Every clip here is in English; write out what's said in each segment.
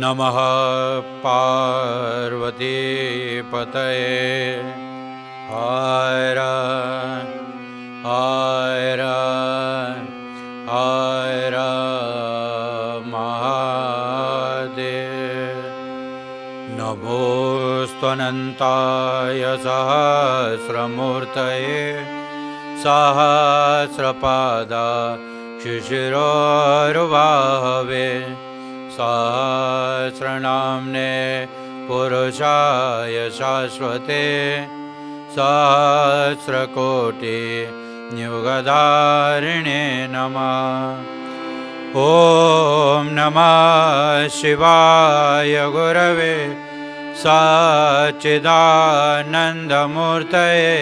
नमः पार्वती पतये हर हर हर महादेव। नमोऽस्त्वनन्ताय सहस्रमूर्तये सहस्रपादा शिशिरोरुबाहवे सहस्रनाम्ने पुरुषाय शाश्वते सहस्रकोटि युगधारिणे नमः। ॐ नमः शिवाय गुरवे सच्चिदानन्दमूर्तये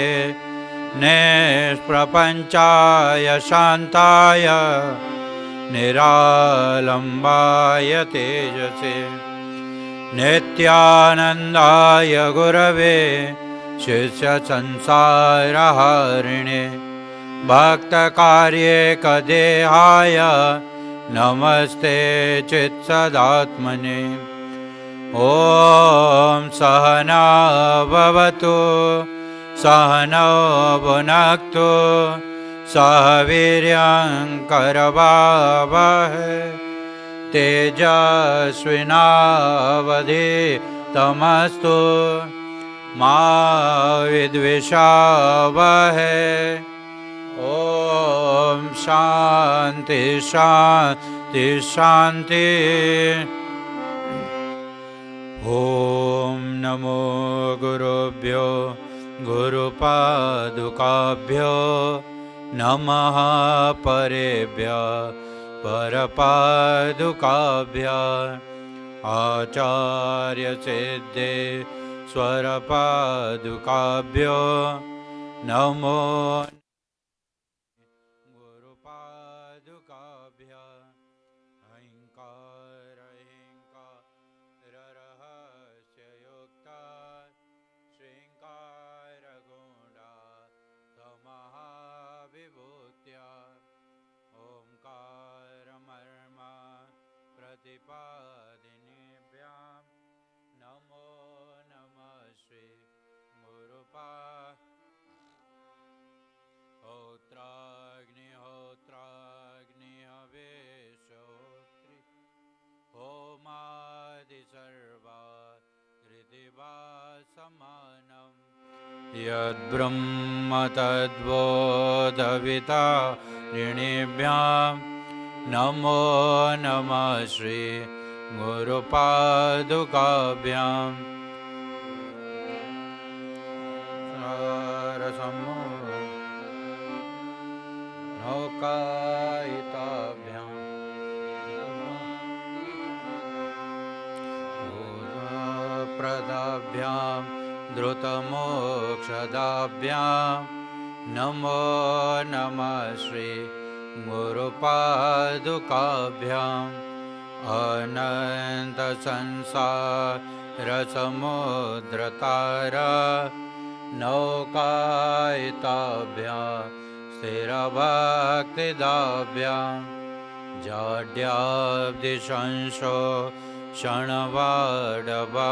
निष्प्रपञ्चाय शान्ताय निरालम्बाय तेजसे नित्यानन्दाय गुरवे शिष्यसंसारहारिणे भक्तकार्येकदेहाय नमस्ते चित्सदात्मने। ॐ सहना भवतु सहनौ भुनक्तु सह वीर्यङ्करवावहै तेजस्विनावधीतमस्तु मा विद्विषावहै। ॐ शान्ति शान्ति शान्ति। ॐ नमो गुरुभ्यो गुरुपादुकाभ्यो नमः परेभ्यः परपादुकाभ्यः आचार्यसिद्धेश्वरपादुकाभ्यो नमो गुरुपादुकाभ्यः। अहिंकारहिंकाररहस्ययुक्ता श्रृङ्गारगुणा विभूत्या ओंकारमर्म प्रतिपादिनेभ्यां नमो नमः श्री गुरुपा। होत्राग्निहवेशोत्रि होमादिसर्वा ऋतिवा समानम् यद्ब्रह्म तद्बोधविता ऋणिभ्यां नमो नमः श्री गुरुपादुकाभ्याम्। नौकायिताभ्यां बोधप्रदाभ्यां द्रुतमोक्षदाभ्यां नमो नमः श्री गुरुपादुकाभ्याम्। अनन्तसंसारसमुद्रतारा नौकायिताभ्यां स्थिरभक्तिदाभ्यां जाड्याब्धिशंसो क्षणवाडवा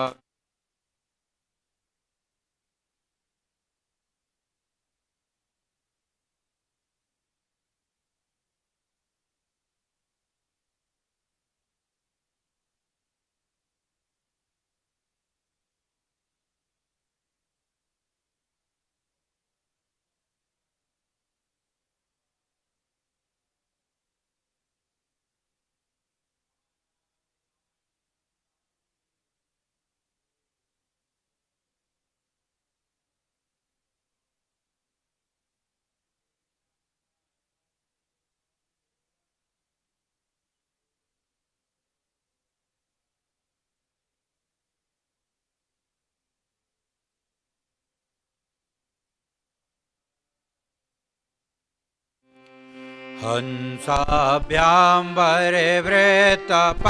हंसाभ्याम्बरे वृत्तपत्रकमले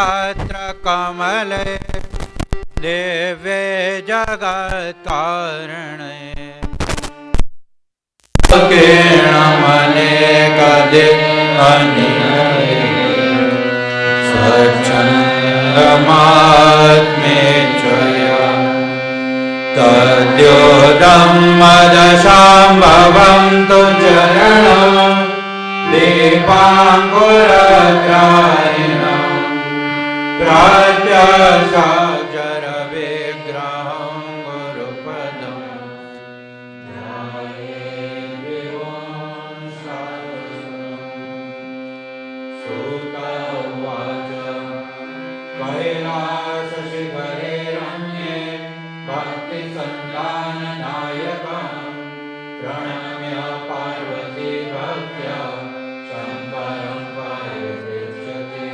दिव्ये जगत्कारणे किरणमनेकदे स्वच्छन्दमा मदशाम्भवन्तु चरणं दीपाङ्कुरग्राहिणं प्रत्यक्षाक्षरविग्रहं गुरुपदं सूत उवाच कैलासशिखरे रम्ये भक्तिसन्ताननायकं प्रणम्य पार्वती भक्त्या शङ्करं परिपृच्छति।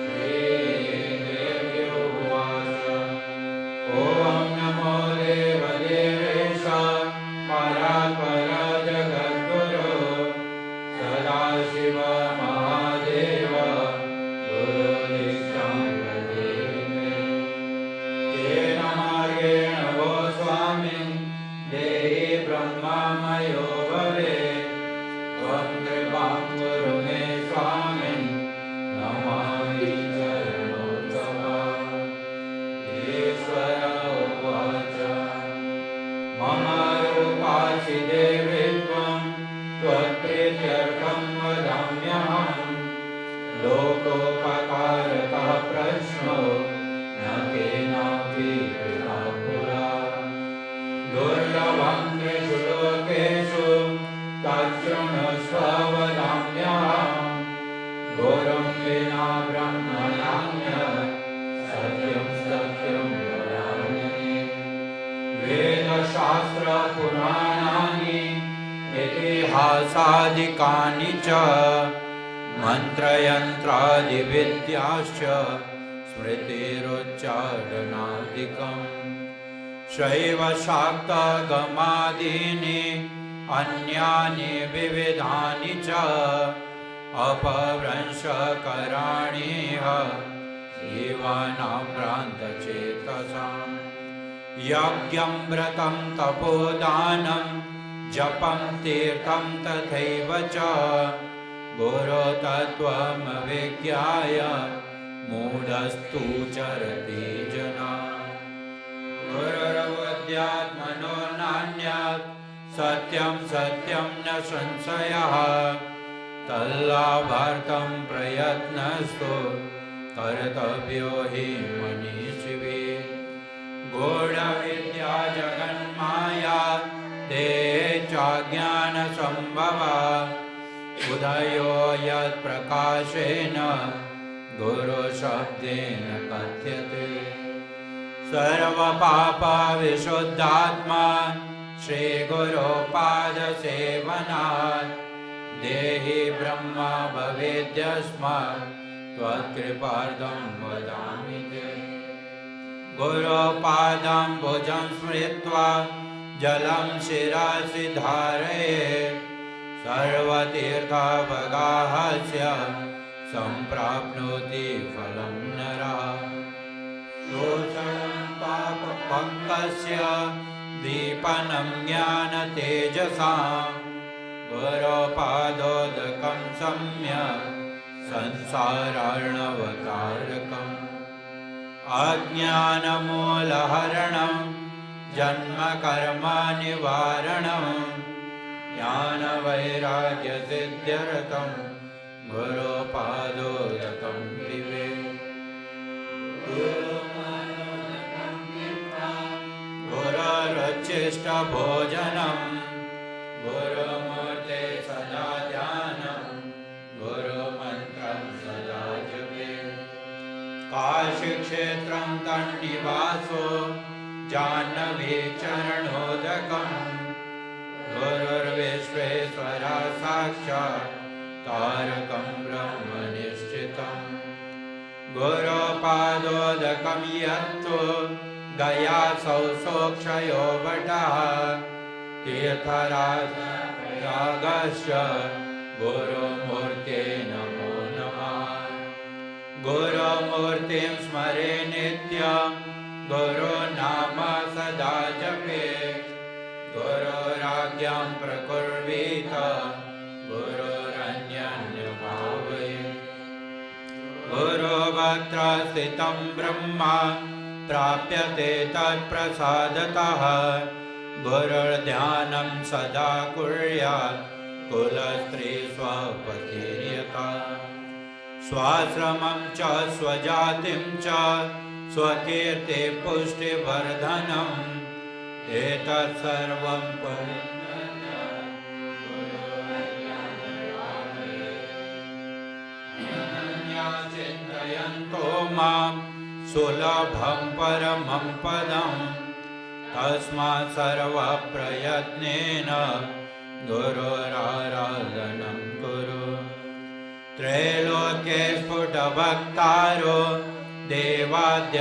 श्रीदेवी उवाच ॐ नमो देवदेवेश परात्पर जगद्गुरो सदाशिव महादेव गुरुदीक्षां प्रदेहि मे। तेन मार्गेण वो स्वामिन् देहि ब्रह्ममयो भवेत्। त्वं कृपां कुरु मे स्वामिन् नमामि चरणोत्तमम्। ईश्वर उवाच मम रूपासि देवी त्वं त्वत्प्रीत्यर्थं वदाम्यहम्। लोकोपकारकः प्रश्नो न केनापि कृतः पुरा। दुर्लभं त्रिषु लोकेषु तच्छृणुष्व वदाम्यहम्। गुरुं विना ब्रह्मणान्यत् सत्यं सत्यं वदाम्यहम्। वेदशास्त्रपुराणानि इतिहासादिकानि च मन्त्रयन्त्रादिविद्याश्च स्मृतिरुच्चाटनादिकम् शैवशाक्तगमादीनि अन्यानि विविधानि च अपभ्रंशकराणिह जीवानां भ्रान्तचेतसाम्। यज्ञं व्रतं तपोदानं जपं तीर्थं तथैव च गुरुतत्त्वमविज्ञाय मूढस्तु चरति जना। गुरुर्विद्यात्मनो नान्यत् सत्यं सत्यं न संशयः। तल्लाभार्थं प्रयत्नस्तु कर्तव्यो हि मनीषिभिः। गूढविद्या जगन्माया देहे चाज्ञानसम्भवा। उदयो यत्प्रकाशेन गुरुशब्देन कथ्यते। सर्वपापविशुद्धात्मा श्रीगुरोपादसेवनात् देहि ब्रह्म भवेद्यस्मात् त्वत्कृपार्थं वदामि ते। गुरोपादाम्बुजं स्मृत्वा जलं शिरसि धारयेत्। सर्वतीर्थावगाहस्य सम्प्राप्नोति फलं नरः। शोषणं पापपङ्कस्य दीपनं ज्ञानतेजसां। गुरोपादोदकं सम्यक् संसारार्णवतारकम्। अज्ञानमूलहरणं जन्मकर्मनिवारणं। ज्ञानवैराग्यसिद्ध्यर्थं गुरोपादोदकं पिबेत्। गुरोरुचिष्टभोजनं गुरुमूर्ते सदा ध्यानं। गुरुमन्त्रं सदा जपेत्। काशीक्षेत्रं तन्निवासो जाह्नवीचरणोदकम्। गुरुर्विश्वेश्वरः साक्षात् तारकं ब्रह्मनिश्चितम्। गुरोपादोदकं यत्तु गयासौ सोक्षयो भटः। तीर्थराजरागश्च गुरुमूर्ते नमो नमः। गुरुमूर्तिं स्मरे नित्यं गुरुनाम सदा जपेत्। गुरोराज्ञां प्रकुर्वीत गुरोरन्यन्यभावयेत्। गुरोवक्त्र स्थितं ब्रह्म प्राप्यते तत्प्रसादतः। गुरुर्ध्यानं सदा कुर्यात् कुलस्त्रीस्वपतिर्यथा स्वाश्रमं च स्वजातिं च स्वकीर्तिपुष्टिवर्धनम् एतत् सर्वं चिन्तयन्तो मां सुलभं परमं पदम् तस्मात् सर्वप्रयत्नेन गुरोराराधनं कुरु त्रैलोक्ये स्फुटभक्तारो देवाद्यासुरपन्नगाः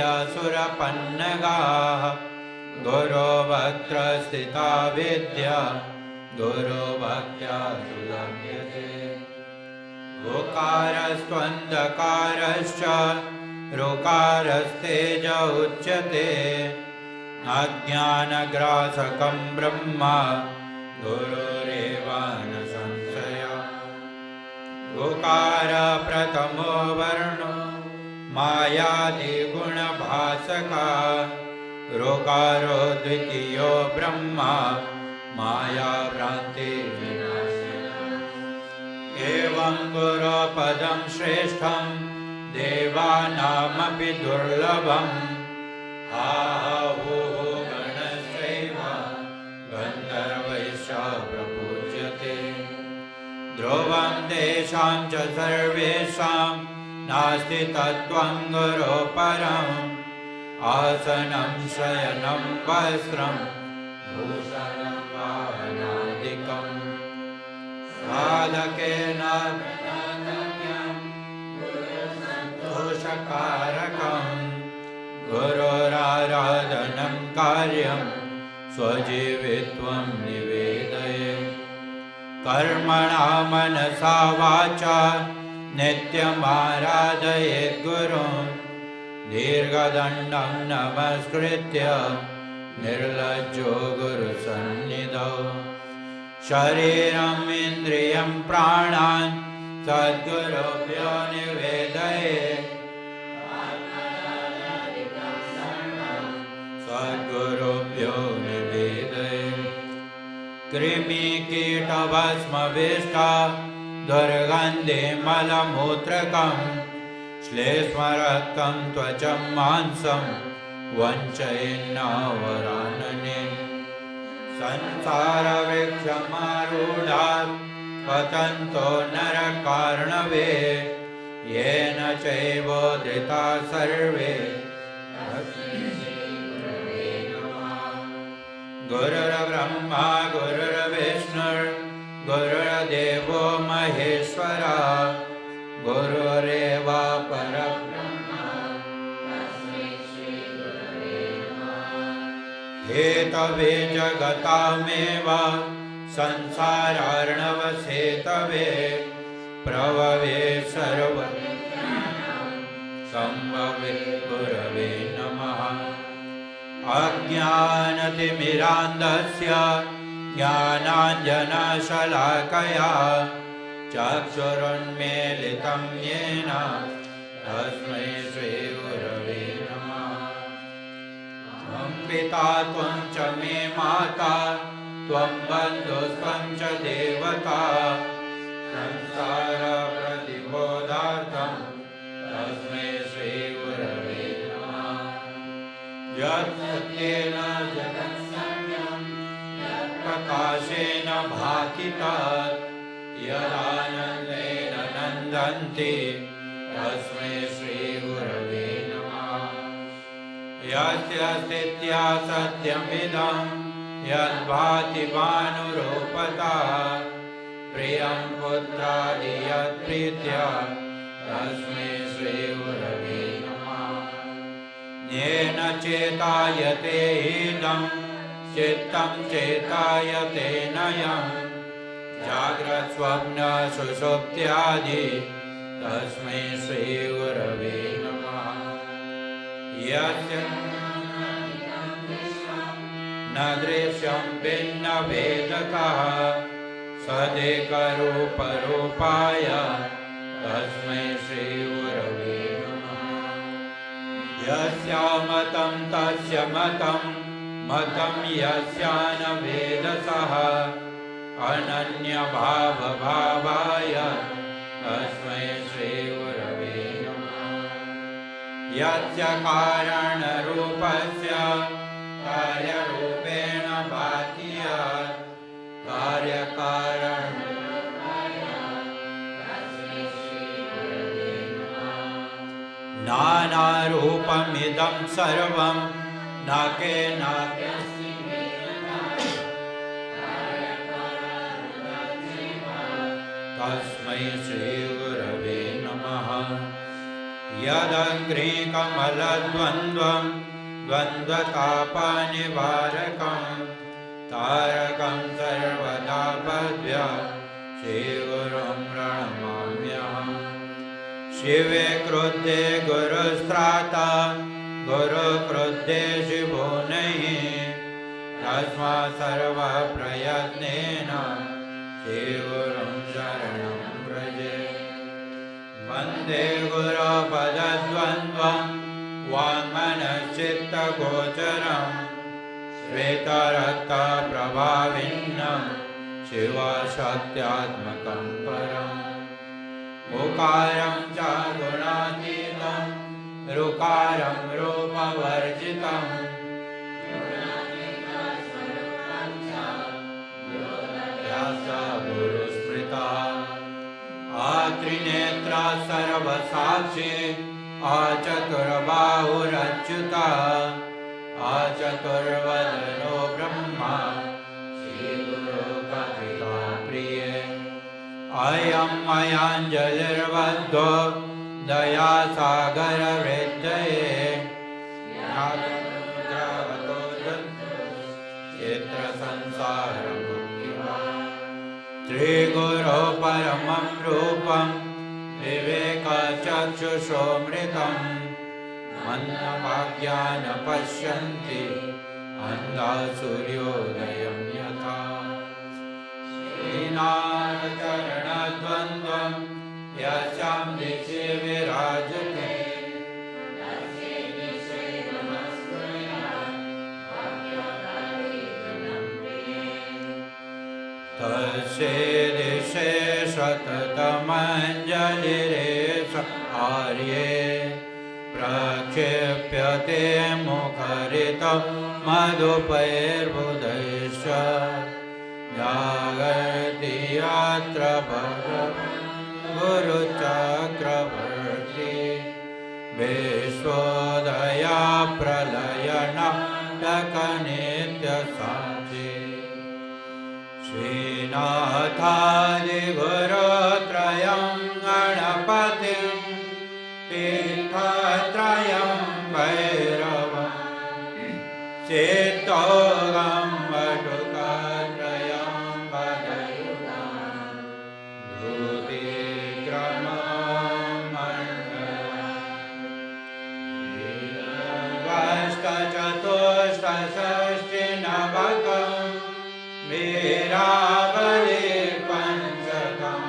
गुरो वक्त्रस्थिता विद्या गुरो भक्त्या सुलभ्यते ऋकारस्त्वन्धकारश्च ऋकारस्तेज उच्यते अज्ञानग्रासकं ब्रह्म गुरुरेव न संशयः ऋकार प्रथमो वर्णो मायादिगुणभासकः ऋकारो द्वितीयो ब्रह्म मायाभ्रान्तिविनाशनः एवं गुरुपदं श्रेष्ठं देवानामपि दुर्लभम् आहूः गणश्चैव गन्धर्वैश्च प्रपूज्यते ध्रुवं तेषां च सर्वेषां नास्ति तत्त्वं गुरो परम् आसनं शयनं वस्त्रं भूषणं वाहनादिकम् साधकेन गुरुसन्तोषकारकम् गुरोराराधनं कार्यं स्वजीवित्वं निवेदये कर्मणा मनसा वाचा नित्यमाराधयेत् गुरुं दीर्घदण्डं नमस्कृत्य निर्लज्जो गुरुसन्निधौ शरीरम् इन्द्रियं प्राणान् सद्गुरुभ्यो निवेदयेत् सद्गुरुभ्यो निवेदयेत् कृमिकीटभस्मविष्टा दुर्गन्धिमलमूत्रकं श्लेष्मरक्तं त्वचं मांसं वञ्चयन्नावरानने संसारवृक्षमारूढात् पतन्तो नरकार्णवे येन चैवोदिता सर्वे गुरुर्ब्रह्मा गुरुर्विष्णुर्गुरुर्देवो महेश्वरः गुरुरेव परब्रह्म तस्मै श्रीगुरवे नमः हेतवे जगतामेव संसारार्णवसेतवे प्रभवे सर्वविद्यानां सम्भवे गुरवे नमः अज्ञानतिमिरान्धस्य ज्ञानाञ्जनशलाकया चक्षुरुन्मीलितं येन तस्मै श्रीगुरवे नमः त्वं पिता त्वं च मे माता त्वं बन्धुस्त्वं च देवता संसारप्रतिबोधार्थं तस्मै श्रीगुरवे नमः यत् सत्येन जगत्सर्वं यत् प्रकाशेन भाति तत् यदानन्देन नन्दन्ति तस्मै श्रीगुरवे नमः यस्य स्थित्या सत्यमिदं यद्भाति भानुरूपतः प्रियं पुत्रादि यत्प्रीत्या तस्मै श्रीगुरवे नमः येन चेतायते इदं चित्तं चेतायते नयं जाग्रत्स्वप्न सुषुप्त्यादि तस्मै श्रीगुरवे नमः यस्य न दृश्यं भिन्न भेदकः सदेकरूपरूपाय तस्मै श्रीगुरवे नमः यस्य मतं तस्य मतं मतं यस्यान वेदसः अनन्यभावभावाय तस्मै श्रीगुरवे नमः। यस्य कारणरूपस्य कार्यरूपेण भाति यत् कार्यकारण नानारूपमिदं सर्वं न केनापि तस्मै श्रीगुरवे नमः। यदग्निकमलद्वन्द्वं द्वन्द्वतापनिवारकं तारकं सर्वतापद्भ्यः श्रीगुरुं प्रणमाम्यहम्। शिवे क्रुद्धे गुरुस्त्राता गुरुक्रुद्धे शिवो नहि तस्मात् सर्वप्रयत्नेन श्रीगुरुं शरणं व्रजे। वन्दे गुरुपदद्वन्द्वं वाङ्मनश्चित्तगोचरं श्वेतरक्तप्रभाविन्नं शिवशक्त्यात्मकं परम्। उकारं च गुणातीतं ऋकारं रूपवर्जितं गुरुस्मृता। आत्रिनेत्रा सर्वसाक्षी आचतुर्बाहुरच्युता आचतुर्वदनो ब्रह्मा श्रीगुरो कथिता प्रिये। अयं मयाञ्जलिर्बद्धो दयासागरहृदये ज्ञातद्रवतो चित्रसंसारमुक्तिः। श्रीगुरो परमं रूपं विवेकचक्षुषोऽमृतं मन्दभाग्यान् पश्यन्ति अन्धाः सूर्योदयं यथा। श्रीनाथचरणद्वन्द्वं यस्यां दिशि विराजते तस्यै दिशे सततमञ्जलिरेष आर्ये प्रक्षिप्यते मुखरितं मधुपैर्बुधैश्च जागर्ति यत्र गुरुचक्रवर्ती विश्वोदया प्रलयनाटकनित्यसाक्षी। श्रीनाथादिगुरुत्रयं गणपतिं तीर्थत्रयं भैरवं चेतोगं वटुकत्रयं पदयुगं धूतिक्रममण्डलम् वीरावली पंचकं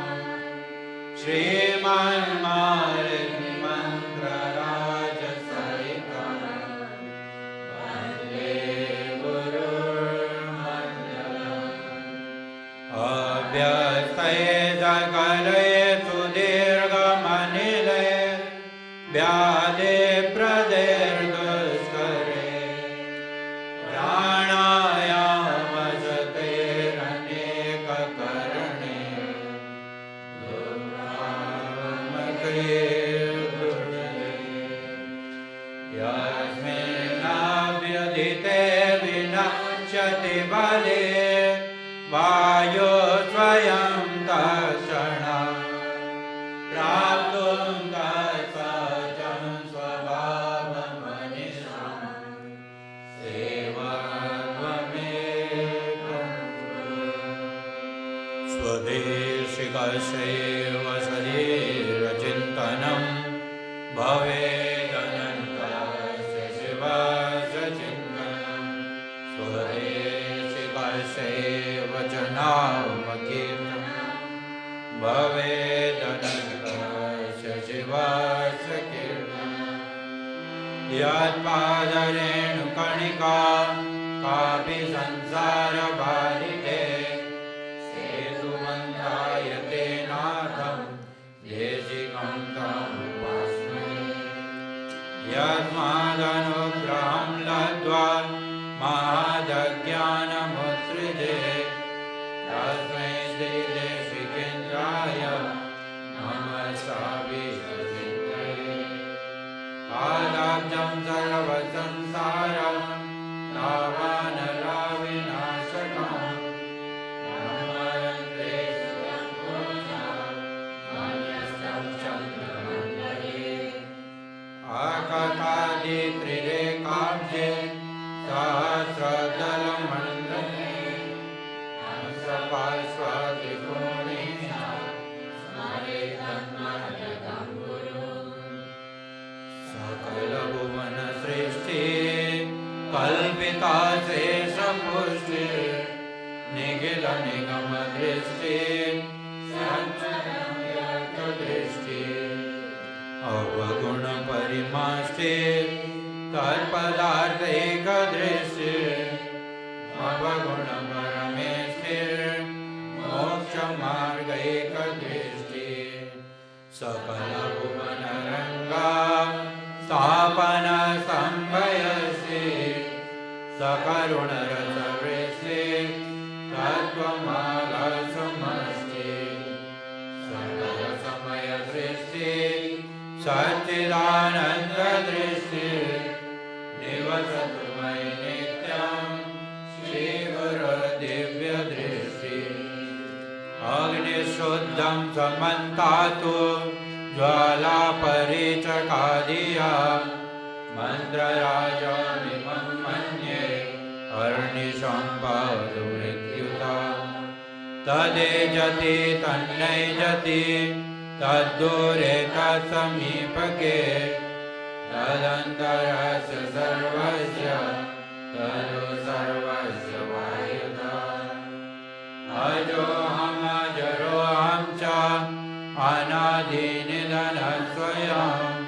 श्रीमन्मन्त्रराजसहितं वन्दे गुरुर्मण्डलम्। अव्यक्ते सकले सुदीर्घमनिले व्याधे प्रदेर्दुष्करे यस्मिन्नाभ्युदिते विनश्यति बले वायो स्वयं तत्क्षणात् प्राप्तुं तत्सहजं स्वभावमनिशं सेवत्वमेकं स्वदेशिकस्यैव शरीरचिन्तनं भवेदनन्तस्य शिवस्य चिन्तनं स्वदेशिकस्यैव जनामकीर्तनं भवेदनन्तस्य शिवस्य कीर्तनं। यत्पादरेणुकणिका कापि संसारबाधिते सेतुबन्धाय ते नाथं देशिकं तमुपास्महे यस्मादनुग्रहं लब्ध्वा महदज्ञानमुत्सृजे तस्मै श्रीदेशिकेन्द्राय नमस्ताभिषिञ्चये पादाब्जं सर्वसंसारं तावानलाविनाशकं ब्रह्मरन्ध्रे सुखं पुरुषं मन्यस्तं चन्द्रमण्डले आकाशादित्रिरेकाब्जे सहस्रदलमण्डले हंसपार्श्वत्रिकोणेन स्मरेदन्मयं गुरुम् सकलभुवनसृष्टि कल्पिता शेषपुष्टि निखिलनिगमदृष्टि सञ्चयदृष्टि अवगुणपरिमाष्टि तत्पदार्थैकदृष्टि अवगुणपरमेष्टि मोक्षमार्गैकदृष्टि सकलभुवनरङ्गा स्थापन संभयसि सकरुणरसवृष्टि तत्त्वमागसमष्टि सकलसमयदृष्टि सच्चिदानन्ददृष्टि निवसतु मयि नित्यं श्रीगुरुदिव्यदृष्टि अग्निशुद्धं समन्तातु ज्वालापरीचकादिया मन्त्रराजमिमं मन्ये अर्निशं पादुमृत्युता तदेजति तन्नैजति तद्दूरे तत्समीपके तदन्तरस्य सर्वस्य तदु सर्वस्य वायुधा अजोऽहमजरोऽहं च अनादिनिधनस्वयम्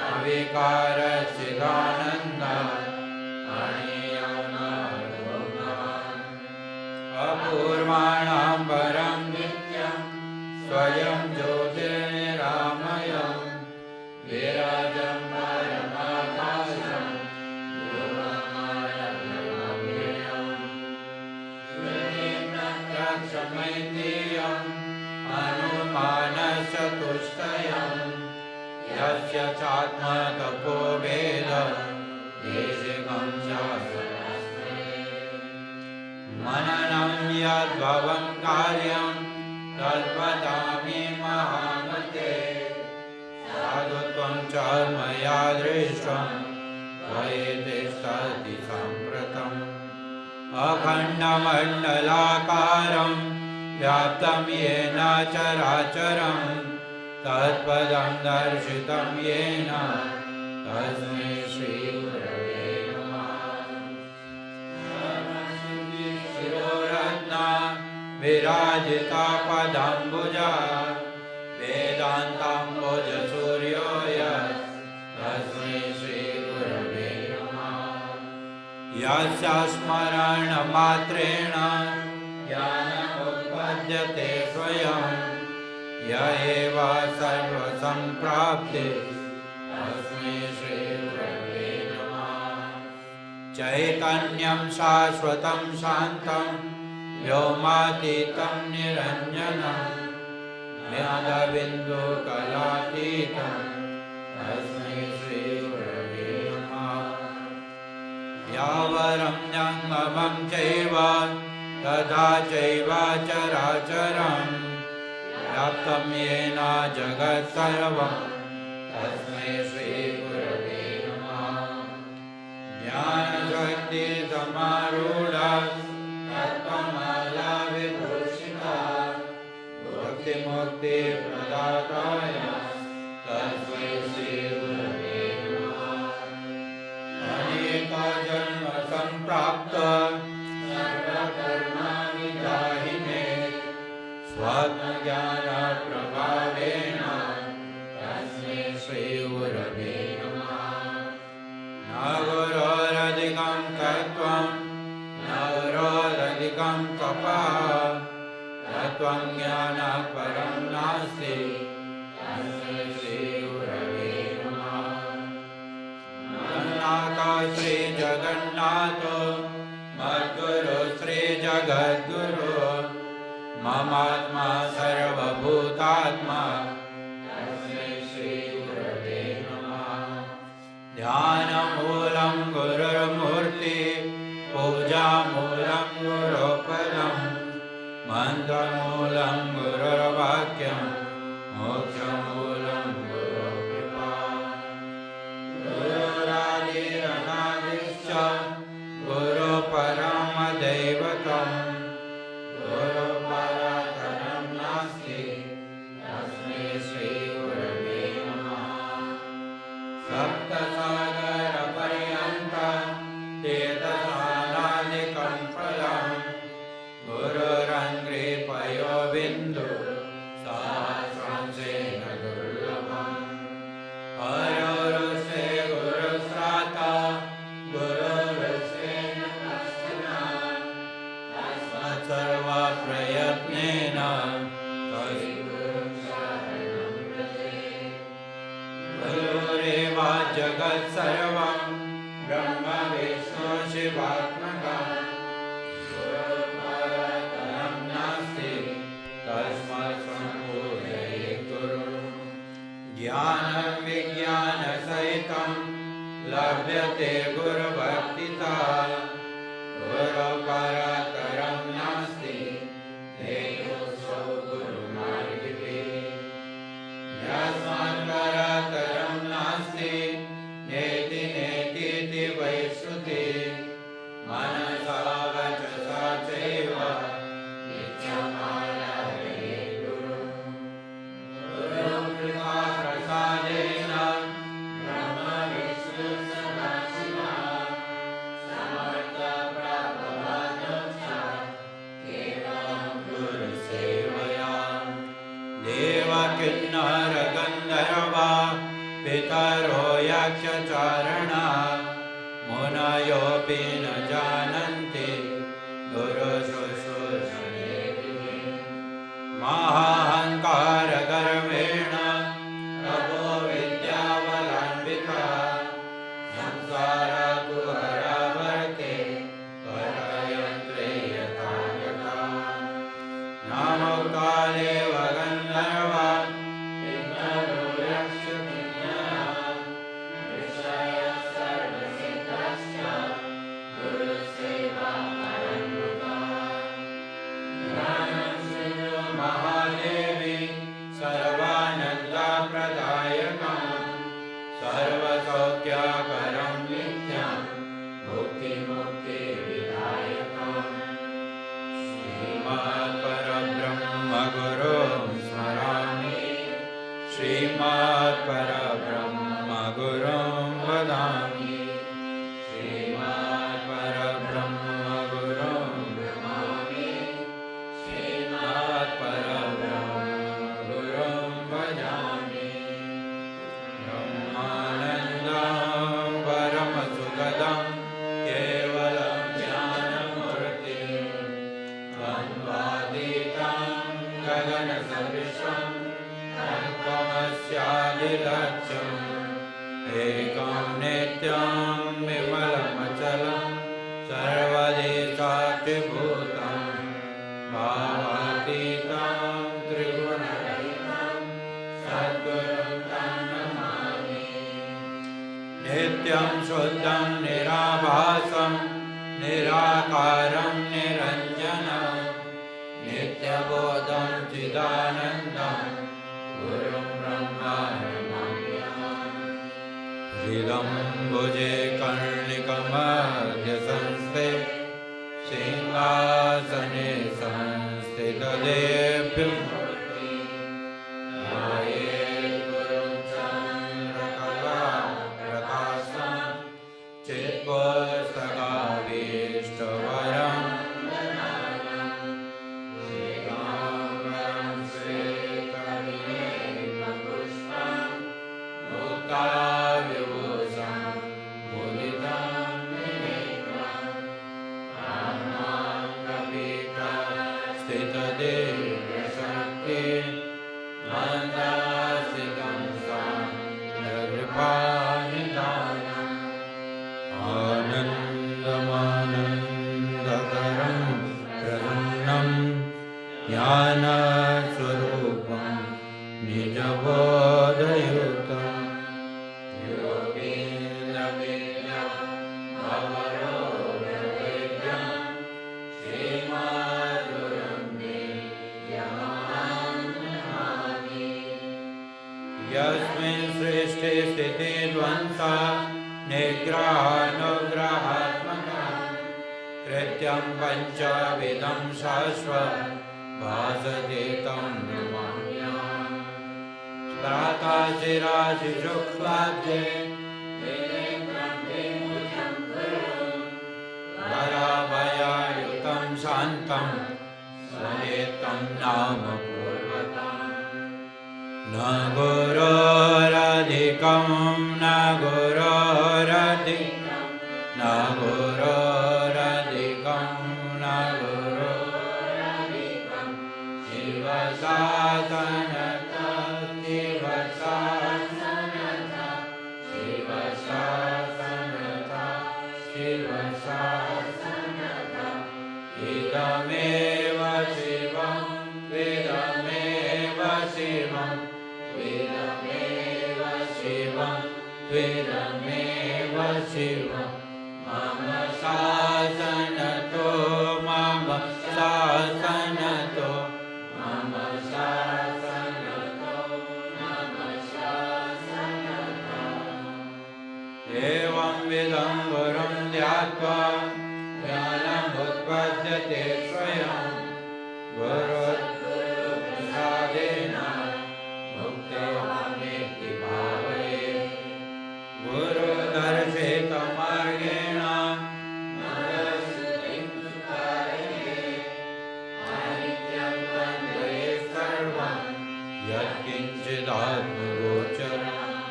अविकारश्चिदानन्द अपूर्वाणां परं नित्यं स्वयं ज्योतिर्निरामयं विराजं परमाकाशं ध्रुवमालव्यमव्ययम् अनुमानश्चतुष्टयं यस्य चात्मतपो वेद देशिकं शास्त्रस्मै मननं यद्भवं कार्यं तद्वदामि महामते साधुत्वं च मया दृष्टं त्वयि तिष्ठति साम्प्रतम् अखण्डमण्डलाकारं व्याप्तं येन चराचरं तत्पदं दर्शितं येन तस्मै श्रीगुरवे नमः शिरोरत्ना विराजिता पदाम्बुजा वेदान्ताम्बुजसूर्यो यः तस्मै श्रीगुरवे नमः यस्य स्मरणमात्रेण ज्ञानमुत्पद्यते स्वयं य एव सर्वसम्प्राप्ते तस्मै श्रीगुरवे नमः चैतन्यं शाश्वतं शान्तं व्योमातीतं निरञ्जनं ज्ञानबिन्दुकलातीतं तस्मै श्रीगुरवे नमः यावरं जङ्गमं चैव तथा चैव चराचरं व्याप्तं येन जगत्सर्वं तस्मै श्रीगुरवे नमः ज्ञानशक्तिसमारूढा तत्त्वमालाविभूषिता भक्तिमुक्तिप्रदाताय तस्मै श्रीगुरवे नमः अनेकजन्मसम्प्राप्त सर्वकर्मविदाहिने स्वात्मज्ञानप्रभावेन तस्मै श्रीगुरवे नमः न गुरोरधिकं तत्त्वं त्वं ज्ञानः परं नास्ति तस्मै श्रीगुरवे नमः। जगन्नाथ श्रीजगन्नाथ मद्गुरु श्रीजगद्गुरु ममात्मा सर्वभूतात्मा तस्मै श्रीगुरवे नमः। ध्यानमूलं गुरुर्मूर्ति पूजामूलं गुरुपदं मन्त्रमूलं गुरुर्वाक्यं मोक्षमूलं गुरुकृपा। गुरुरादिरनादिश्च गुरुपरमदैवतं गुरुपरात्परं नास्ति तस्मै श्रीगुरवे नमः। सप्तसागरपर्यन्तं तीर्थस्नानादिकं फलं गुरुरङ्घ्रिपयो बिन्दु सहस्रांशेन दुर्लभम्। हरोरुषे गुरुस्राता गुरुरुषेण कश्चन तस्मात् सर्वप्रयत्नेन तद्गुरुं शरणं व्रजेत्। गुरुरेव जगत्सर्वं ब्रह्म विष्णु शिवात्मकं गुरुपरतरं नास्ति तस्मात् सम्पूजयेत् गुरुम्। ज्ञानं विज्ञानसहितं लभ्यते गुरुभक्तितः गुरुपरतरं नास्ति तेजोऽसौ गुरुमार्गिभिः। यस्मात् परतरं नास्ति नेति नेतीति वै श्रुतिः मनसा वचसा चैव नित्यमाराधयेत् गुरुम्। गुरुकृपाप्रसादेन ब्रह्मविष्णुसदाशिवः समर्थप्राप्तवान् केवलं गुरुसेवया। देवकिन्नरगन्धर्वा पितरो यक्षचारणा मुनयोऽपि न जानन्ति गुरुशुश्रूषणे। महाहङ्कारगर्वेण तपो विद्याबलान्वितः संसारकुहरवर्ते परयन्त्रे यथा यथा। नामकालेव गन्धर्वा किन्नरो यक्षकिन्नरः ऋषयः सर्वसिद्धश्च गुरुसेवा परन्मुखः। ज्ञानं शृणु महादेवी सर्वानन्दप्रदायकं सर्वसौख्यकरं नित्यं मुक्तिमुक्तिविदायकम्। श्रीमत्परब्रह्मगुरुं स्मरामि श्रीमत्परब्रह्मगुरुं वदामि श्रीमत्परब्रह्मगुरुं नमामि श्रीमत्परब्रह्मगुरुं भजामि। ब्रह्मानन्दं परमसुखदं केवलं ज्ञानमूर्तिं द्वन्द्वातीतं गगनसदृशं तत्त्वमस्यादिलक्ष्यम् एकं नित्यं विमलमचलं सर्वदि साक्षिभूतं भावातीतं त्रिगुणरहितं सद्गुरुं तं नमामि। नित्यं शुद्धं निराभासं निराकारं निरञ्जनं नित्यबोधं चिदानन्दं गुरुं ब्रह्मा नमाम्यहम्। हृदम्बुजे कर्णिकमध्यसंस्थे सिंहासने संस्थितदेव्यं ध्यायेत् गुरुं चन्द्रकलाप्रकाशं चित्पुस्तकाभीष्टवरं श्रीकाम्बरं श्वेतविलेपपुष्पं मुक्ताविभूषं मुदितं निनेत्रम् स्थितदेव Swrupam Nijabodhayutam Yogindamidam Bhavarodhavidyam Srimaduram Niyamaham Nami Yasmin Srishti Sthiti Dvanta Nigrahanugrahatmaka Krityam Panchavidam Shashva Bhasadetam Brahmanyam Sprata Chirasi Shuklabje Vinekram Vimujam Guru Varabhaya Yutam Shantam Sanetam Nama Purvatam Na Guroradhikam Na Guroradhikam Na Guroradhikam Na Guroradhikam Shiva Sasanata Shiva Sasanata Shiva Sasanata Shiva Sasanata Idameva Shivam Vedameva Shivam Vedameva Shivam Vedameva Shivam Mama Sasanato Mama Sasanato Mama Sasanato Mama Sasanato Evam Vidam Varam Dhyatva Jnanam Utpadyate Swayam Guru Prasadena Muktamamiti Bhavaye Guru Darshita Margena Madhasutim Sutarane Anityam Vandaye Sarvam Yat Kinchidhatma Gocharam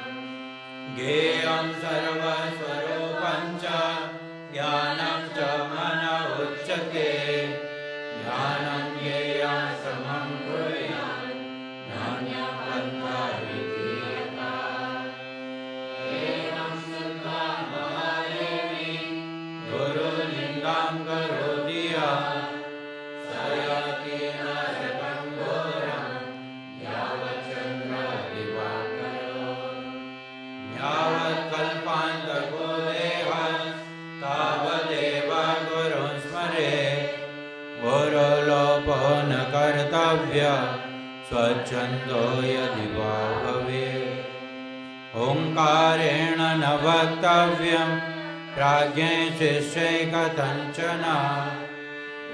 Geyam Sarva Swarupancha Jnanam Cha Mana Uchyate Jnanam Yeyam Samam Kuriyam Jnanyam Pantha Vidhiyata Evam Sutta Mahadevi Guru Nindam Karodiya Sayatina Satam Goram Yavachandra Divakaro Yavat Kalpanta Godeha Tavadeva Guru Smare Guru Lopo Na Kartavya Swachando Yadi Bhave Omkarena Na Vaktavyam Prajne Shishya Katanchana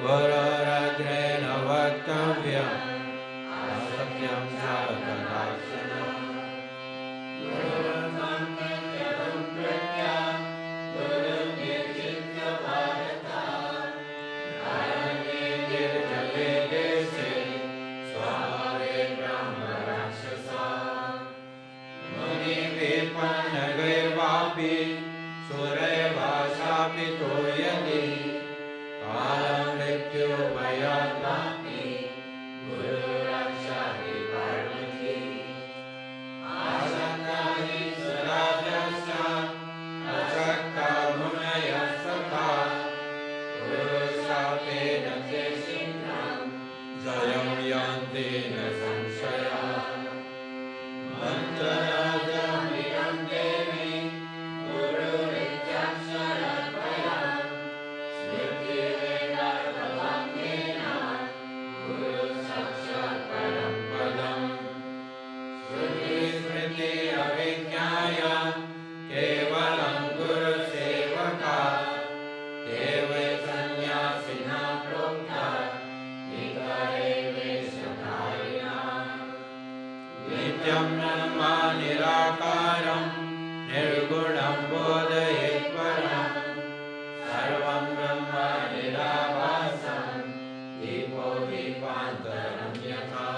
Guru Ragrena Vaktavyam Asatyam Sakadashana Gurum Sankhyam Pratya Gurum Nirjitya Bharata Ayane Nirjale Deshe Swahare Brahma Rakshasa Muni Vipanagay Vapi Suray Vasapi Toyadi Kalam Mrityu Bhayatmati Guru Rakshati Parvati Asakani Surajasya Ashakta Munaya Sakha Guru Sape Nate Sindram Jayam Yanti Na Sanshaya Mantrajam Vidam Devi Guru Nityaksharadvayam Smriti Vedarthavam Nena Guru Sakshat Param Padam Shruti Smriti Avignaya Kevalam Guru Sevaka Deve Sanyasina Prokta Nikare Veshakarina Nityam Nama Nirakaram Nirgunam Bodhayetvaram Sarvam Brahma Niravasam Dipo Dipantaram Yatha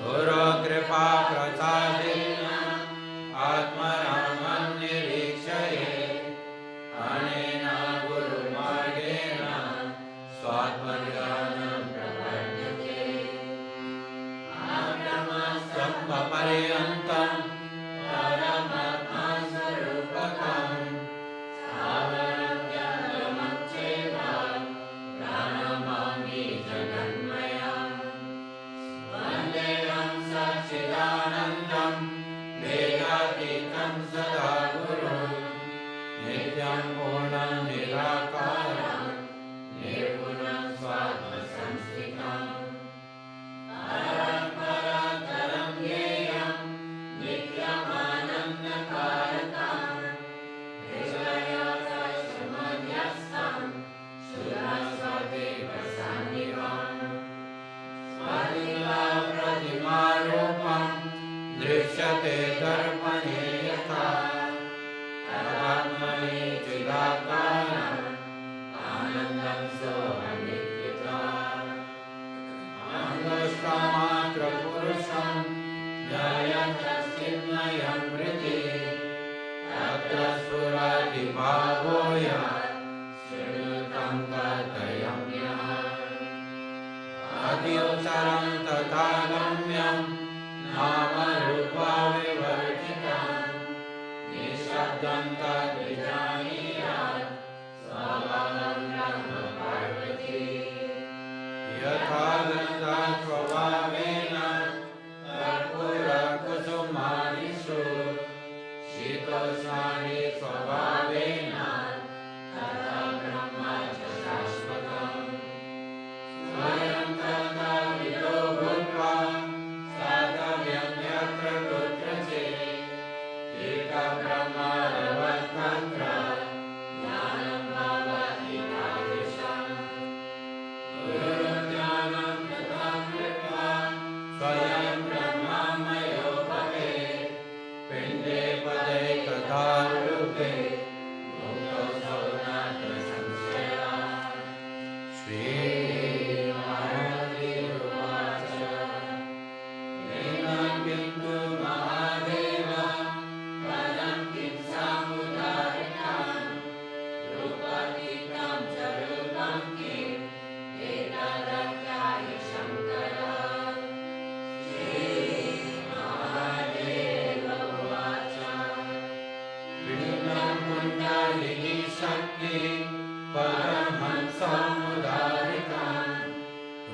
Guru Kripa Prasadena Atmaramam Nirikshaye Anena Guru Margena Svatmadhyanam Prapadhyate Ahramasam Papariyantam Paramatma Sarupakam Savaram Jandamam Cheva Pranamami Jaganmayam दृश्यते दर्पणे यथा तदात्मनि चिदाकारम् आनन्दं सोऽहमित्युक्त्वा अङ्गुष्ठमात्रपुरुषं जयतश्चिन्मयं हृदि तत्र स्फुरति श्रुतं कथयम्यः अत्युत्तरं तथा गम्यं नामरूपविवर्जितं निःशब्दं तद्विजानीयात् स्वभावं ब्रह्म पार्वती यथा गन्धस्वभावेन कर्पूरकुसुमादिषु शीतोष्णानि स्वभावेन तथा ब्रह्म च शाश्वतम् स्वयं तद्विदो भूत्वा साधव्यं यत्र कुत्रचित् एकब्रह्मवत्तत्र ज्ञानं भवति तादृशम् गुरुज्ञानं तथा कृत्वा स्वयं ब्रह्ममयो भवेत् पिण्डे पदे तथा रूपे मुक्तो नात्र संशयः श्रीमहादेवोवाच नैनं किन्तु महादेव पदं किं सामुदारितं रूपातीतं च रूपं किम् एतदध्याय शङ्कर श्रीमहादेव उवाच विलीनं कुण्डलिनी शक्तिः परमहंसमुदारितं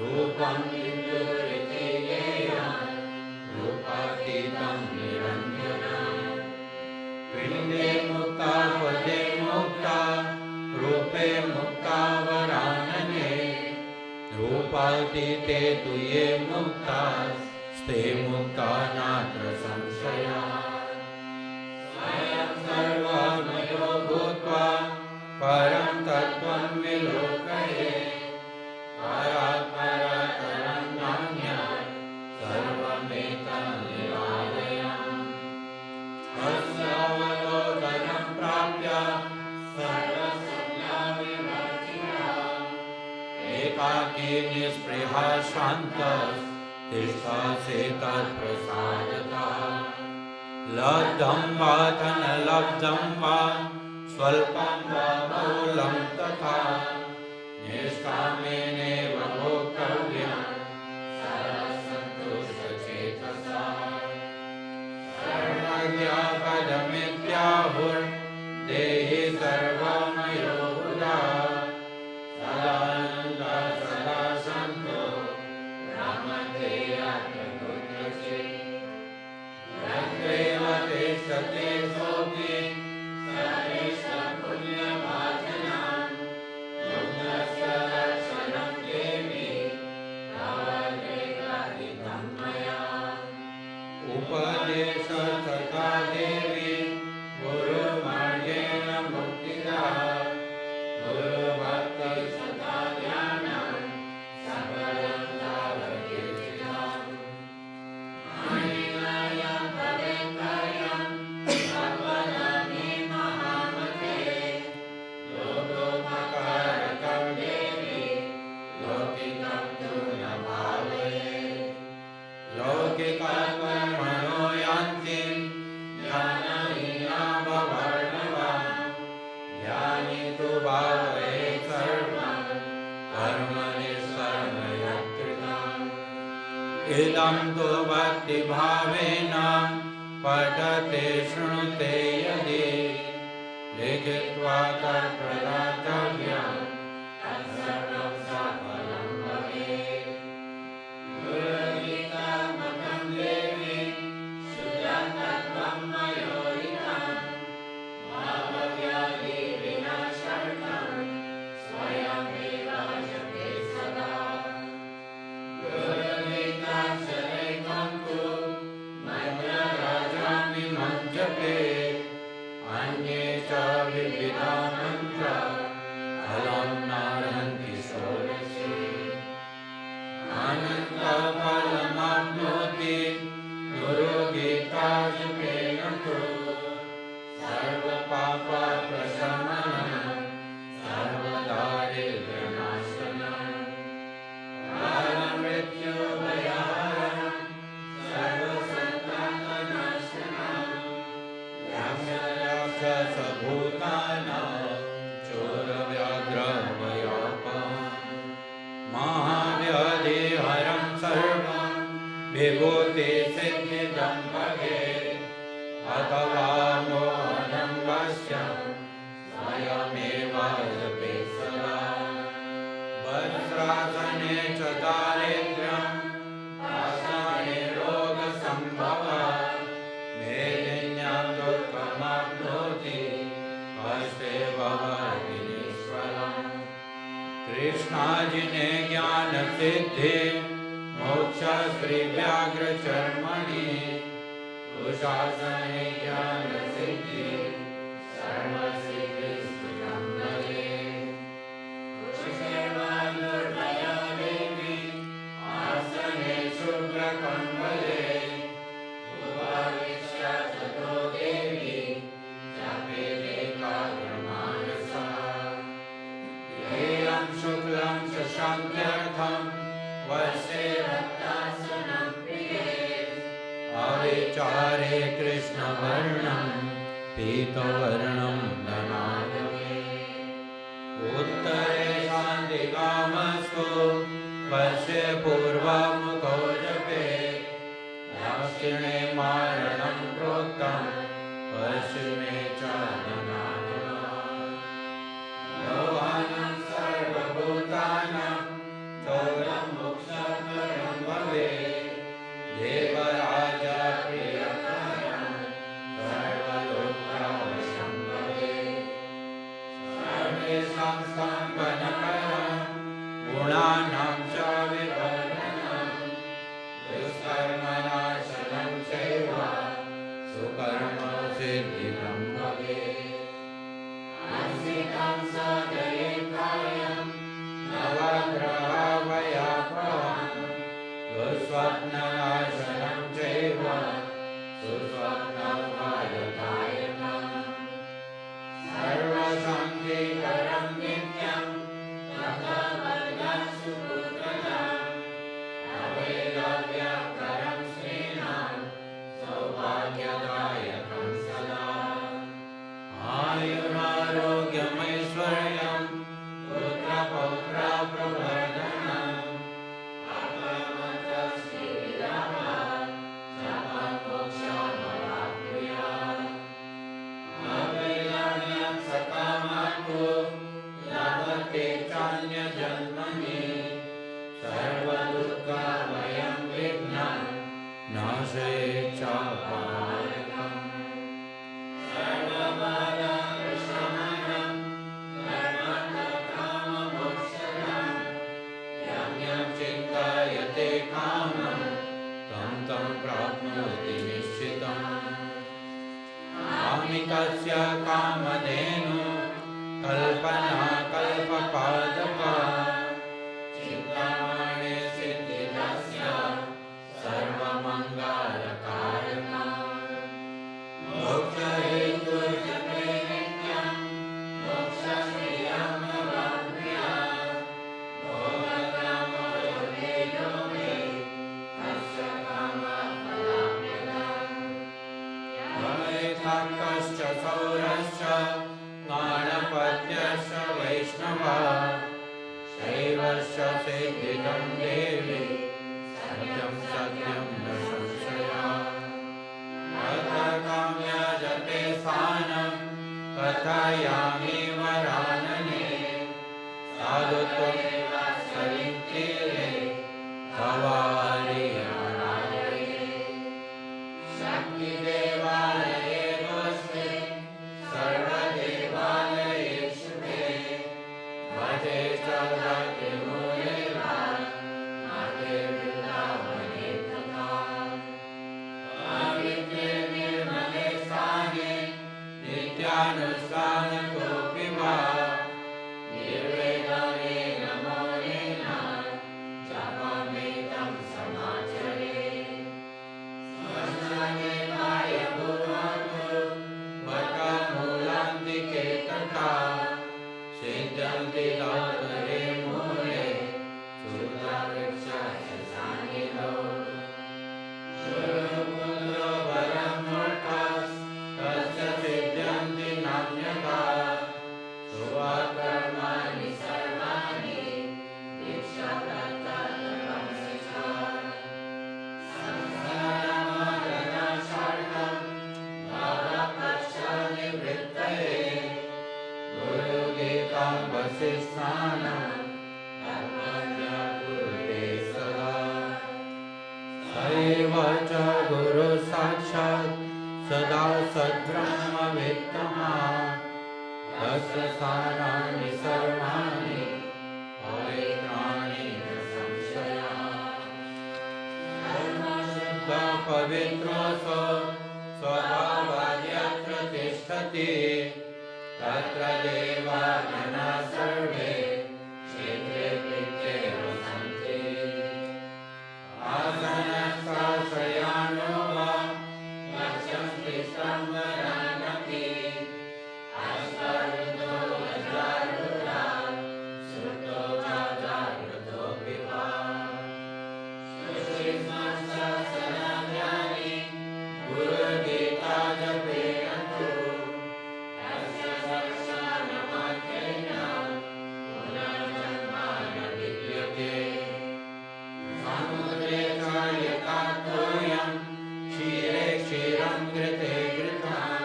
रूपं किन्तु ऋतिगेयं रूपातीतं निरञ्जनं पिण्डे मुक्ता पदे मुक्ता रूपे मुक्ता वरानने रूपातीते तु ये मुक्तास्ते मुक्ता नात्र संशयः स्वयं सर्वमयो भूत्वा परं तत्त्वं विलोकये परात्परतरं नान्यत् सर्वमेतं निरालयम् तस्यावलोकनं प्राप्य सर्वसंज्ञाविवर्जितः एकाकी निःस्पृहा शान्तस्तिष्ठसे तत्प्रसादतः लब्धं वा धनलब्धं वा स्वल्पं वा बहुलं तथा निष्कामेनैव भोक्तव्यं सर्वसन्तुष्टचेतसा सर्वज्ञपदमित्याहुर्देहि सर्वमयो बुधा सदानन्दः सदा सन्तो रमते यत्र कुत्रचित् यत्रैव तिष्ठति सोऽपि सर्वेषां पुण्यभाजनं युक्तस्य दर्शनं देवि तव देवहितं मया उपदेशः तथा देवी गुरुमार्गेण मुक्तिदः गुरुभक्तिः सदा ध्यानं सकलं तावकीर्तितम् मणिमयं भवेत्कर्यं सर्वदा मे महामते लोकोपकारकं देवी लौकिकं तु न भावये लौकिककर्मणो यान्ति ज्ञानहीना भवार्णवम् ज्ञानी तु भावये सर्वं कर्मनिष्कर्मयकृतम् इदं तु भक्तिभावेन पठते शृणुते यदि लिखित्वा तत्प्रदातव्यं तत्सर्वं सफलं भवेत् गुरुगीतात्मकं देवी शुद्धं तत्त्वं मयोहितं भावव्याधिविनाशार्थं स्वयमेव जपे सदा गुरुगीताक्षरैकं तु मन्त्रराजामिमं जपेत् अन्ये च विविधा मन्त्रा फलं भूतानां चोरव्याघ्रवयापम् महाव्याधिहरं सर्वं विभूतिसिद्धिदं भवेत् अथवा मोहनं वश्यं स्वयमेव जपेत् सदा वज्रासने च दारिद्र्यं पाषाणे रोगसम्भवः मेदिन्यां दुःखमाप्नोति कष्टे भवतीश्वरम् कृष्णाजी ने ज्ञान सिद्धि मोक्ष श्री व्याघ्र चर्मणि कुशासने ज्ञान सिद्धि सर्व सिद्धि सुखं भजे कुशेवा दुर्गया देवी आसने शुभ्रकम्बले उपविश्य ततो देवी जपेदेकाग्रमानसा ध्येयं शुक्लं शशाङ्क्यर्थं वर्षे रक्तासनं प्रिये अविचारे कृष्णवर्णं पीतवर्णं धनादये उत्तरे शान्तिकामस्तु वर्षे पूर्वमुखो जपेत् दक्षिणे मारणं प्रोक्तं पश्चिमे च धनादनात् भवानं सर्वभूतानां चौरं मोक्षकरं भवेत् देवराजा प्रियकरं सर्वलोकवशं भवेत् सर्वेषां सम्पन्नकरं गुणानां च विवर्धनं दुष्कर्मनाशनं चैव सुकर्मसिद्धिदं भवेत् अंसितं सदयेकायं नवग्रहवयापहं दुःस्वप्ननाशनं चैव सुस्वप्नफलदायकम् सर्वशान्तिकरं नित्यं तथावर्गं सुपुत्रदाम् अवैधव्यकरं श्रीणां सौभाग्यदायकं सदा आयुरारोग्यमैश्वर्यं पुत्रपौत्रप्रवर्धनम् अप्रमत्तश्रीरामात् सर्वमोक्षमवाप्नुयात् अवैराग्यं सकामात्मो लभते चान्यजन्मनि सर्वदुःखभयं विघ्नं नाशयेत् चापायकम् सर्वबाधाप्रशमनं धर्मार्थकाममोक्षदं यं यं चिन्तयते कामं तं तं प्राप्नोति निश्चितम् कामिकस्य कामधेनु कल्पना कल्पपादपा चिन्तामणे सिद्धिदस्य सर्वमङ्गलकारका मोक्षहेतुर्जपे नित्यं मोक्षश्रियमवाप्नुयात् भोगकामयोगेयो मे तस्य कामफलाप्यदम् भवेत्कश्च सौरश्च गाणपत्यश्च वैष्णवः शैवश्च सिद्धिदं देवी सत्यं सत्यं न संशयः काम्य जपे स्थानं कथयामि वरानने साधुत्वमेव सवितीरे भवारिहरालये शक्तिदेवालये गोस्ते सर्वदेवालयेषु मे भजे च भक्तिमूलेन नाते एव च गुरु साक्षात् सदा सद्ब्रह्म वित्तमा तस्य साराणि सर्वाणि पवित्राणि न संशयाः सर्वशुद्धः पवित्रोऽसौ स्वभावाद्यत्र तिष्ठति तत्र देवाः सर्वे क्षेत्रे कृत्येव सन्ति आसनस्थाश्रयाणो वा गच्छन्ति संवरानपि अश्वरुद्धो वज्रारूढा श्रुतो जागृतोऽपि वा शुचिस्मशनाध्यानि गुरुगीता जपेन तु तस्य दर्शनमात्रेण पुनर्जन्म न विद्यते समुद्रे च यथा तोयं क्षीरे क्षीरं घृते घृतं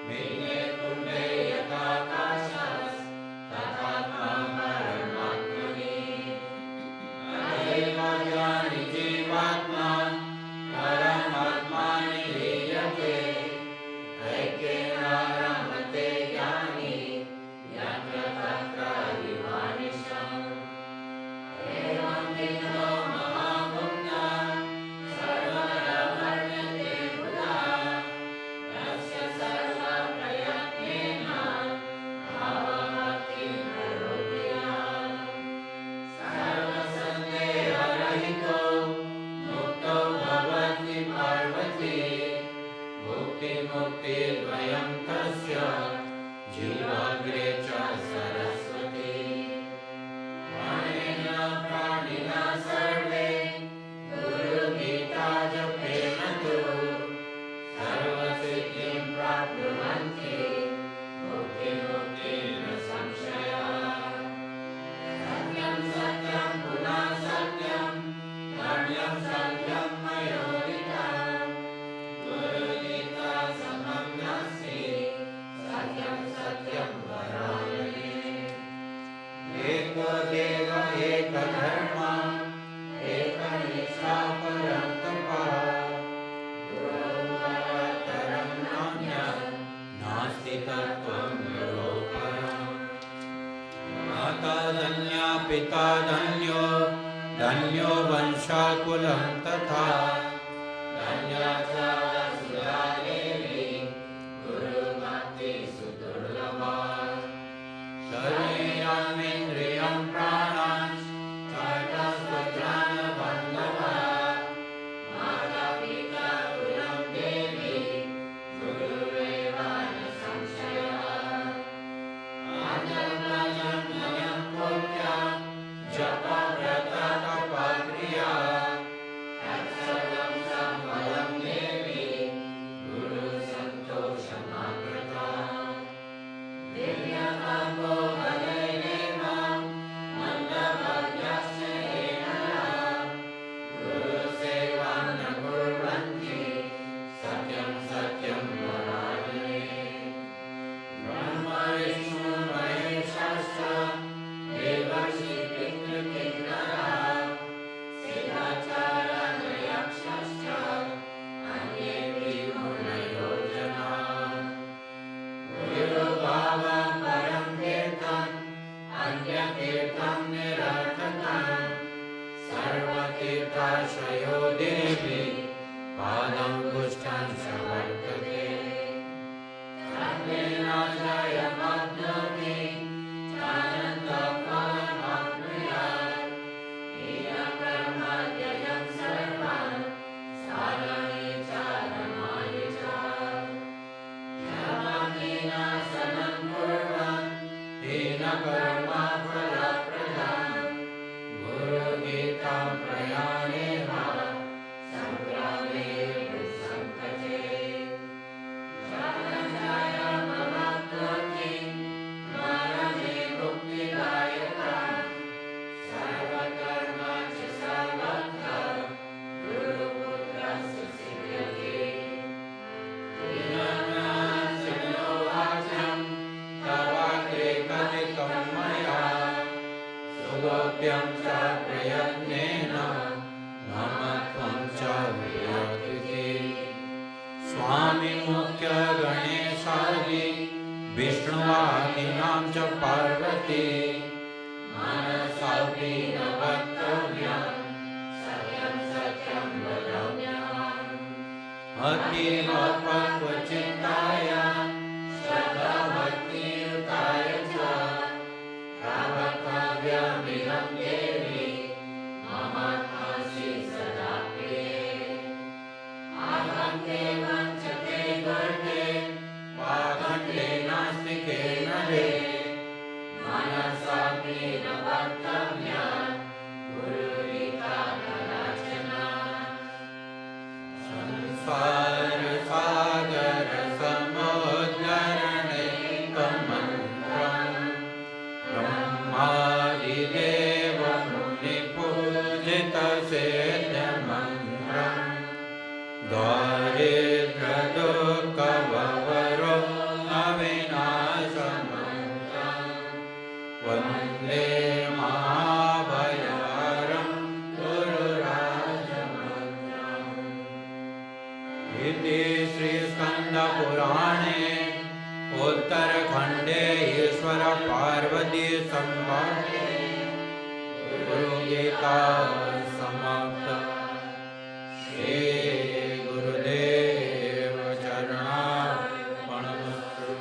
भिन्ने कुण्डे यथाकाशस्तथात्मा परमात्मनि तथैव ज्ञानी जीवात्मा परमात्मानि लीयते ऐक्येन रमते ज्ञानी यत्र तत्र विमानिशम् एवं विद्धो महापुण्या सर्वरवर्ण्यते बुधा तस्य सर्वप्रयत्नेन भावभक्तिं करोति सर्वसन्देहरहितो मुक्तो भवति पार्वती मुक्तिद्वयं तस्य जीवाग्रे च सरस्वती प्राणिना प्राणिना सर्वे गुरुगीता जपेन तु सर्वसिद्धिं प्राप्नुवन्ति मुक्तिमुक्ति न संशयः सत्यं सत्यं पुनः सत्यं धर्म्यं सत्यं मयोदितं गुरुगीता समं नास्ति सत्यं सत्यं वरानने एको देव एक धर्म एक निष्ठा परं तपः गुरौ परतरं नान्यत् नास्ति तत्त्वं गुरौ परम् माता धन्या पिता धन्यो धन्यो वंशाकुलं तथा धन्या च वसुधा देवी गुरुभक्ति सुदुर्लभा शरीरम् इन्द्रियं प्राणान् चतुस्वज्रानबन्धवः माता पिता कुलं देवी गुरुरेव न संशयः आजन्मजन्मयं पुण्या जपव्रततपक्रिया तत्सर्वं सम्फलं देवी गुरुसन्तोषमाकृता दिव्यकामो बलैरेव मन्दभव्यश्च ये नरः गुरुसेवां न कुर्वन्ति सत्यं सत्यं वरानने ब्रह्म विष्णु महेशश्च देवर्षि पितृकिन्नरः सिद्धाचार्य यक्षश्च अन्येऽपि मुनयो जनाः गुरुभावं परं तीर्थम् अन्यतीर्थं निरर्थकम् सर्वतीर्थाश्रयो देवी पादं पुष्टं च वर्तते तद्वेन जयमप्नोति चानन्दफलमाप्नुयात् हीनकर्मजयं सर्वं सारणे च रमाणि च जपामीनासनं कुर्वन् हीनकर्मा फलप्रदम् गुरुगीता प्रयाणेन संग्रामे संकटे जय जय मम नमामि मुख्य गणेशादि विष्णुवादीनां च पार्वती मनसापि न वक्तव्यं सत्यं सत्यं वदाम्यहम् अतीव पक्वचित्ताय श्रद्धाभक्तियुताय च प्रवक्तव्यमिदं देवी ममात्मासि सदा प्रिये आहन्ते वञ्चते गर्ते पाखण्डे नास्तिके नरे मनसापि न वक्तव्यं गुरुगीता कदाचना संसारसागर समुद्धरणैकमन्त्रम् ब्रह्मादिदेवमुनिपूजितसेद्यमन्त्रम् दारिद्र्यदुःखभवरो अविनाशमन्त्रम् वन्दे महाभयहरं गुरुराजमन्त्रम् इति श्रीस्कन्दपुराणे उत्तरखण्डे ईश्वरपार्वतीसंवादे गुरुगीता समाप्ता। श्री गुरुदेव चरणार्पणमस्तु।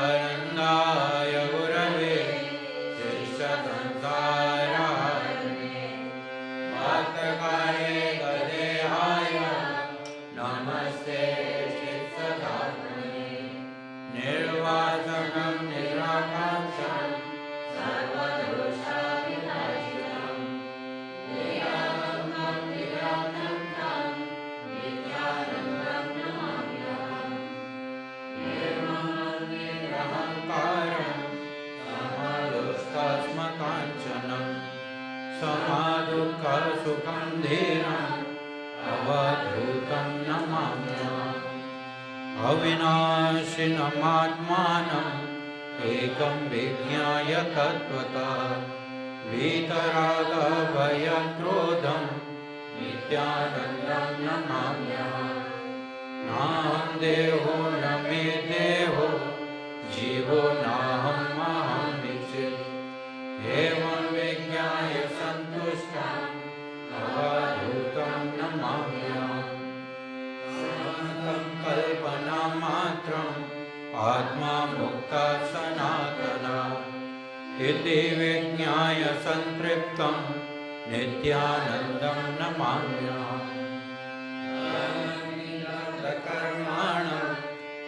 नित्यानन्दाय गुरवे शिष्यसंसाराय भक्तकाये गदेहाय नमस्ते चित्सदात्मने निर्वासनं निराकाङ्क्षं सर्वदोषाविनाशिनं निरालम्बं निरालम्बं नित्यानन्दं नमाम्यहम् निर्ममं निरहङ्कारं समलोष्टास्मकाञ्चनं समादुःखसुखं धीरम् अवधूतं नमाम्यहम् अविनाशिनमात्मानम् एकं विज्ञाय तत्त्वतः वीतरागभयक्रोधं नित्यानन्दं नमाम्यहम् नाहं देहो न मे देहो जीवो नाहमहमिति एवं विज्ञाय सन्तुष्टम् अवधूतं नमाम्यहम् समस्तं कल्पनामात्रम् आत्मा मुक्ता सनातना इति विज्ञाय सन्तृप्तं नित्यानन्दं नमाम्यहम् कर्माणं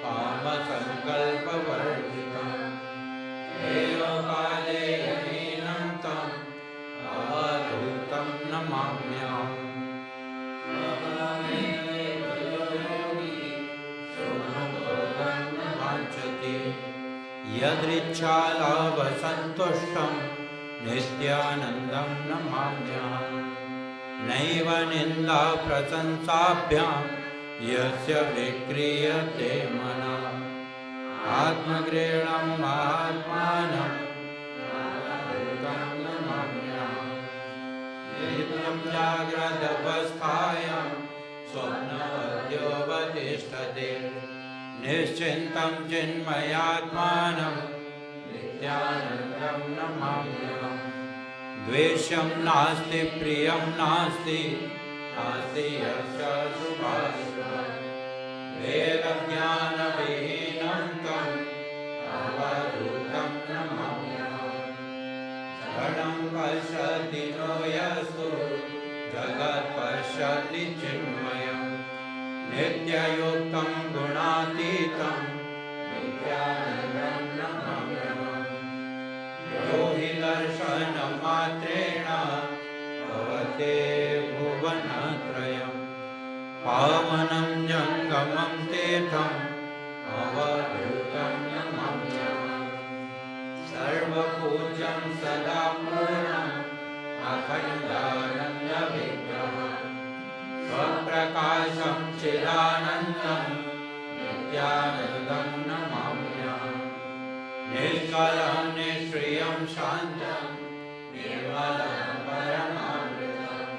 कामसङ्कल्पवर्जितं देवकालेहीनं तम् अवधूतं नमाम्यहम् यदृच्छालाभसन्तुष्टं नित्यानन्दं नमाम्यहम् नैव निन्दा प्रशंसाभ्यां यस्य विक्रियते मनः आत्मग्रेणं महात्मानं नमाम्यहम् नित्यं जाग्रदवस्थायां स्वप्नवद्योपतिष्ठते निश्चिन्तं चिन्मयात्मानं नित्यानन्दं नमाम्यहम् द्वेषं नास्ति प्रियं नास्ति नास्ति यस्य शुभाशुभम् वेदज्ञानविहीनं तम् अवधूतं नमाम्यहम् जडं पश्यति नो यस्तु जगत् पश्यति चिन्मयम् नित्ययुक्तं गुणातीतं नित्यानन्दं नमाम्यहम् यो हि दर्शनमात्रेण भवते भुवनत्रयं पावनं जङ्गमं तीर्थम् अवधूतं नमाम्यहम् सर्वपूज्यं सदा पूर्णम् अखण्डानन्दविग्रहम् स्वप्रकाशं चिदानन्दं नित्यानन्दं नमाम्यहम् निष्कलं निष्क्रियं शान्तं निर्मलं परमामृतम्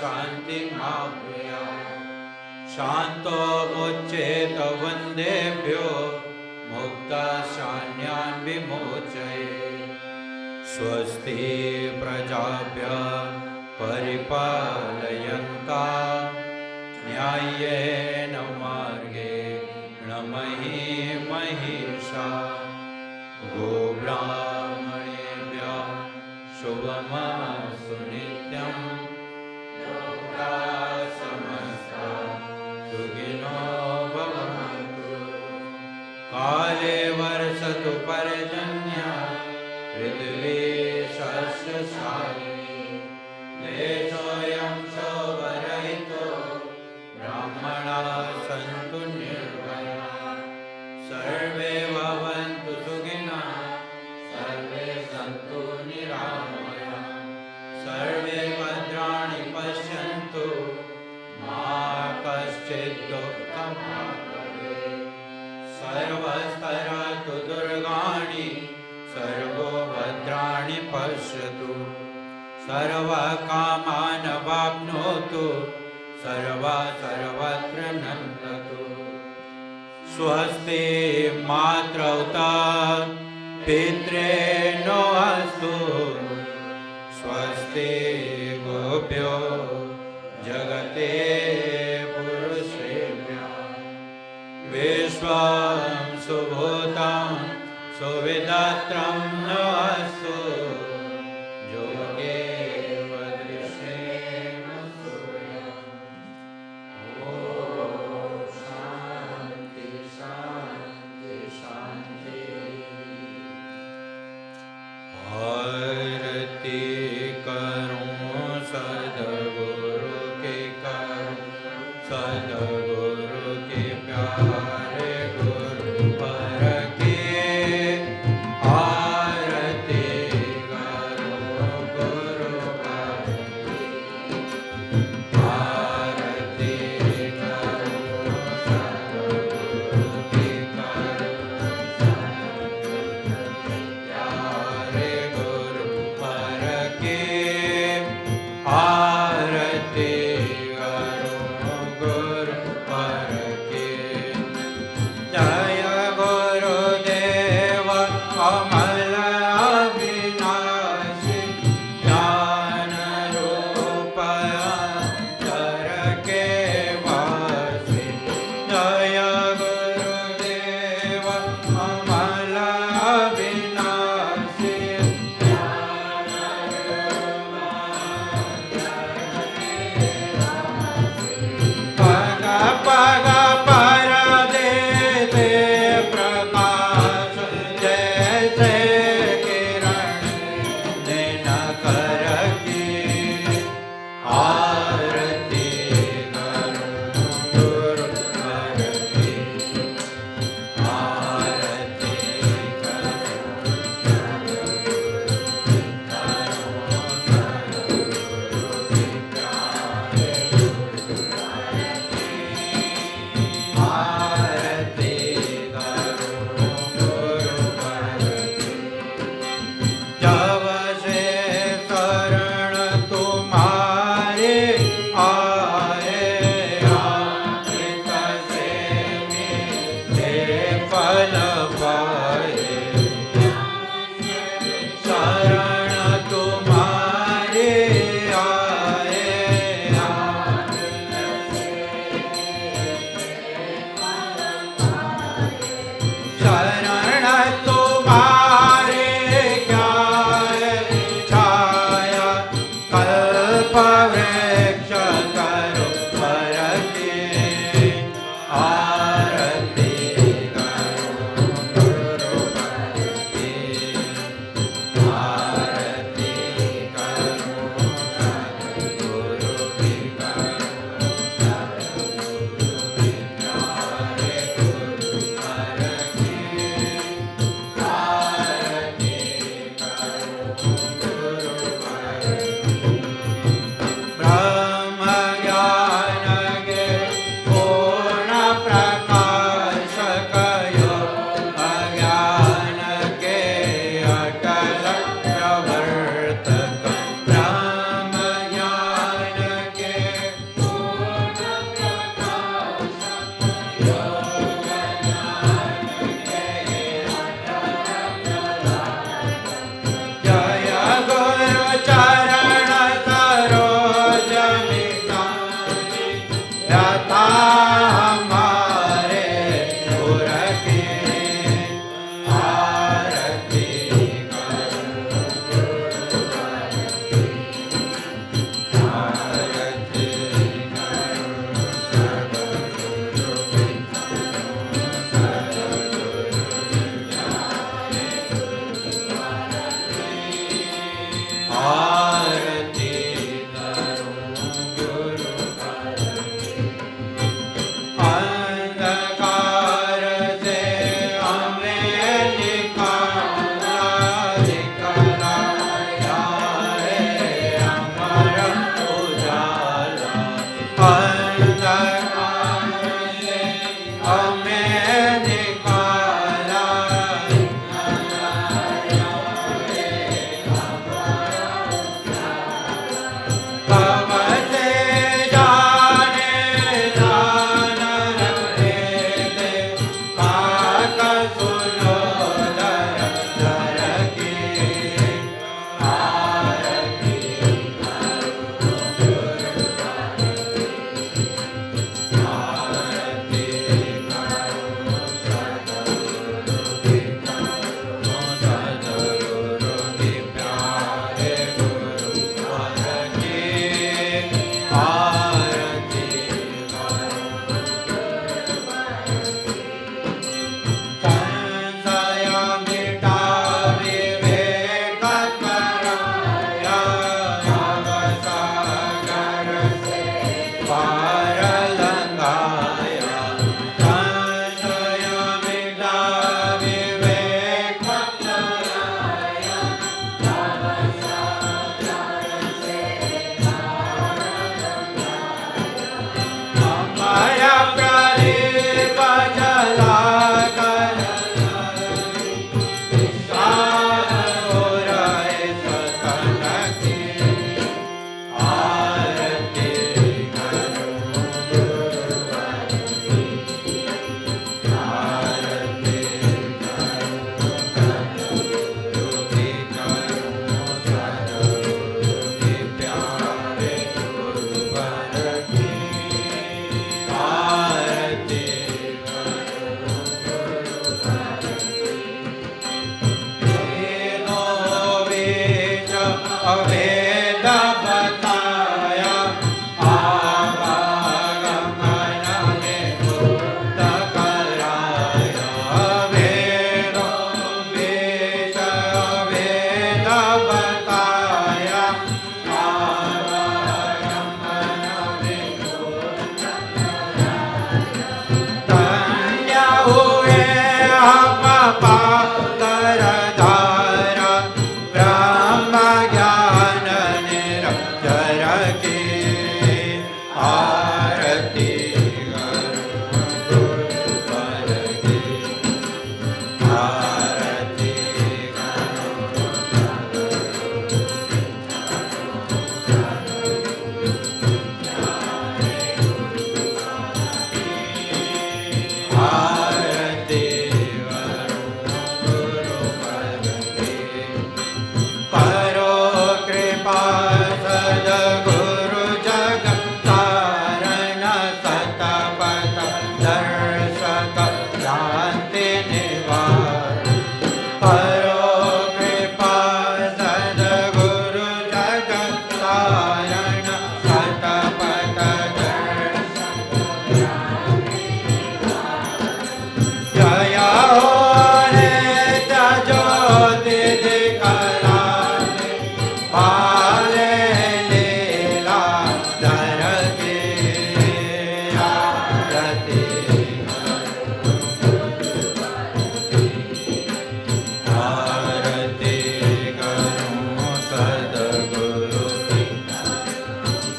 शान्तिमाप्नुयात् शान्तो मुच्येत वन्देभ्यो मुक्तशान्यान् विमोचयेत् स्वस्ति प्रजाभ्यः परिपालयन्तां न्याय्येन मार्गेण महीं महिषाः गोब्राह्मणेभ्यः शुभमस्तु नित्यं लोकाः समस्ताः सुखिनो भवन्तु काले वर्षतु पर्जन्यः पृथिवी शस्यशालिनी देशोऽयं शोभरहितो ब्राह्मणाः सन्तु निर्भयाः सर्वे भवन्तु सुखिनः सर्वे सन्तु निरामयाः सर्वे भद्राणि पश्यन्तु मा कश्चित् दुःखं मा भवेत् सर्वस्तरतु दुर्गाणि सर्वो भद्राणि पश्यतु सर्वकामान् वाप्नोतु सर्वत्र नन्दतु स्वस्ति मातरौ पितॄनो अस्तु स्वस्ति गोभ्यो जगते पुरुषेभ्यः विश्वं सुभूतं सुविदत्रं नो अस्तु योगेव दृश्येम सूर्यम् ॐ शान्ति शान्ति शान्ति आरती करूं सद्गुरु की करूं सद्गुरु के प्यारे गुरु पर की आरती करूं गुरु पर की आरती करूं सद्गुरु की करूं सद्गुरु के प्यारे गुरु पर की आरती करूं गुरु व्यथा हमारे गुर की आरती करो आरती आरती करो गुरु अंधकार से हमें निकाला निकाला रे अमर उजाला अंधकार से हमें निकाला कब से जाने जान रहे थे काक सुनो दर दर की आरती आरती सद्गुरु की प्यारे गुरु वर की आरती संशय मिटा विवेक कराया भवसागर से पार लंघाया संशय मिटा विवेक कराया हमारा प्रदीप जला कर हो रहे सतन की आरती करो गुरुवर की आरती करो सद्गुरु की करो सद्गुरु की प्यारे गुरुवर की आरती करो गुरुवर वेदों बीच अवेद बताया आवागमन में मुक्त कराया वेदों बीच अवेद बताया आवागमन में धन्य हुए हम पाकर धारा ब्रह्म ज्ञान निरंजन की आरती करो गुरुवर की आरती करो आरती करो गुरुवर की करो कृपा सद्गुरु जगत्तारण सतपथ दर्शक शांति निवार करो कृपा सद्गुरु जगत्तारण सतपथ दर्शक जय हो नित्य ज्योति दिखलाने वाले लीला धर की आरती आरती करो सद्गुरु की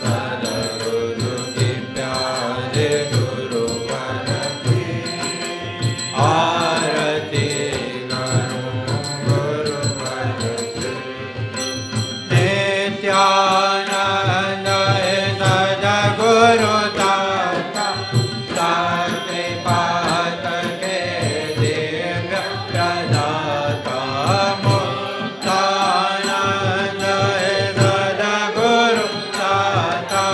सद्गुरु की प्यारे गुरुवर की आरती करो गुरुवर की नित्यानंद सद्गुरु दाता सत्कृपात के दिव्य प्रदाता मुक्तानंद सद्गुरु दाता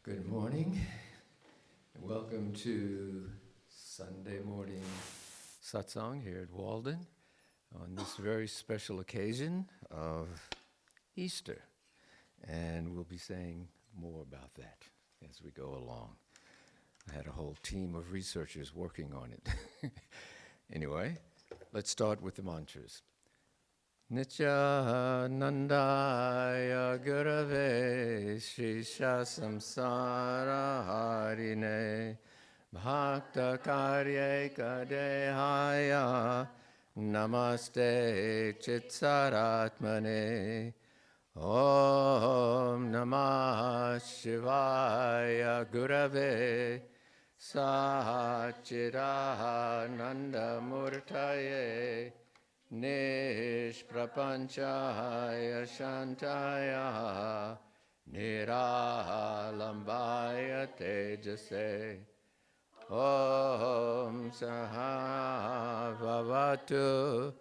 Good morning, and welcome to Sunday morning Satsang here at Walden on this very special occasion of Easter. And we'll be saying more about that as we go along. I had a whole team of researchers working on it. Anyway, let's start with the mantras. Nityanandaya Gurave Shisha Samsara Harine Bhakta Karye Kadehaya Namaste Chitsaratmane Om Namah Shivaya Gurave Sachidananda Murtaye Nishprapanchaya Shantaya Niralambaya Tejase Om Saha Bhavatu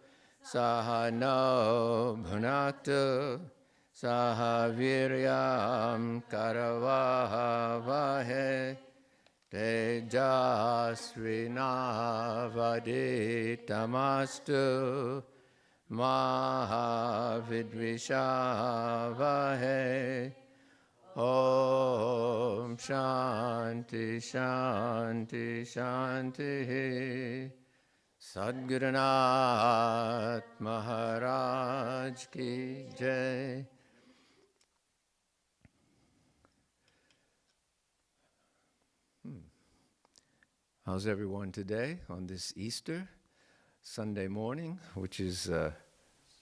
Sahano Bhunaktu Saha Viryam Karavavahe Tejasvinavaditamastu Mahavidvishavahe Om Shanti Shanti Shanti Sadgurunath Maharaj Ki Jai. How's everyone today on this Easter Sunday morning, which is a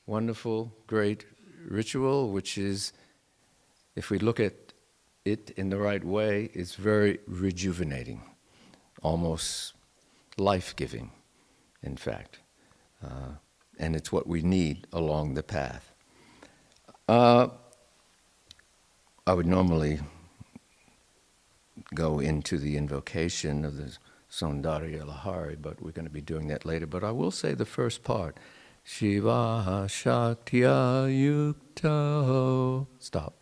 wonderful, great ritual, which is, if we look at it in the right way, it's very rejuvenating, almost life-giving, in fact. And it's what we need along the path. I would normally go into the invocation of the Saundarya Lahari, but we're going to be doing that later. But I will say the first part. Shiva Shaktya Yukta. Stop.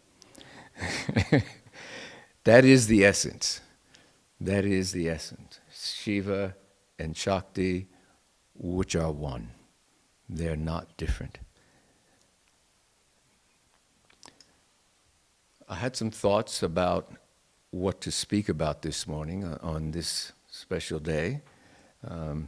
That is the essence. That is the essence. Shiva and Shakti, which are one. They're not different. I had some thoughts about what to speak about this morning on this special day.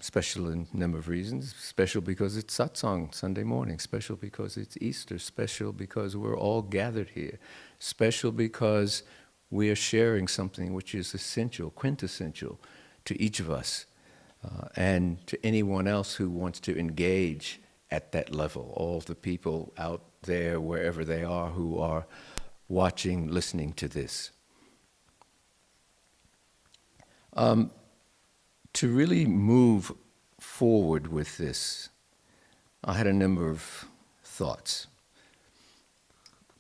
Special in a number of reasons. Special because it's Satsang Sunday morning. Special because it's Easter. Special because we're all gathered here. Special because we are sharing something which is essential, quintessential to each of us and to anyone else who wants to engage at that level. All the people out there, wherever they are, who are watching, listening to this. To really move forward with this, I had a number of thoughts.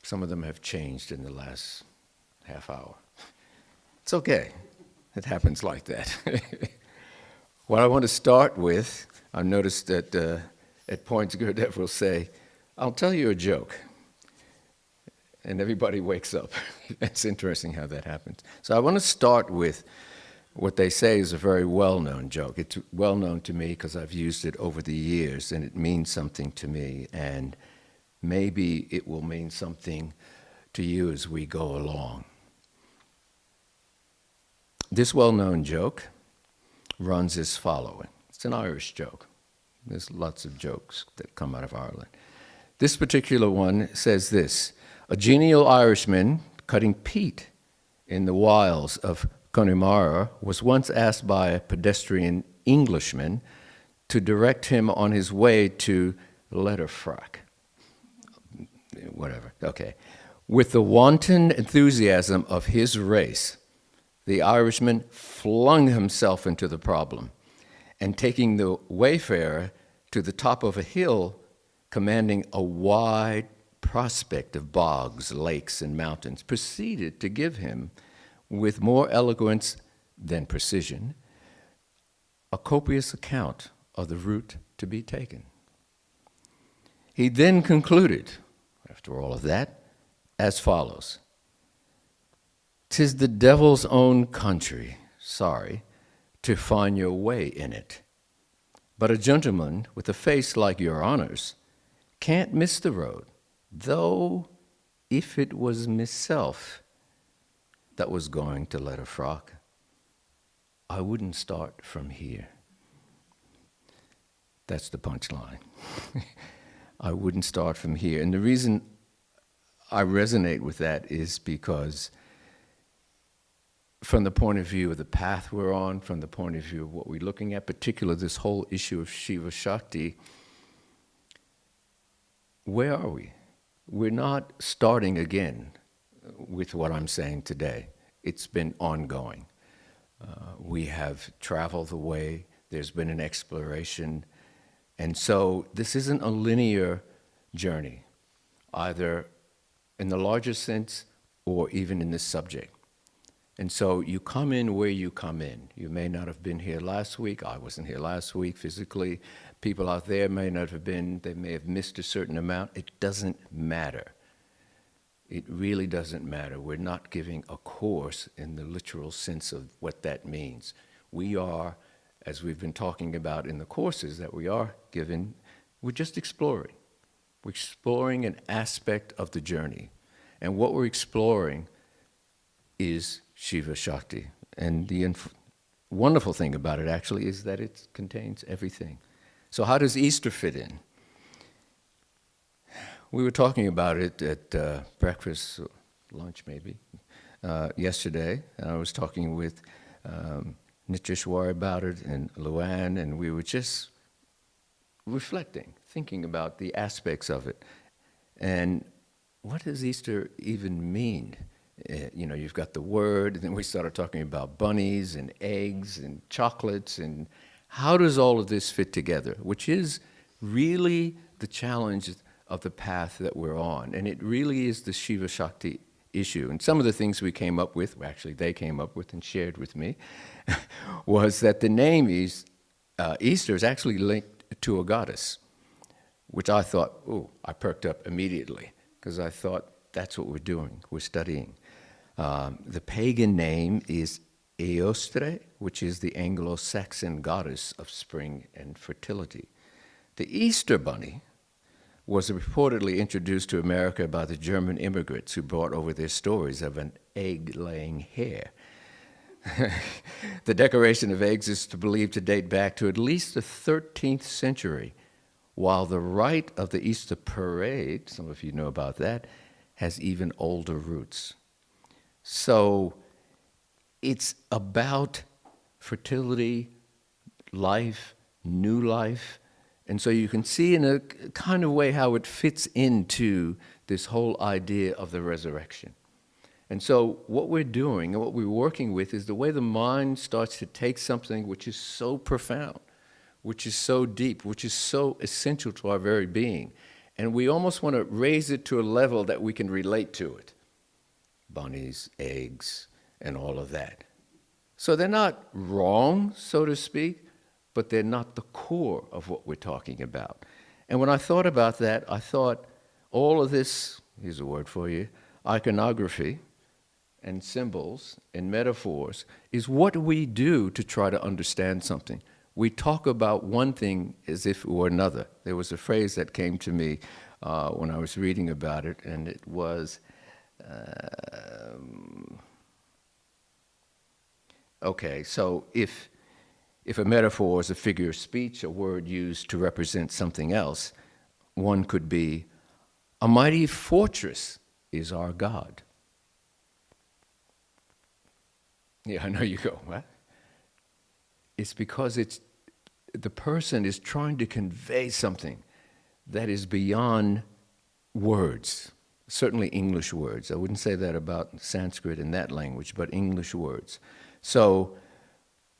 Some of them have changed in the last half hour. It's okay. It happens like that. What I want to start with, I noticed that at points Gurudev will say, I'll tell you a joke. And everybody wakes up. It's interesting how that happens. So I want to start with what they say is a very well-known joke. It's well-known to me because I've used it over the years, and it means something to me, and maybe it will mean something to you as we go along. This well-known joke runs as following. It's an Irish joke. There's lots of jokes that come out of Ireland. This particular one says this: a genial Irishman cutting peat in the wilds of Connemara was once asked by a pedestrian Englishman to direct him on his way to Letterfrack. Whatever, okay. With the wanton enthusiasm of his race, the Irishman flung himself into the problem, and taking the wayfarer to the top of a hill commanding a wide prospect of bogs, lakes, and mountains, proceeded to give him, with more eloquence than precision, a copious account of the route to be taken. He then concluded, after all of that, as follows: "'Tis the devil's own country, sorry, to find your way in it. But a gentleman with a face like your honor's can't miss the road, though if it was myself that was going to Letterfrack, I wouldn't start from here." That's the punchline. I wouldn't start from here. And the reason I resonate with that is because from the point of view of the path we're on, from the point of view of what we're looking at, particularly this whole issue of Shiva Shakti, where are we? We're not starting again with what I'm saying today. It's been ongoing. We have traveled the way, there's been an exploration, and so this isn't a linear journey, either in the larger sense or even in this subject. And so you come in where you come in. You may not have been here last week. I wasn't here last week physically. People out there may not have been. They may have missed a certain amount. It doesn't matter. It really doesn't matter. We're not giving a course in the literal sense of what that means. We are, as we've been talking about in the courses that we are given, we're just exploring. We're exploring an aspect of the journey. And what we're exploring is Shiva Shakti. And the wonderful thing about it actually is that it contains everything. So how does Easter fit in? We were talking about it at breakfast, lunch maybe, yesterday. And I was talking with Nitrishwar about it and Luann, and we were just reflecting, thinking about the aspects of it. And what does Easter even mean? You've got the word, and then we started talking about bunnies and eggs and chocolates, and how does all of this fit together? Which is really the challenge of the path that we're on. And it really is the Shiva Shakti issue. And some of the things we came up with, well, actually they came up with and shared with me, was that the name Easter is actually linked to a goddess, which I thought, ooh, I perked up immediately, because I thought that's what we're doing, we're studying. The pagan name is Eostre, which is the Anglo-Saxon goddess of spring and fertility. The Easter bunny was reportedly introduced to America by the German immigrants who brought over their stories of an egg-laying hare. The decoration of eggs is believed to date back to at least the 13th century, while the rite of the Easter parade, some of you know about that, has even older roots. So it's about fertility, life, new life. And so you can see in a kind of way how it fits into this whole idea of the resurrection. And so what we're doing and what we're working with is the way the mind starts to take something which is so profound, which is so deep, which is so essential to our very being. And we almost want to raise it to a level that we can relate to it. Bunnies, eggs, and all of that. So they're not wrong, so to speak, but they're not the core of what we're talking about. And when I thought about that, I thought all of this, here's a word for you, iconography and symbols and metaphors is what we do to try to understand something. We talk about one thing as if it were another. There was a phrase that came to me when I was reading about it, and it was, okay, so if a metaphor is a figure of speech, a word used to represent something else, one could be, a mighty fortress is our God. Yeah, I know you go, what? It's because the person is trying to convey something that is beyond words, certainly English words. I wouldn't say that about Sanskrit and that language, but English words. So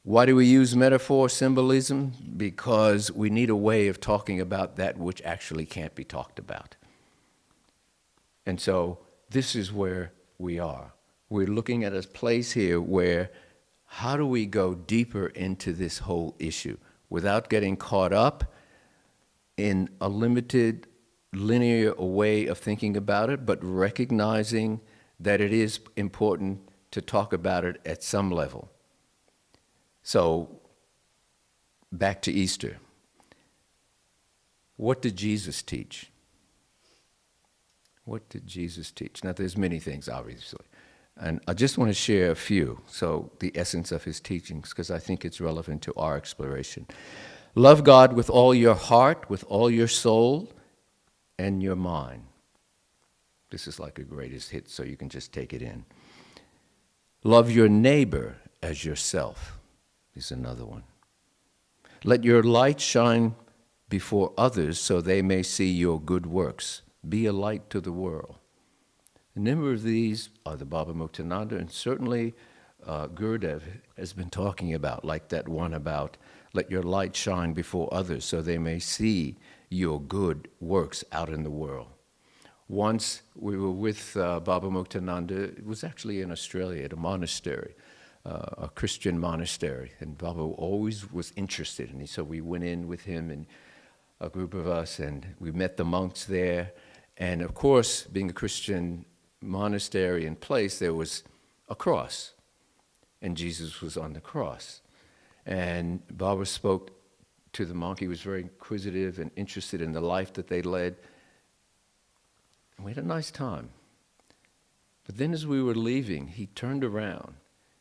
why do we use metaphor, symbolism? Because we need a way of talking about that which actually can't be talked about. And so this is where we are. We're looking at a place here where how do we go deeper into this whole issue without getting caught up in a limited, linear way of thinking about it, but recognizing that it is important to talk about it at some level. So, back to Easter. What did Jesus teach? What did Jesus teach? Now, there's many things, obviously. And I just want to share a few, so the essence of his teachings, because I think it's relevant to our exploration. Love God with all your heart, with all your soul, and your mind. This is like a greatest hit, so you can just take it in. Love your neighbor as yourself is another one. Let your light shine before others so they may see your good works. Be a light to the world. A number of these are the Baba Muktananda, and certainly Gurudev has been talking about, like that one about let your light shine before others so they may see your good works out in the world. Once we were with Baba Muktananda, it was actually in Australia at a monastery, a Christian monastery, and Baba always was interested, and so we went in with him and a group of us, and we met the monks there, and of course, being a Christian monastery in place, there was a cross, and Jesus was on the cross. And Baba spoke to the monk. He was very inquisitive and interested in the life that they led. And we had a nice time. But then as we were leaving, he turned around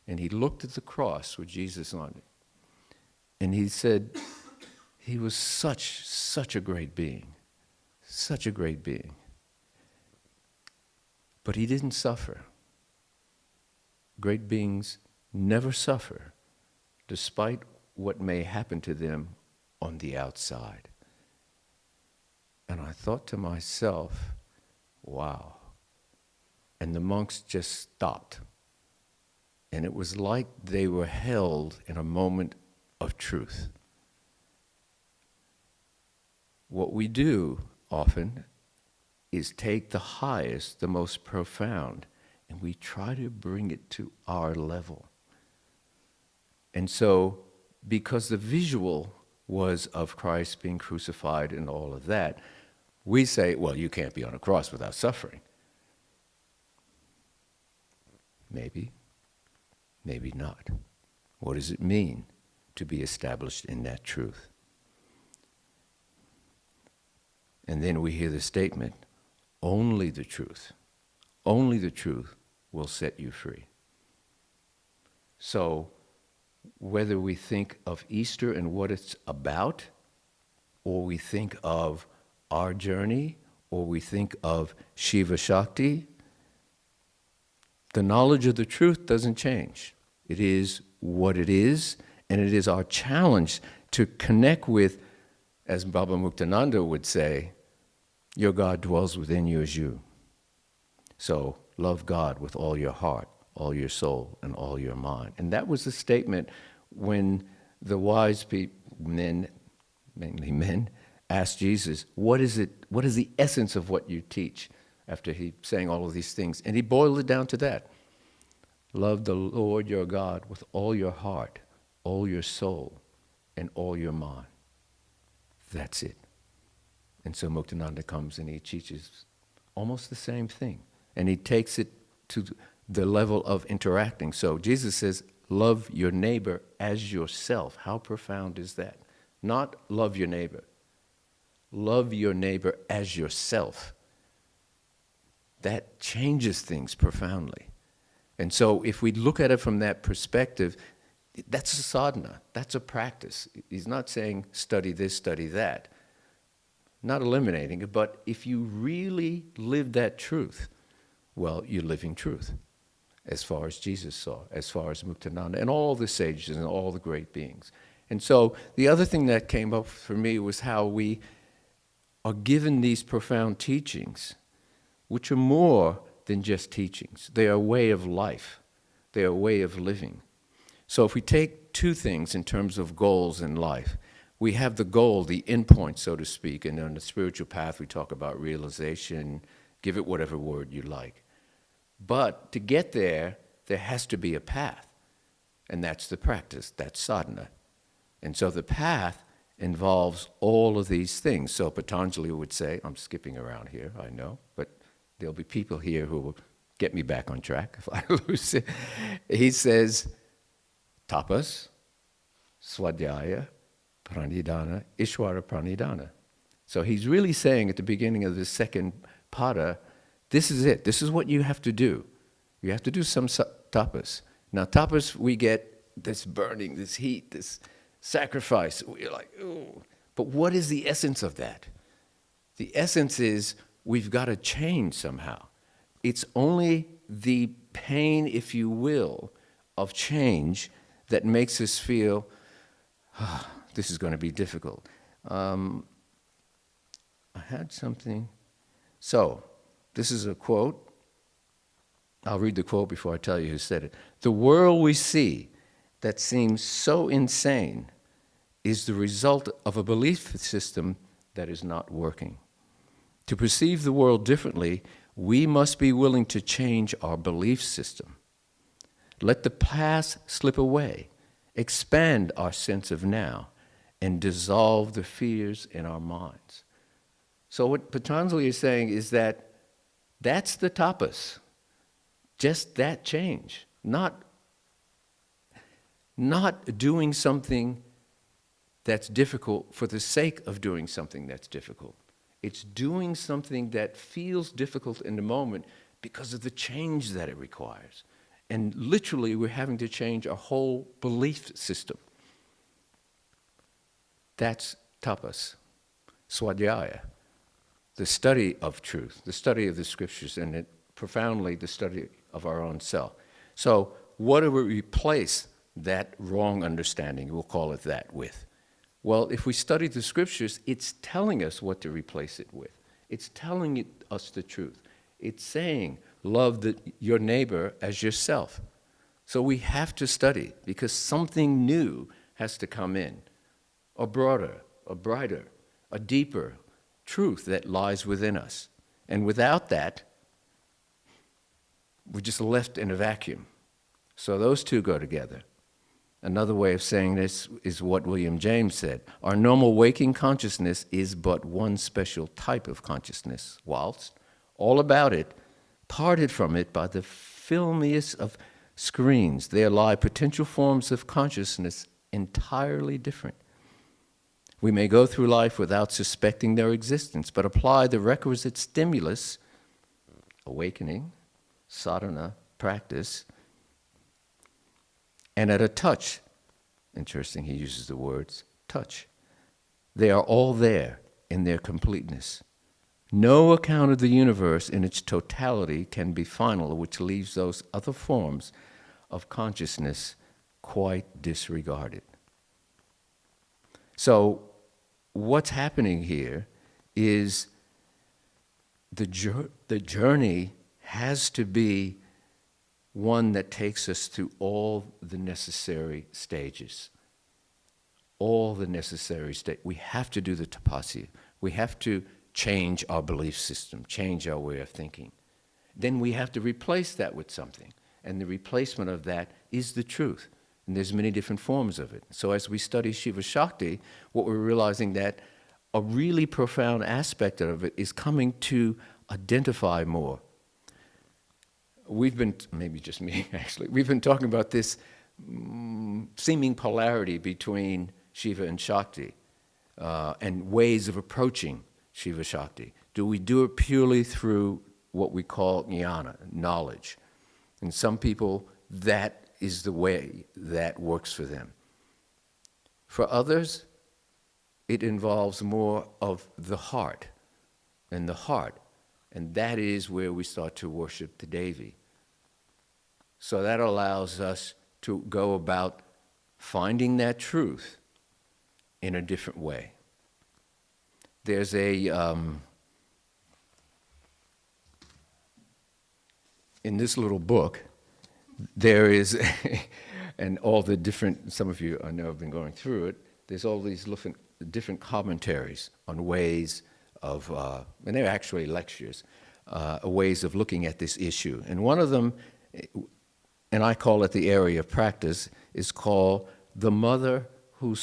and he looked at the cross with Jesus on it. And he said, he was such a great being, such a great being. But he didn't suffer. Great beings never suffer, despite what may happen to them on the outside. And I thought to myself, wow. And the monks just stopped. And it was like they were held in a moment of truth. What we do often is take the highest, the most profound, and we try to bring it to our level. And so, because the visual was of Christ being crucified and all of that, we say, well, you can't be on a cross without suffering. Maybe, maybe not. What does it mean to be established in that truth? And then we hear the statement, only the truth will set you free. So, whether we think of Easter and what it's about, or we think of our journey, or we think of Shiva Shakti, the knowledge of the truth doesn't change. It is what it is, and it is our challenge to connect with, as Baba Muktananda would say, your God dwells within you as you. So love God with all your heart, all your soul, and all your mind. And that was the statement when the wise men, mainly men, asked Jesus, what is the essence of what you teach? After he saying all of these things. And he boiled it down to that. Love the Lord your God with all your heart, all your soul, and all your mind. That's it. And so Muktananda comes and he teaches almost the same thing. And he takes it to the level of interacting. So Jesus says, love your neighbor as yourself. How profound is that? Not love your neighbor. Love your neighbor as yourself. That changes things profoundly. And so if we look at it from that perspective, that's a sadhana, that's a practice. He's not saying study this, study that. Not eliminating it, but if you really live that truth, well, you're living truth, as far as Jesus saw, as far as Muktananda, and all the sages and all the great beings. And so the other thing that came up for me was how we are given these profound teachings, which are more than just teachings. They are a way of life. They are a way of living. So if we take two things in terms of goals in life, we have the goal, the endpoint, so to speak, and on the spiritual path we talk about realization, give it whatever word you like. But to get there, there has to be a path, and that's the practice, that's sadhana. And so the path involves all of these things. So Patanjali would say, I'm skipping around here, I know, but there'll be people here who will get me back on track if I lose it. He says, tapas, swadhyaya, pranidhana, ishvara pranidhana. So he's really saying at the beginning of the second pada, this is it. This is what you have to do. You have to do some tapas. Now tapas, we get this burning, this heat, this sacrifice. We're like, ooh. But what is the essence of that? The essence is we've got to change somehow. It's only the pain, if you will, of change that makes us feel, this is going to be difficult. I had something. So, this is a quote. I'll read the quote before I tell you who said it. The world we see that seems so insane is the result of a belief system that is not working. To perceive the world differently, we must be willing to change our belief system. Let the past slip away, expand our sense of now, and dissolve the fears in our minds. So what Patanjali is saying is that that's the tapas. Just that change. Not doing something that's difficult for the sake of doing something that's difficult. It's doing something that feels difficult in the moment because of the change that it requires. And literally, we're having to change our whole belief system. That's tapas, swadhyaya, the study of truth, the study of the scriptures, and profoundly the study of our own self. So what do we replace that wrong understanding, we'll call it that, with? Well, if we study the scriptures, it's telling us what to replace it with. It's telling us the truth. It's saying, love your neighbor as yourself. So we have to study, because something new has to come in. A broader, a brighter, a deeper truth that lies within us. And without that, we're just left in a vacuum. So those two go together. Another way of saying this is what William James said. Our normal waking consciousness is but one special type of consciousness, whilst all about it, parted from it by the filmiest of screens, there lie potential forms of consciousness entirely different. We may go through life without suspecting their existence, but apply the requisite stimulus, awakening, sadhana, practice, and at a touch, interesting, he uses the words, touch, they are all there in their completeness. No account of the universe in its totality can be final, which leaves those other forms of consciousness quite disregarded. So what's happening here is the journey has to be one that takes us through all the necessary stages. All the necessary stages. We have to do the tapasya. We have to change our belief system, change our way of thinking. Then we have to replace that with something. And the replacement of that is the truth. And there's many different forms of it. So as we study Shiva Shakti, what we're realizing that a really profound aspect of it is coming to identify more. We've been, maybe just me actually, we've been talking about this seeming polarity between Shiva and Shakti and ways of approaching Shiva Shakti. Do we do it purely through what we call jnana, knowledge? And some people, that is the way that works for them. For others, it involves more of the heart, and that is where we start to worship the Devi. So that allows us to go about finding that truth in a different way. There's in this little book, there is, and all the different, some of you I know have been going through it, there's all these different commentaries on ways of, and they're actually lectures, ways of looking at this issue. And one of them, and I call it the area of practice, is called the mother who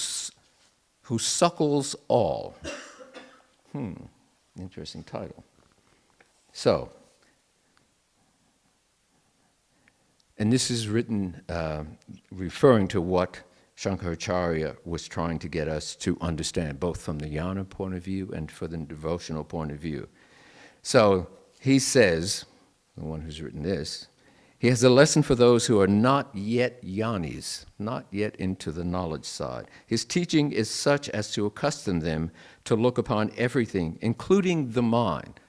suckles all. Interesting title. So, and this is written referring to what Shankaracharya was trying to get us to understand, both from the jnana point of view and for the devotional point of view. So he says, the one who's written this, he has a lesson for those who are not yet jnanis, not yet into the knowledge side. His teaching is such as to accustom them to look upon everything, including the mind,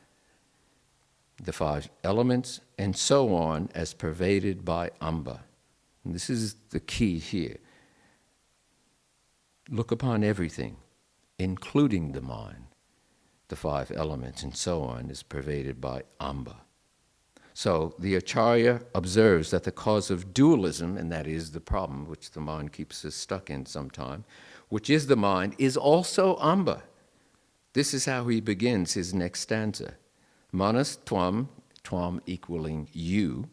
the five elements, and so on, as pervaded by Amba. And this is the key here. Look upon everything, including the mind, the five elements, and so on, is pervaded by Amba. So the Acharya observes that the cause of dualism, and that is the problem which the mind keeps us stuck in sometime, which is the mind, is also Amba. This is how he begins his next stanza. Manas tvam, tvam equaling you,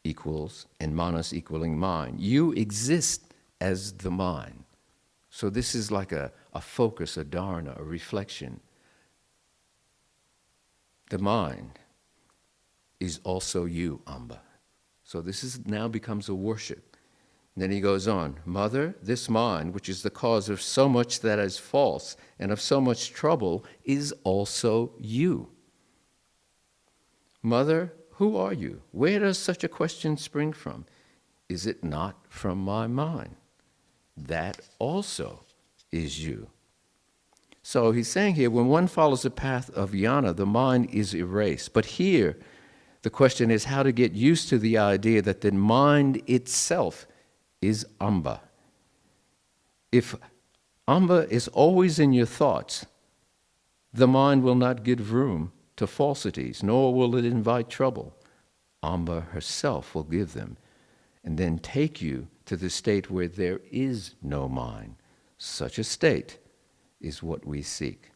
equals, and manas equaling mind. You exist as the mind. So this is like a focus, a dharana, a reflection. The mind is also you, Amba. So this is now becomes a worship. And then he goes on, Mother, this mind, which is the cause of so much that is false and of so much trouble, is also you. Mother, who are you? Where does such a question spring from? Is it not from my mind? That also is you. So he's saying here, when one follows the path of jnana, the mind is erased. But here, the question is how to get used to the idea that the mind itself is Amba. If Amba is always in your thoughts, the mind will not give room to falsities, nor will it invite trouble. Amba herself will give them, and then take you to the state where there is no mind. Such a state is what we seek.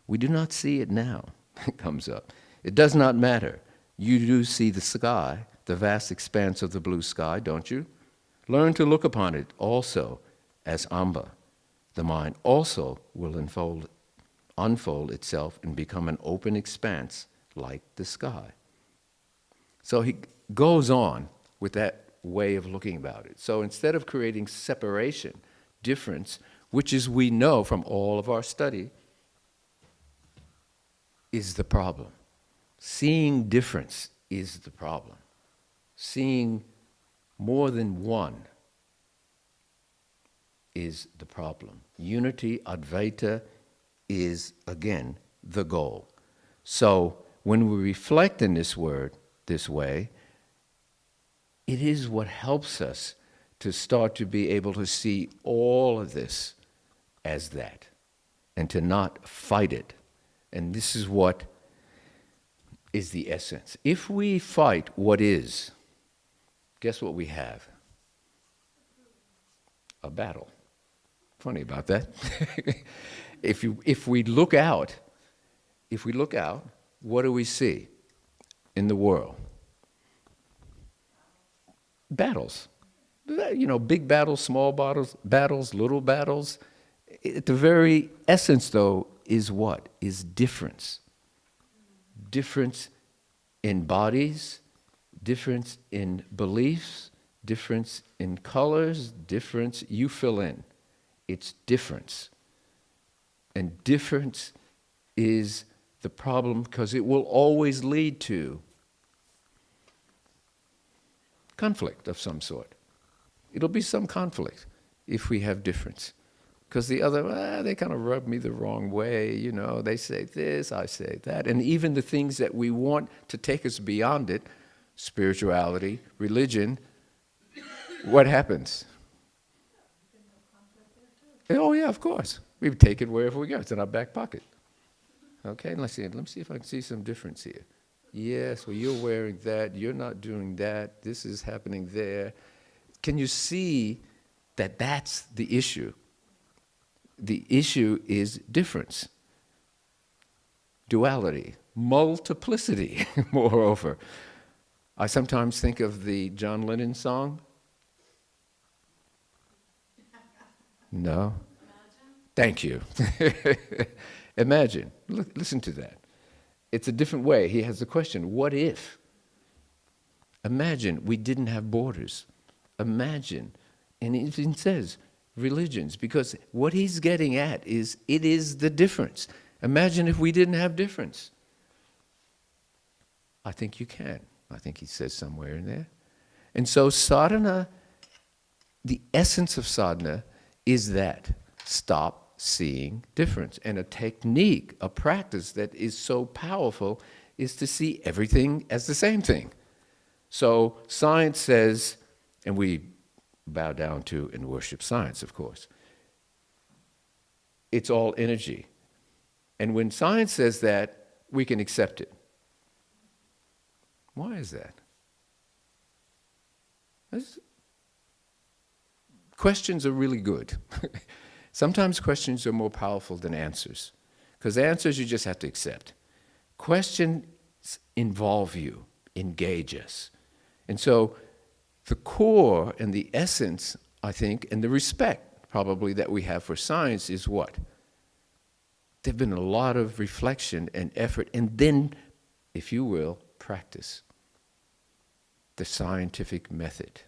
We do not see it now, it comes up. It does not matter. You do see the sky, the vast expanse of the blue sky, don't you? Learn to look upon it also as Amba. The mind also will unfold itself and become an open expanse like the sky. So he goes on with that way of looking about it. So instead of creating separation, difference, which is we know from all of our study, is the problem. Seeing difference is the problem. Seeing more than one is the problem. Unity, Advaita, is, again, the goal. So when we reflect in this word this way, it is what helps us to start to be able to see all of this as that and to not fight it. And this is what is the essence. If we fight what is, guess what we have? A battle. Funny about that. If we look out, what do we see in the world? Battles. You know, big battles, small battles, little battles. At the very essence, though, is what? Is difference. Difference in bodies, difference in beliefs, difference in colors, difference, you fill in. It's difference. And difference is the problem because it will always lead to conflict of some sort. It'll be some conflict if we have difference. Because the other, they kind of rub me the wrong way, you know, they say this, I say that. And even the things that we want to take us beyond it, spirituality, religion, what happens? Oh yeah, of course. We take it wherever we go. It's in our back pocket. Okay, let me see if I can see some difference here. Yes, well, you're wearing that, you're not doing that, this is happening there. Can you see that that's the issue? The issue is difference, duality, multiplicity, moreover. I sometimes think of the John Lennon song. No? Thank you. Imagine. Listen to that. It's a different way. He has the question, what if? Imagine we didn't have borders. Imagine. And it even says religions, because what he's getting at is, it is the difference. Imagine if we didn't have difference. I think you can. I think he says somewhere in there. And so sadhana, the essence of sadhana is that. Stop seeing difference. And a technique, a practice that is so powerful is to see everything as the same thing. So science says, and we bow down to and worship science, of course, it's all energy. And when science says that, we can accept it. Why is that? Questions are really good. Sometimes questions are more powerful than answers, because answers you just have to accept. Questions involve you, engage us. And so the core and the essence, I think, and the respect probably that we have for science is what? There's been a lot of reflection and effort, and then, if you will, practice the scientific method.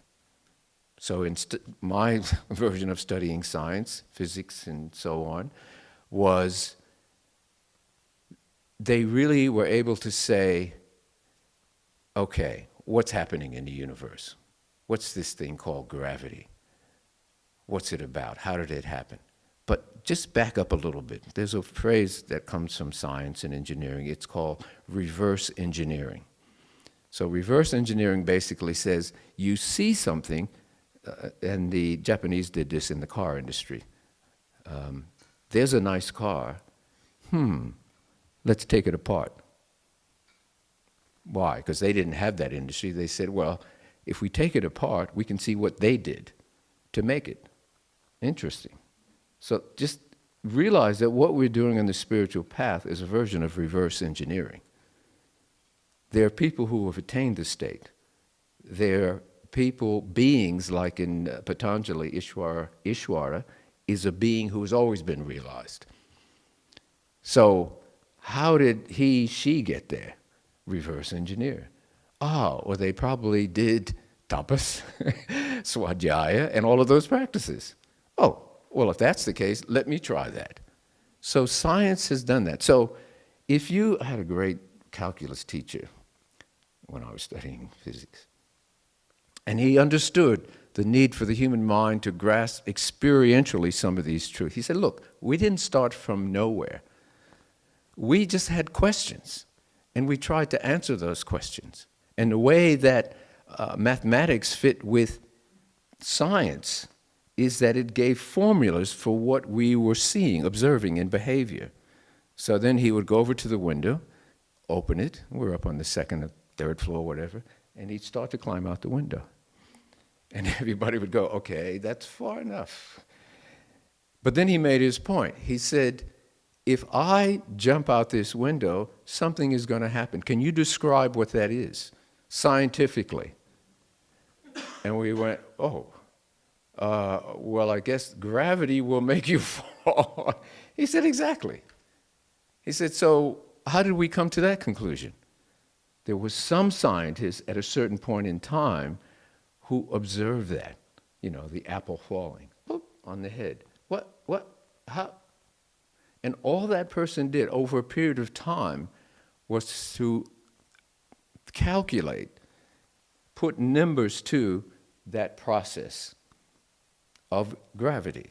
So in my version of studying science, physics and so on, was they really were able to say, okay, what's happening in the universe? What's this thing called gravity? What's it about? How did it happen? But just back up a little bit. There's a phrase that comes from science and engineering. It's called reverse engineering. So reverse engineering basically says you see something, and the Japanese did this in the car industry. There's a nice car. Let's take it apart. Why? Because they didn't have that industry. They said, well, if we take it apart, we can see what they did to make it. Interesting. So just realize that what we're doing on the spiritual path is a version of reverse engineering. there are people who have attained the state. There are people, beings like in Patanjali, Ishvara is a being who has always been realized. So how did he, she get there? Reverse engineer. Or they probably did tapas, swadhyaya, and all of those practices. Oh, well, if that's the case, let me try that. So science has done that. So if you had a great calculus teacher when I was studying physics, and he understood the need for the human mind to grasp experientially some of these truths. He said, look, we didn't start from nowhere. We just had questions, and we tried to answer those questions. And the way that mathematics fit with science is that it gave formulas for what we were seeing, observing in behavior. So then he would go over to the window, open it, we're up on the second or third floor, whatever, and he'd start to climb out the window. And everybody would go, okay, that's far enough. But then he made his point. He said, if I jump out this window, something is going to happen. Can you describe what that is, scientifically? And we went, well, I guess gravity will make you fall. He said, exactly. He said, so how did we come to that conclusion? There was some scientist at a certain point in time who observed that, the apple falling, boop, on the head. What, how? And all that person did over a period of time was to calculate, put numbers to that process of gravity.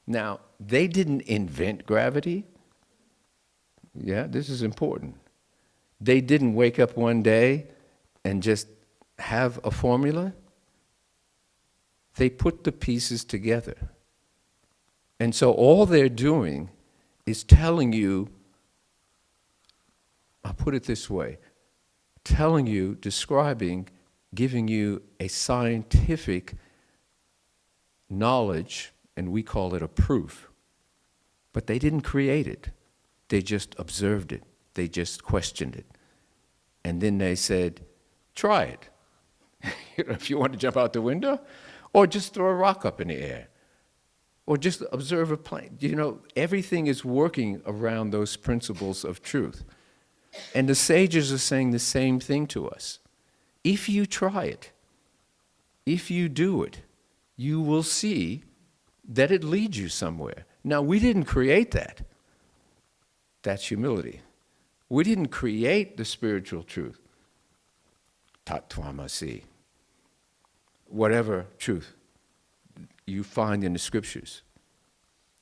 Now, they didn't invent gravity. Yeah, this is important. They didn't wake up one day and just have a formula. They put the pieces together. And so all they're doing is telling you, I'll put it this way, telling you, describing, giving you a scientific knowledge, and we call it a proof. But they didn't create it. They just observed it. They just questioned it. And then they said, try it. If you want to jump out the window, or just throw a rock up in the air, or just observe a plane. Everything is working around those principles of truth. And the sages are saying the same thing to us. If you try it, if you do it, you will see that it leads you somewhere. Now, we didn't create that. That's humility. We didn't create the spiritual truth. Tat Tvamasi. Whatever truth you find in the scriptures.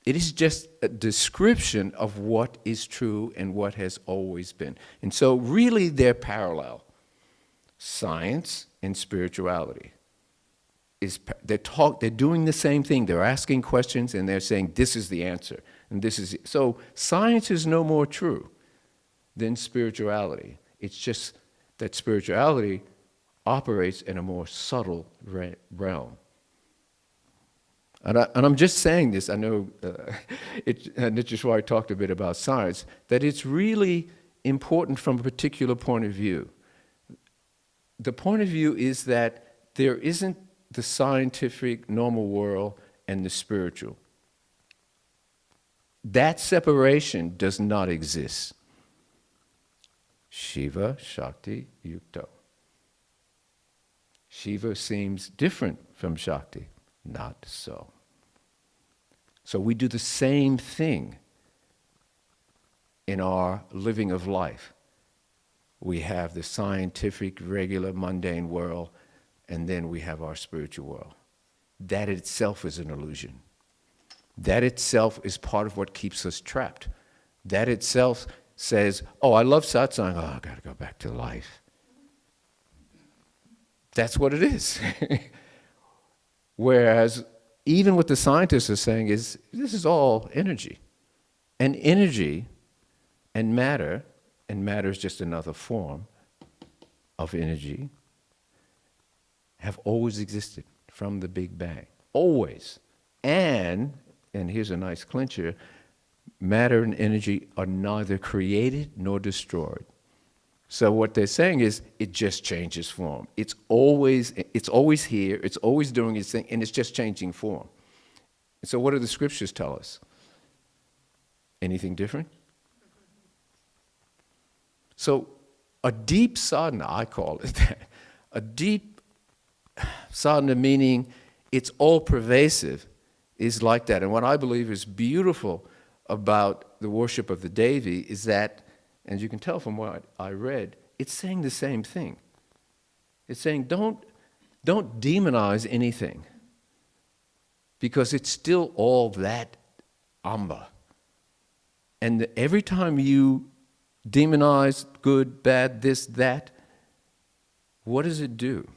It is just a description of what is true and what has always been. And so really they're parallel. Science and spirituality. They're doing the same thing. They're asking questions and they're saying this is the answer. And this is so science is no more true than spirituality. It's just that spirituality operates in a more subtle realm. And I'm just saying this, I know Nitya talked a bit about science, that it's really important from a particular point of view. The point of view is that there isn't the scientific normal world and the spiritual. That separation does not exist. Shiva, Shakti, Yukto. Shiva seems different from Shakti. Not so. So we do the same thing in our living of life. We have the scientific, regular, mundane world, and then we have our spiritual world. That itself is an illusion. That itself is part of what keeps us trapped. That itself says, oh, I love satsang, oh, I gotta go back to life. That's what it is. Whereas, even what the scientists are saying is, this is all energy. And energy and matter is just another form of energy, have always existed from the Big Bang. Always. And here's a nice clincher, matter and energy are neither created nor destroyed. So what they're saying is it just changes form. It's always here, it's always doing its thing, and it's just changing form. So what do the scriptures tell us? Anything different? So a deep sadhana, I call it that, a deep sadhana meaning it's all pervasive, is like that. And what I believe is beautiful about the worship of the Devi is that, as you can tell from what I read, it's saying the same thing. It's saying don't demonize anything, because it's still all that Amba. And every time you demonize good, bad, this, that, what does it do?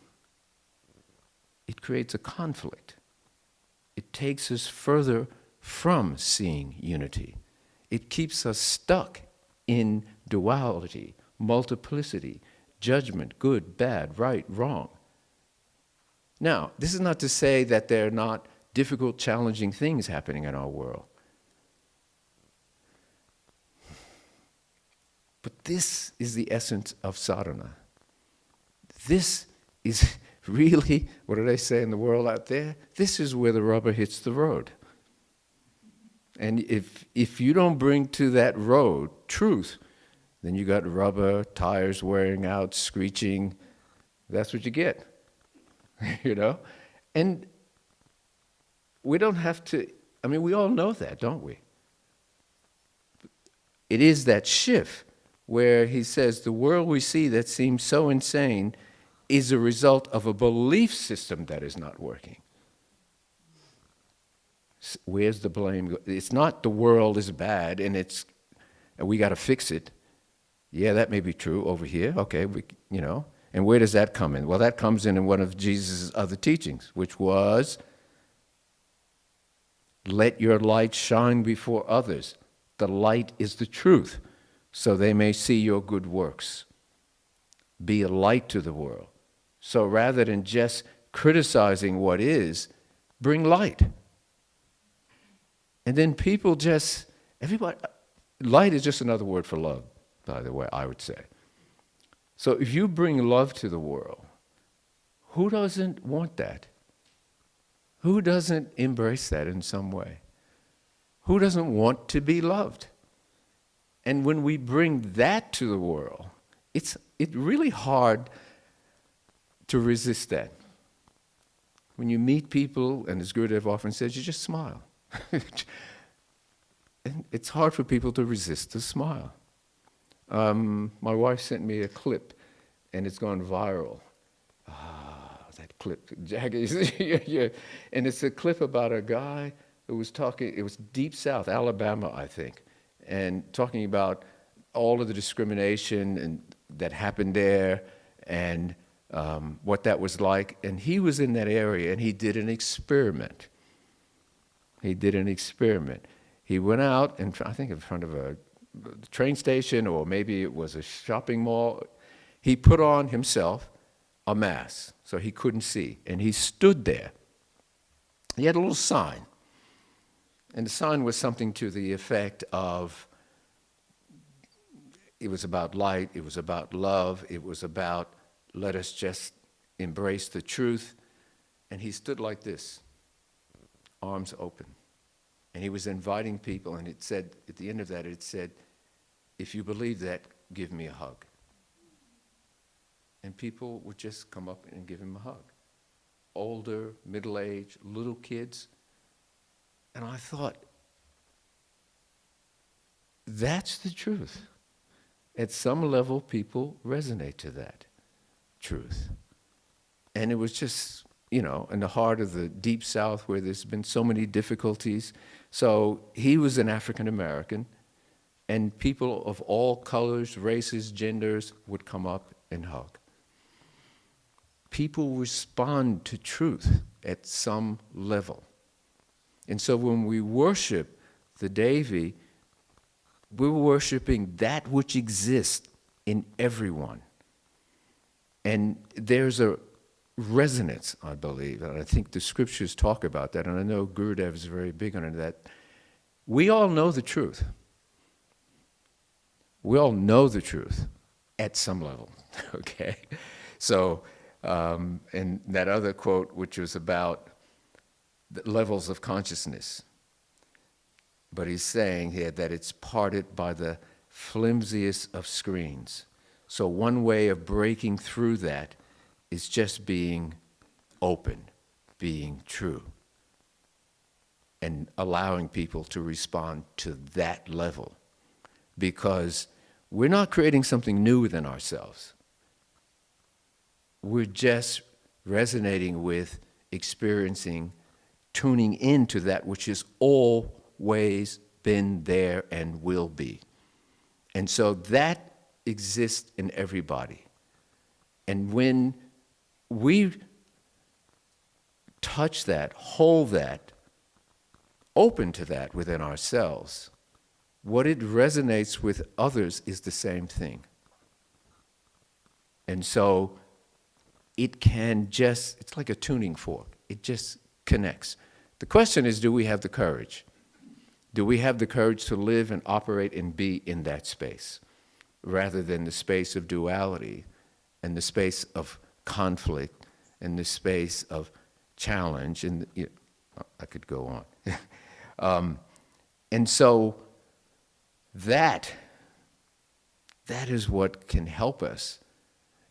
It creates a conflict. It takes us further from seeing unity. It keeps us stuck in duality, multiplicity, judgment, good, bad, right, wrong. Now, this is not to say that there are not difficult, challenging things happening in our world. But this is the essence of sadhana. This is really, what do they say in the world out there? This is where the rubber hits the road. And if you don't bring to that road truth, then you got rubber, tires wearing out, screeching. That's what you get, you know? And we don't have to, I mean, we all know that, don't we? It is that shift where he says the world we see that seems so insane is a result of a belief system that is not working. Where's the blame? It's not the world is bad and we got to fix it. Yeah, that may be true over here. Okay, and where does that come in? Well, that comes in one of Jesus' other teachings, which was, let your light shine before others. The light is the truth, so they may see your good works. Be a light to the world. So rather than just criticizing what is, bring light. And then people light is just another word for love, by the way, I would say. So if you bring love to the world, who doesn't want that? Who doesn't embrace that in some way? Who doesn't want to be loved? And when we bring that to the world, it's really hard to resist that. When you meet people, and as Gurudev often says, you just smile. And it's hard for people to resist the smile. My wife sent me a clip, and it's gone viral. That clip, yeah. And it's a clip about a guy who was talking, it was deep south, Alabama, I think, and talking about all of the discrimination that happened there, and what that was like. And he was in that area, and he did an experiment. He went out, I think in front of a train station, or maybe it was a shopping mall. He put on himself a mask so he couldn't see, and he stood there. He had a little sign, and the sign was something to the effect of, it was about light, it was about love, it was about let us just embrace the truth. And he stood like this, arms open. And he was inviting people, and it said, at the end of that, it said, if you believe that, give me a hug. And people would just come up and give him a hug. Older, middle-aged, little kids. And I thought, that's the truth. At some level, people resonate to that truth. And it was just, in the heart of the deep south where there's been so many difficulties. So he was an African American, and people of all colors, races, genders would come up and hug. People respond to truth at some level. And so when we worship the Devi, we're worshiping that which exists in everyone. And there's a resonance, I believe, and I think the scriptures talk about that, and I know Gurudev is very big on it, that we all know the truth. We all know the truth, at some level, okay? So, and that other quote, which was about the levels of consciousness, but he's saying here that it's parted by the flimsiest of screens. So one way of breaking through that is just being open, being true, and allowing people to respond to that level. Because we're not creating something new within ourselves. We're just resonating with, experiencing, tuning into that which has always been there and will be. And so that exists in everybody. And when we touch that, hold that, open to that within ourselves, what it resonates with others is the same thing. And so it can just, it's like a tuning fork. It just connects. The question is, do we have the courage? Do we have the courage to live and operate and be in that space, rather than the space of duality and the space of conflict and the space of challenge? And I could go on. And so that is what can help us.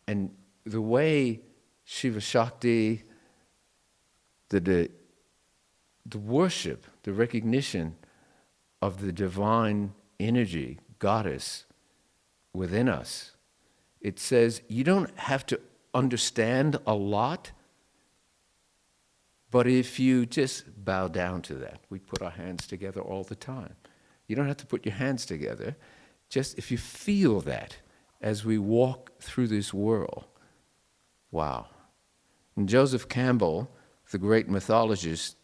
And the way Shiva Shakti, the worship, the recognition of the divine energy, goddess, within us, it says you don't have to understand a lot, but if you just bow down to that, we put our hands together all the time. You don't have to put your hands together. Just if you feel that as we walk through this world, wow. And Joseph Campbell, the great mythologist,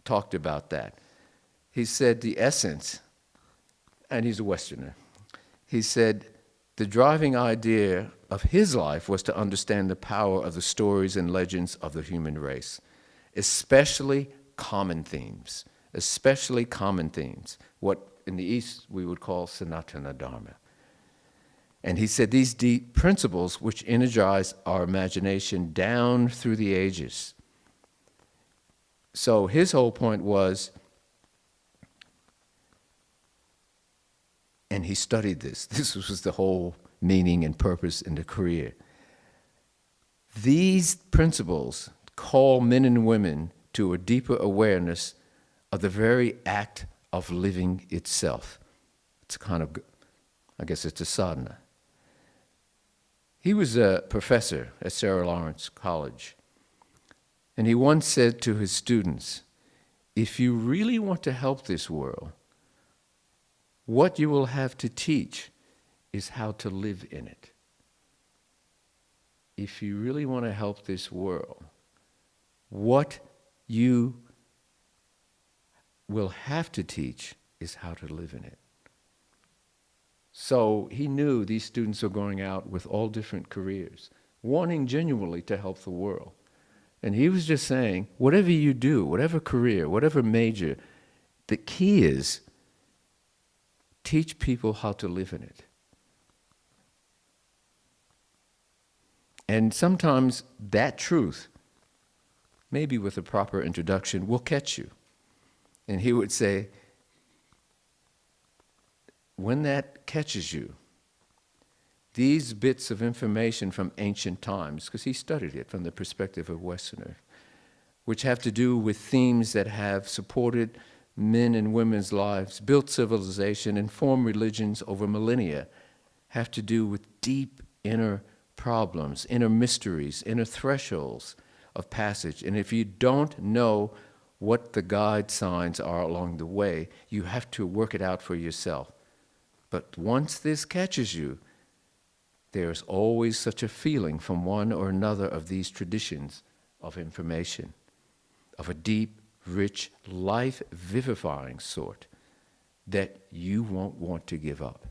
talked about that. He said the essence, and he's a Westerner, he said the driving idea of his life was to understand the power of the stories and legends of the human race, especially common themes, what in the East we would call Sanatana Dharma. And he said these deep principles which energize our imagination down through the ages. So his whole point was, and he studied this was the whole meaning and purpose in the career. These principles call men and women to a deeper awareness of the very act of living itself. It's kind of, I guess it's a sadhana. He was a professor at Sarah Lawrence College, and he once said to his students, if you really want to help this world, what you will have to teach is how to live in it. If you really want to help this world, what you will have to teach is how to live in it. So he knew these students are going out with all different careers, wanting genuinely to help the world. And he was just saying, whatever you do, whatever career, whatever major, the key is teach people how to live in it. And sometimes that truth, maybe with a proper introduction, will catch you. And he would say, when that catches you, these bits of information from ancient times, because he studied it from the perspective of Westerner, which have to do with themes that have supported men and women's lives, built civilization, and formed religions over millennia, have to do with deep inner problems, inner mysteries, inner thresholds of passage. And if you don't know what the guide signs are along the way, you have to work it out for yourself. But once this catches you, there's always such a feeling from one or another of these traditions of information, of a deep, rich, life-vivifying sort that you won't want to give up.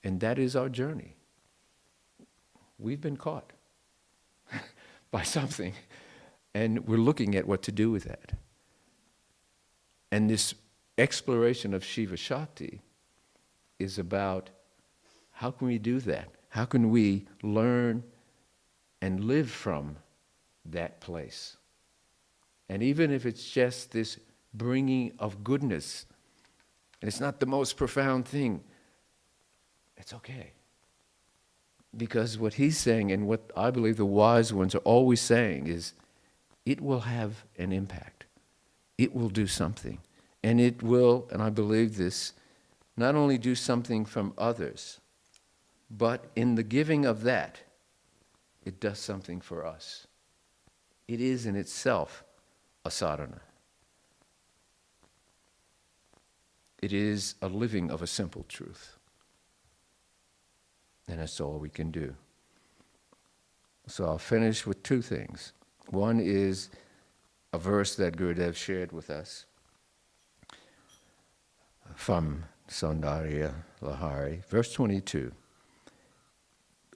And that is our journey. We've been caught by something, and we're looking at what to do with that. And this exploration of Shiva Shakti is about how can we do that How can we learn and live from that place? And even if it's just this bringing of goodness, and it's not the most profound thing, it's okay. Because what he's saying, and what I believe the wise ones are always saying, is it will have an impact. It will do something. And it will, and I believe this, not only do something from others, but in the giving of that, it does something for us. It is in itself a sadhana. It is a living of a simple truth. And that's all we can do. So I'll finish with two things. One is a verse that Gurudev shared with us from Saundarya Lahari, verse 22.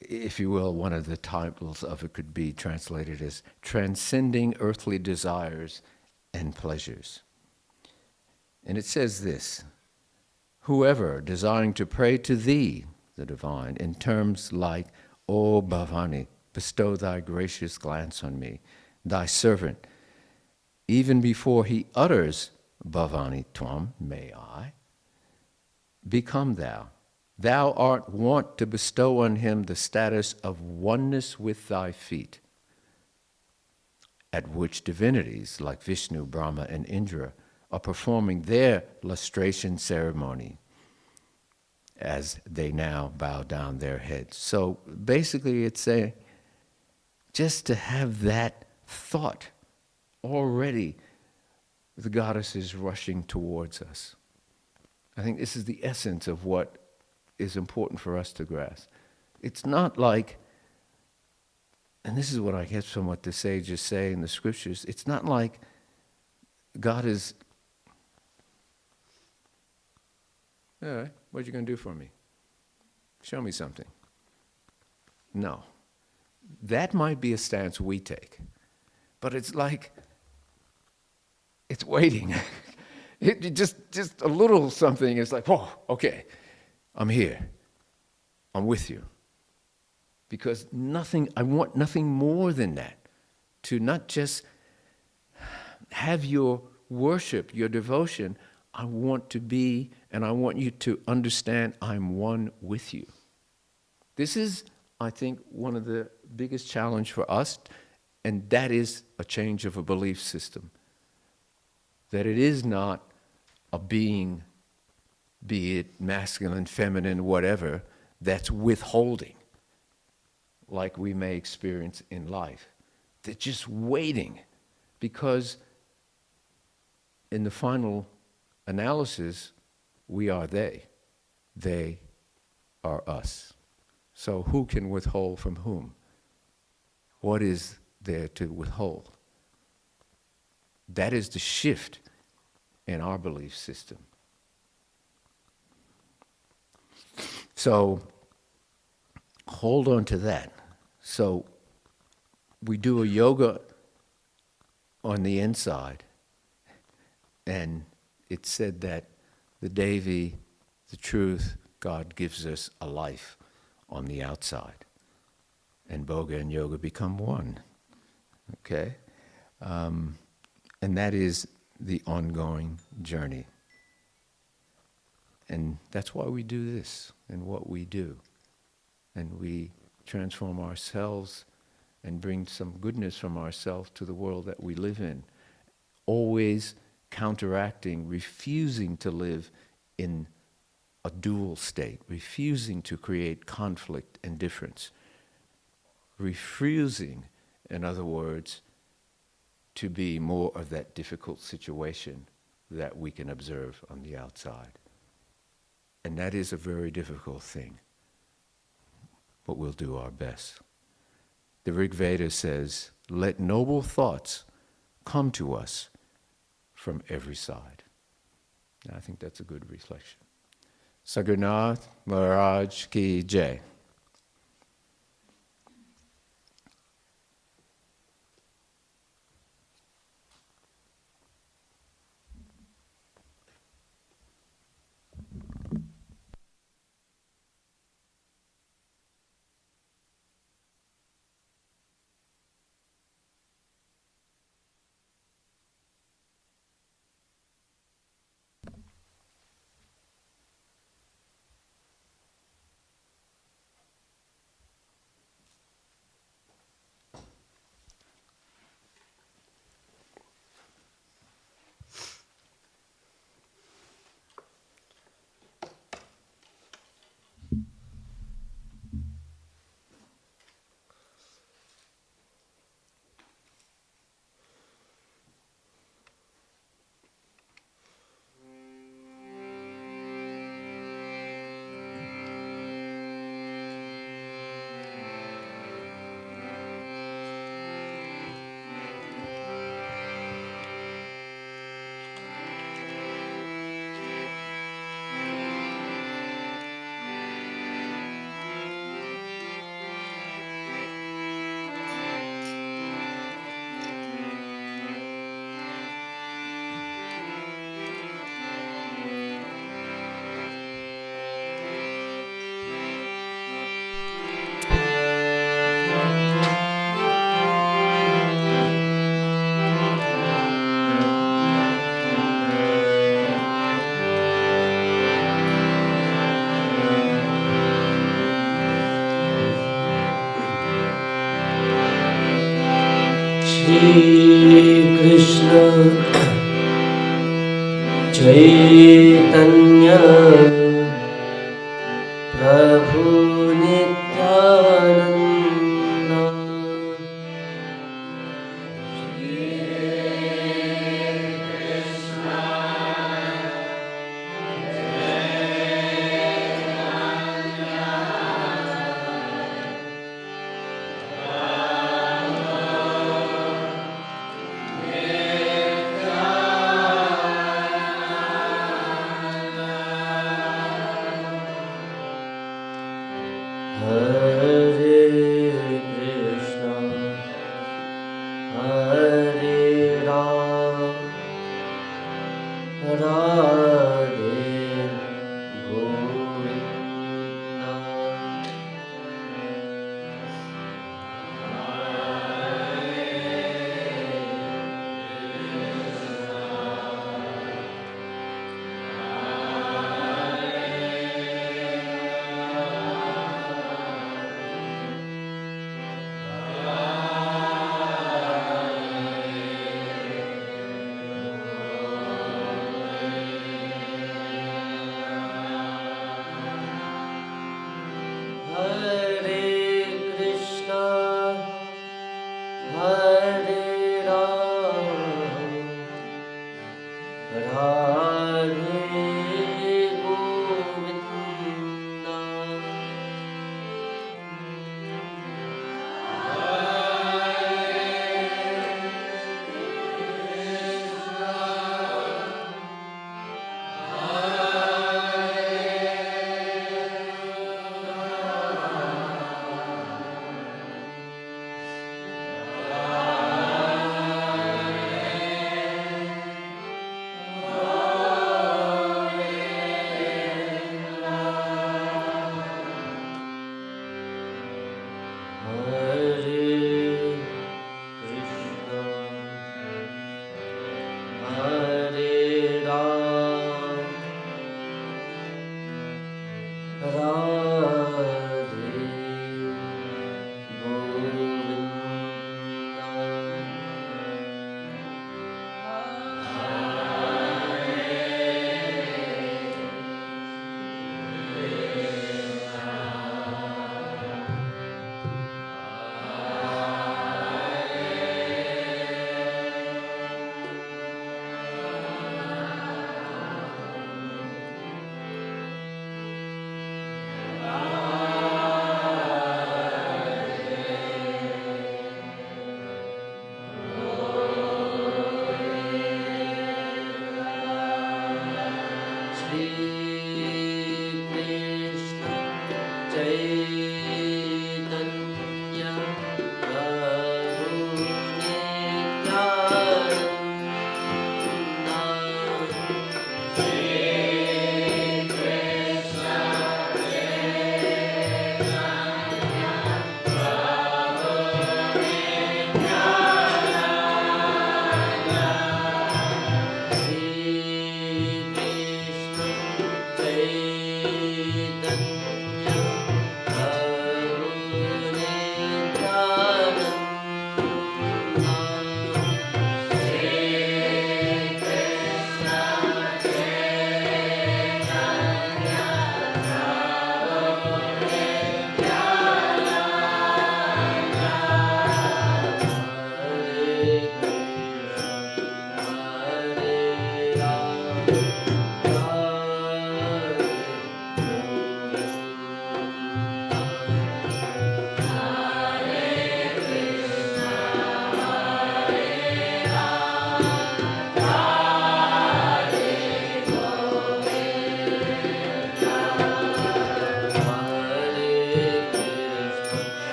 If you will, one of the titles of it could be translated as Transcending Earthly Desires and Pleasures. And it says this: whoever desiring to pray to thee, the divine, in terms like, O Bhavani, bestow thy gracious glance on me, thy servant, even before he utters Bhavani Tvam, may I, become thou. Thou art wont to bestow on him the status of oneness with thy feet, at which divinities like Vishnu, Brahma, and Indra are performing their lustration ceremony as they now bow down their heads. So basically it's saying, just to have that thought, already the goddess is rushing towards us. I think this is the essence of what is important for us to grasp. It's not like, and this is what I guess from what the sages say in the scriptures, it's not like God is, all right, what are you going to do for me? Show me something. No. That might be a stance we take. But it's like, it's waiting. It just a little something is like, oh, okay, I'm here. I'm with you. Because I want nothing more than that. To not just have your worship, your devotion, I want to be, and I want you to understand I'm one with you. This is, I think, one of the biggest challenge for us, and that is a change of a belief system. That it is not a being, be it masculine, feminine, whatever, that's withholding, like we may experience in life. They're just waiting, because in the final analysis, we are they. They are us. So who can withhold from whom? What is there to withhold? That is the shift in our belief system. So hold on to that. So we do a yoga on the inside, and it said that the Devi, the truth, God gives us a life on the outside. And Boga and yoga become one. Okay? And that is the ongoing journey. And that's why we do this and what we do. And we transform ourselves and bring some goodness from ourselves to the world that we live in. Always counteracting, refusing to live in a dual state, refusing to create conflict and difference. Refusing, in other words, to be more of that difficult situation that we can observe on the outside. And that is a very difficult thing, but we'll do our best. The Rig Veda says, let noble thoughts come to us from every side. And I think that's a good reflection. Sagurnath Maharaj Ki Jai. Krishna Chaitanya Prabhu Nityananda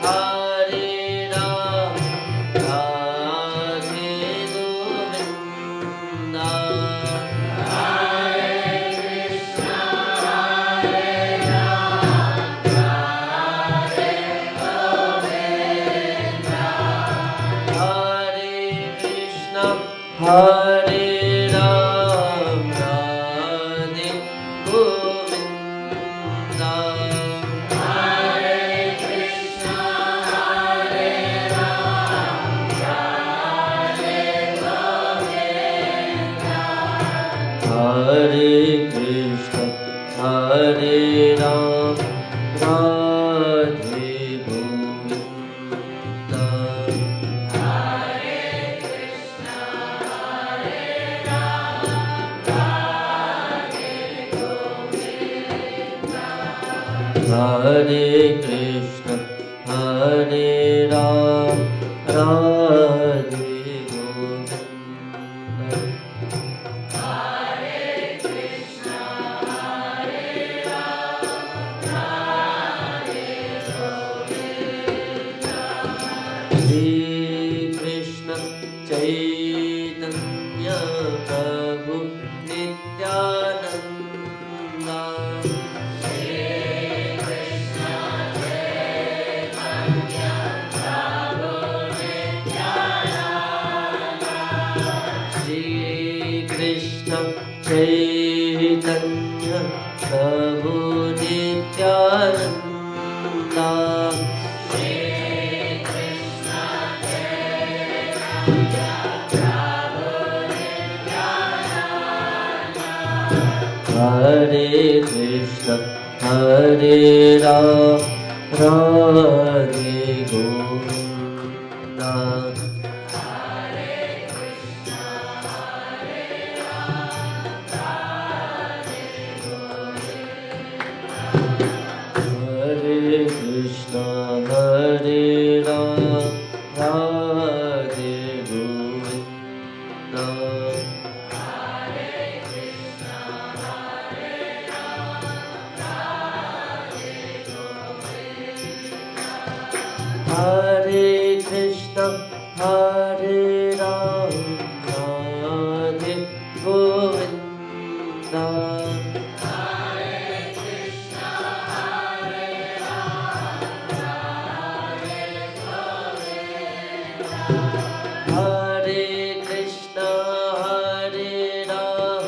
Hare Ram, Radhe Govinda. Hare Krishna, Hare Ram, Radhe Govinda. Hare Krishna, Hare Ram, Radhe Govinda. Hare Krishna, Hare Ram, Radhe Govinda. Shri Krishna Chaitanya Prabhu Nityananda. Shri Krishna Chaitanya Prabhu Nityananda. Hare Krishna, Hare Ram, Radhe Govinda. Hare Krishna, Hare Ram, Radhe Govinda. Hare Krishna, Hare Ram, Radhe Govinda. Hare Krishna, Hare Ram,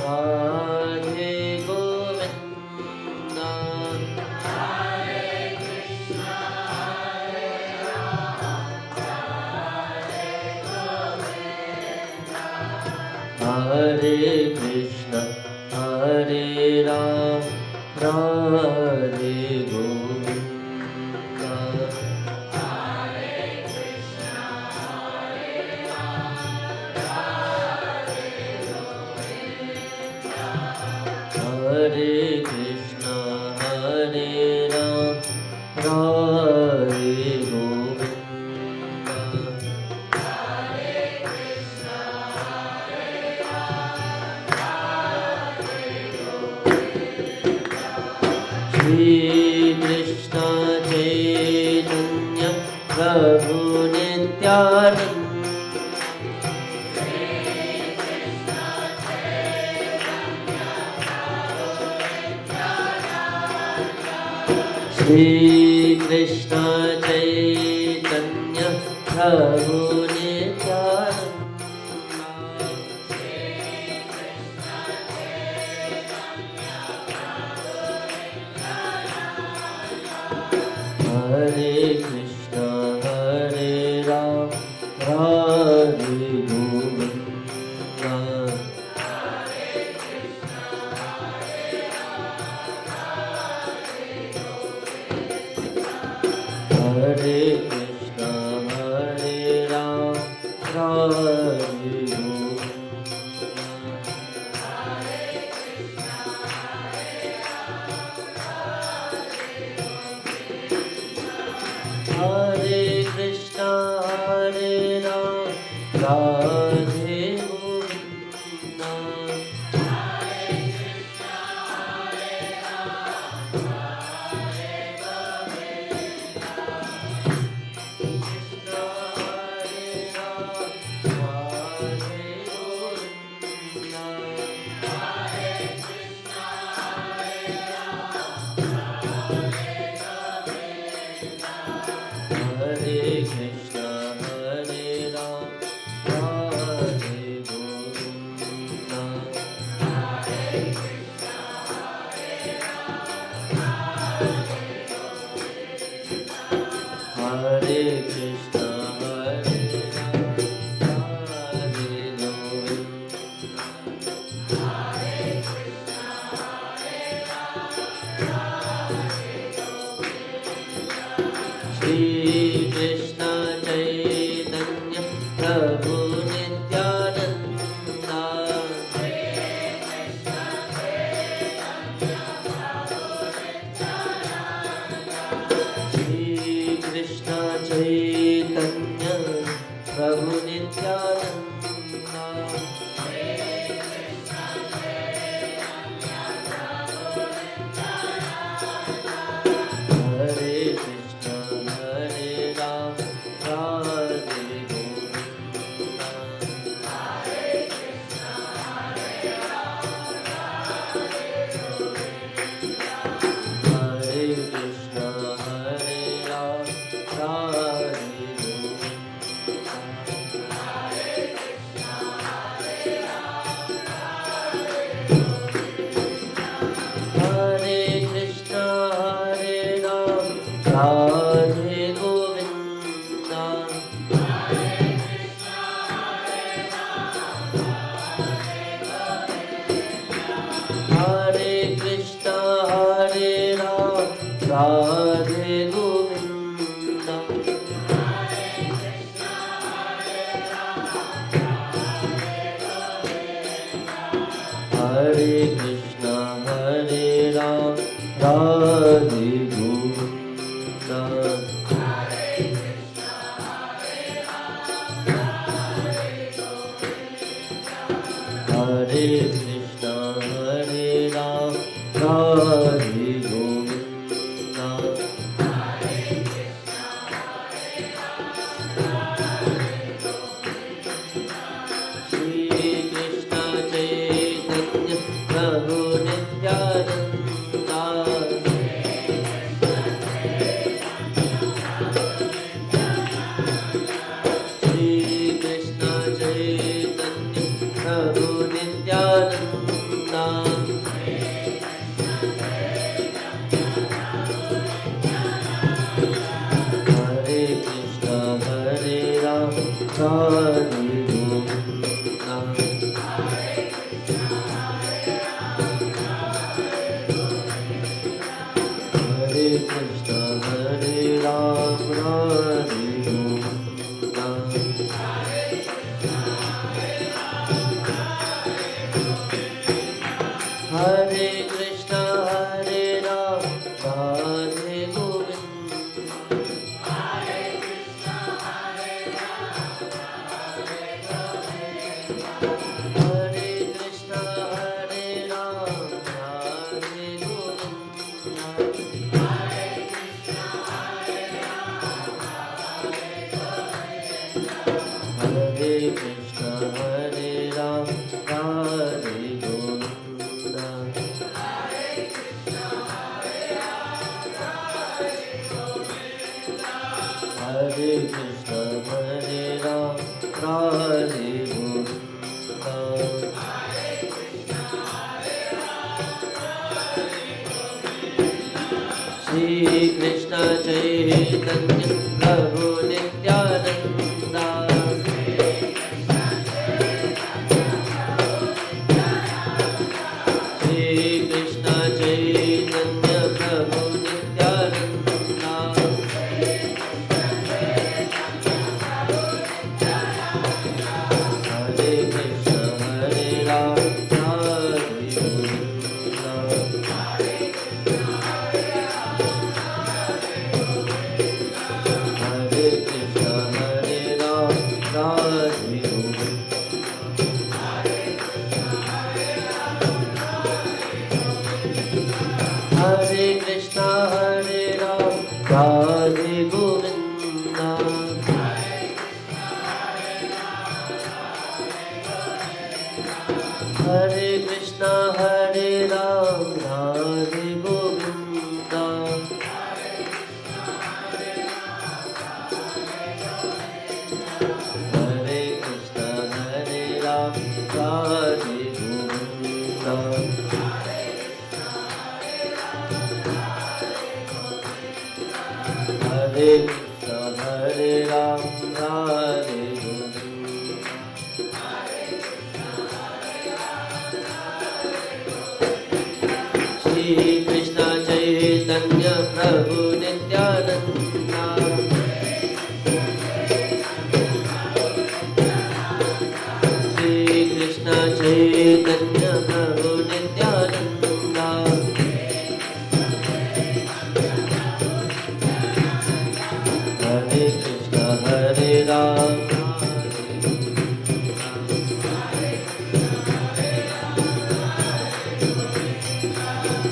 Radhe Govinda. Hare Krishna, Hare Ram, Radhe Govinda. Hare Krishna, Hare Ram, Radhe Govinda. Shri Krishna Chaitanya Prabhu Nityananda. Shri Krishna Chaitanya Prabhu Nityananda. Hare Krishna, Hare Ram, Radhe Govinda. Hare Krishna, Hare Ram, Radhe Govinda. Hare Krishna, Hare Ram, Radhe Govinda. Hare Krishna, Hare Rama, Shri Krishna Chaitanya Prabhu Nityananda, Shri Krishna Chaitanya Prabhu Nityananda, Hare Krishna, Hare Rama, Radhe Govinda, Hare Krishna, Hare Rama, Radhe Govinda, Hare Krishna, Hare Rama, Radhe Govinda, Hare Krishna, Hare Rama, Radhe Govinda, Hare Krishna, Hare Rama, Radhe Govinda, Hare Krishna, Hare Rama, Radhe Govinda, Shri Krishna Chaitanya Prabhu Nityananda, Shri Krishna Chaitanya Prabhu Nityananda, Hare Krishna, Hare Rama, Radhe Govinda, Hare Krishna, Hare Rama, Radhe Govinda, Hare Krishna, Hare Rama, Radhe Govinda, Hare Krishna, Hare Rama, Radhe Govinda, Hare Krishna, Hare Rama, Radhe Govinda, Hare Krishna, Hare Rama, Radhe Govinda, Shri Krishna Chaitanya Prabhu Nityananda, Shri Krishna Chaitanya Prabhu Nityananda, Hare Krishna, Hare Rama, Radhe Govinda, Hare Krishna, Hare Rama, Radhe Govinda, Hare Krishna, Hare Rama, Radhe Govinda, Hare Krishna, Hare Rama, Radhe Govinda, Hare Krishna, Hare Rama, Radhe Govinda, Hare Krishna, Hare Ram, Radhe Govinda. Shri Krishna Chaitanya Prabhu Nityananda. Shri Krishna Chaitanya Prabhu Nityananda. Hare Krishna Hare Ram,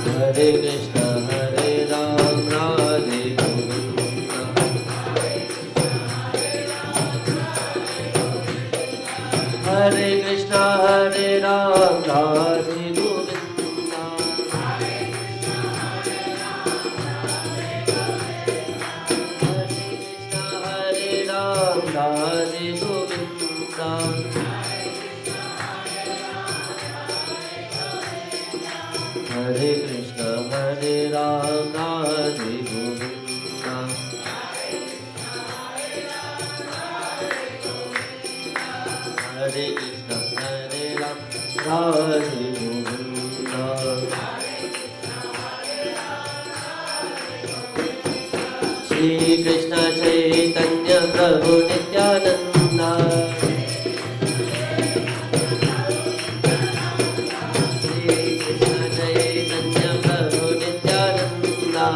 Hare Krishna Hare Ram, Radhe Govinda. Hare Krishna Hare Ram, Radhe Govinda. Hare Krishna Hare Ram, Radhe Govinda. Hare Krishna Hare Ram, Radhe Govinda. Hare Krishna Hare Ram, Radhe Govinda. Shri Krishna Chaitanya Prabhu Nityananda. Shri Krishna Chaitanya Prabhu Nityananda.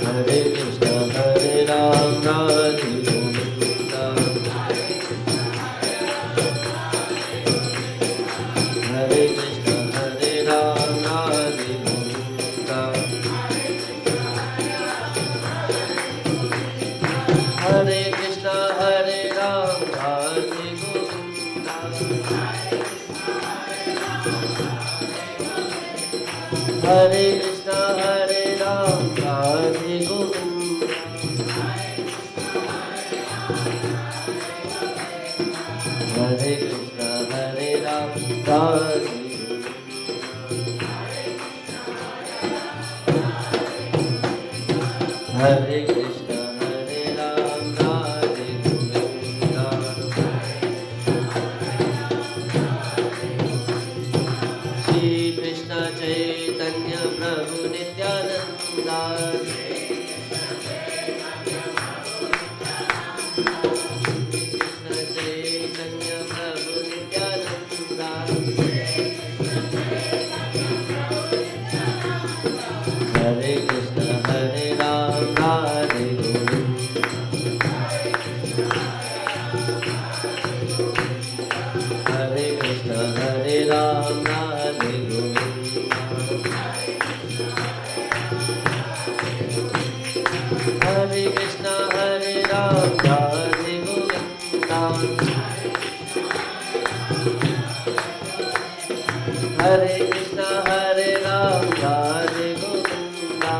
Hare Krishna Hare Ram, Radhe Govinda. Hare Krishna Hare Ram, Radhe Govinda. Hare Krishna Hare Ram, Radhe Govinda. Hare Krishna Hare Ram, Radhe Govinda. Hare Krishna Hare Ram, Radhe Govinda. Hare Krishna Hare Ram, Radhe Govinda. Shri Krishna Chaitanya Prabhu Nityananda. Krishna Chaitanya Prabhu Nityananda. Hare Krishna Hare Ram, Radhe Govinda. Hare Krishna Hare Ram, Radhe Govinda. Hare Krishna Hare Ram, Radhe Govinda. Hare Krishna Hare Ram, Radhe Govinda.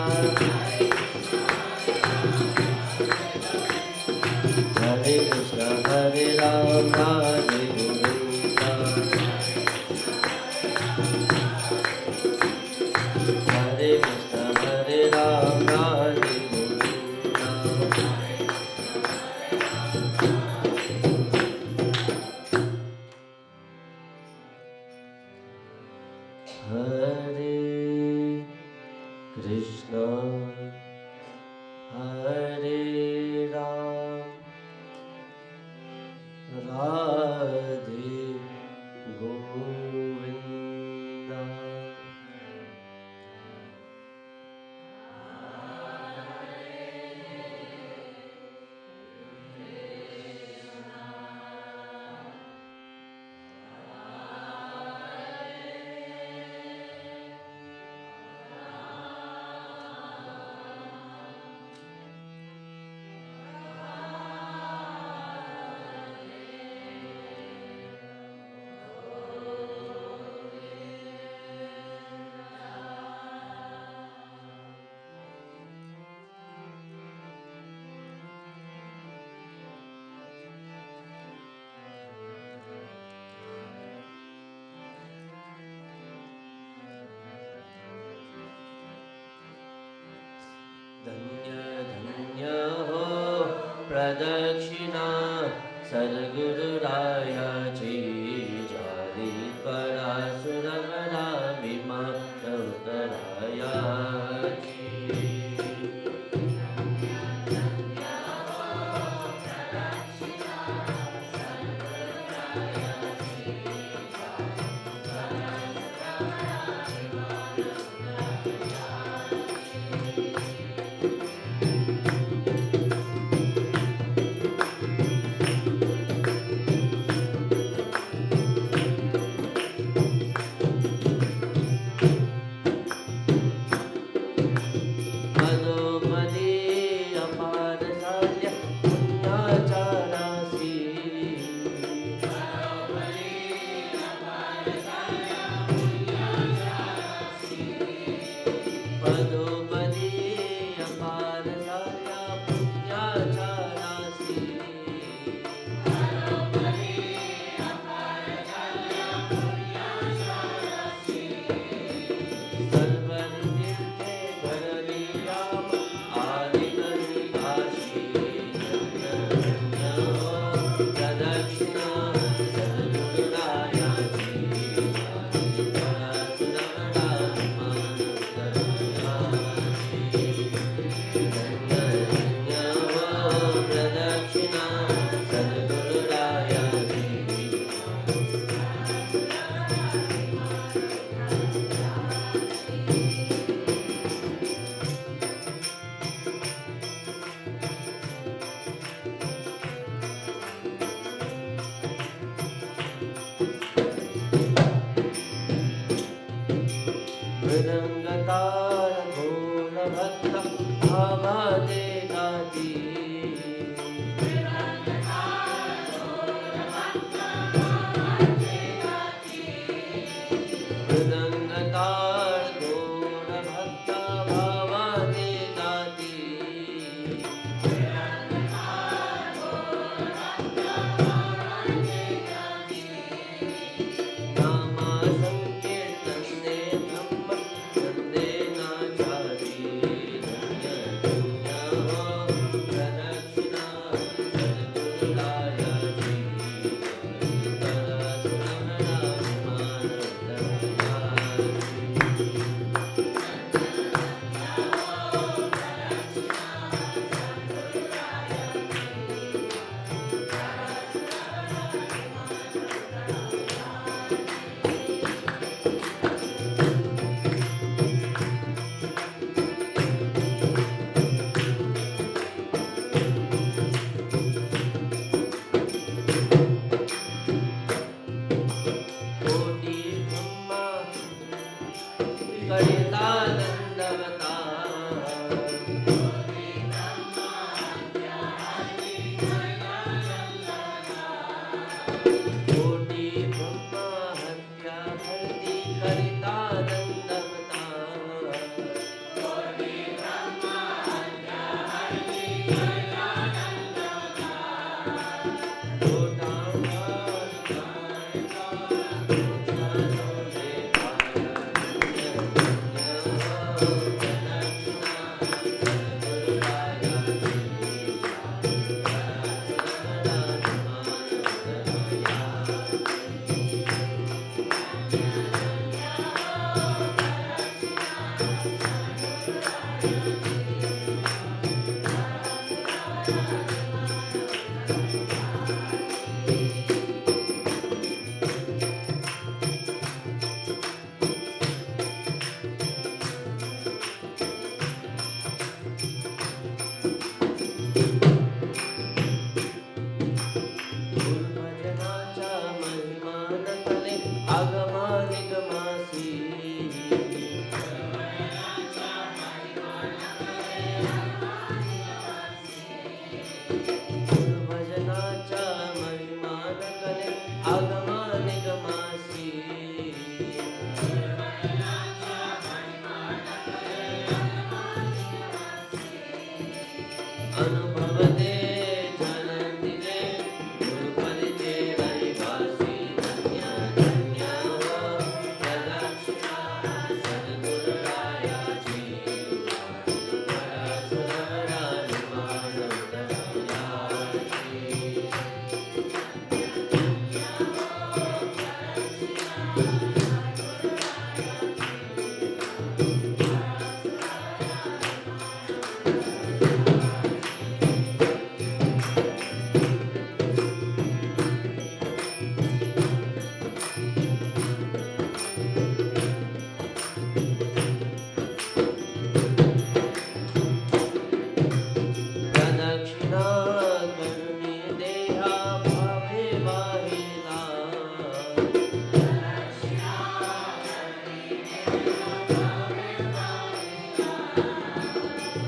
Hare Krishna Hare Ram, Radhe Govinda. Hare Krishna Hare Ram, Radhe Govinda. Hare Krishna Hare Ram, Radhe Govinda. धन्य धन्य हो प्रदक्षिणा सद्गुरु रायाची जारी परा सुरवरा विमान उतरायाची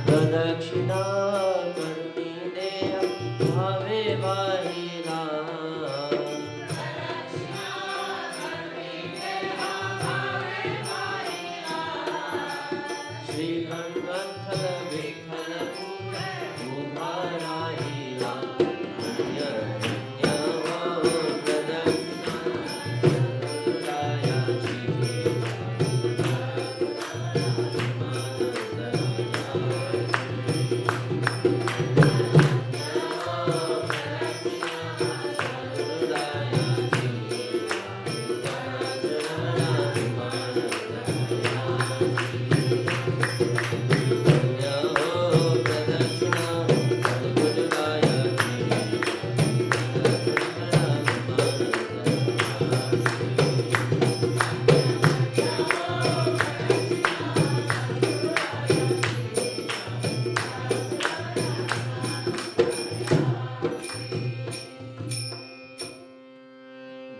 प्रदक्षिणा करनी दे भावे बाहिरा श्री हनुमंथल विठ्ठल उभा राहिला धन्य धन्य हो प्रदक्षिणा रायाची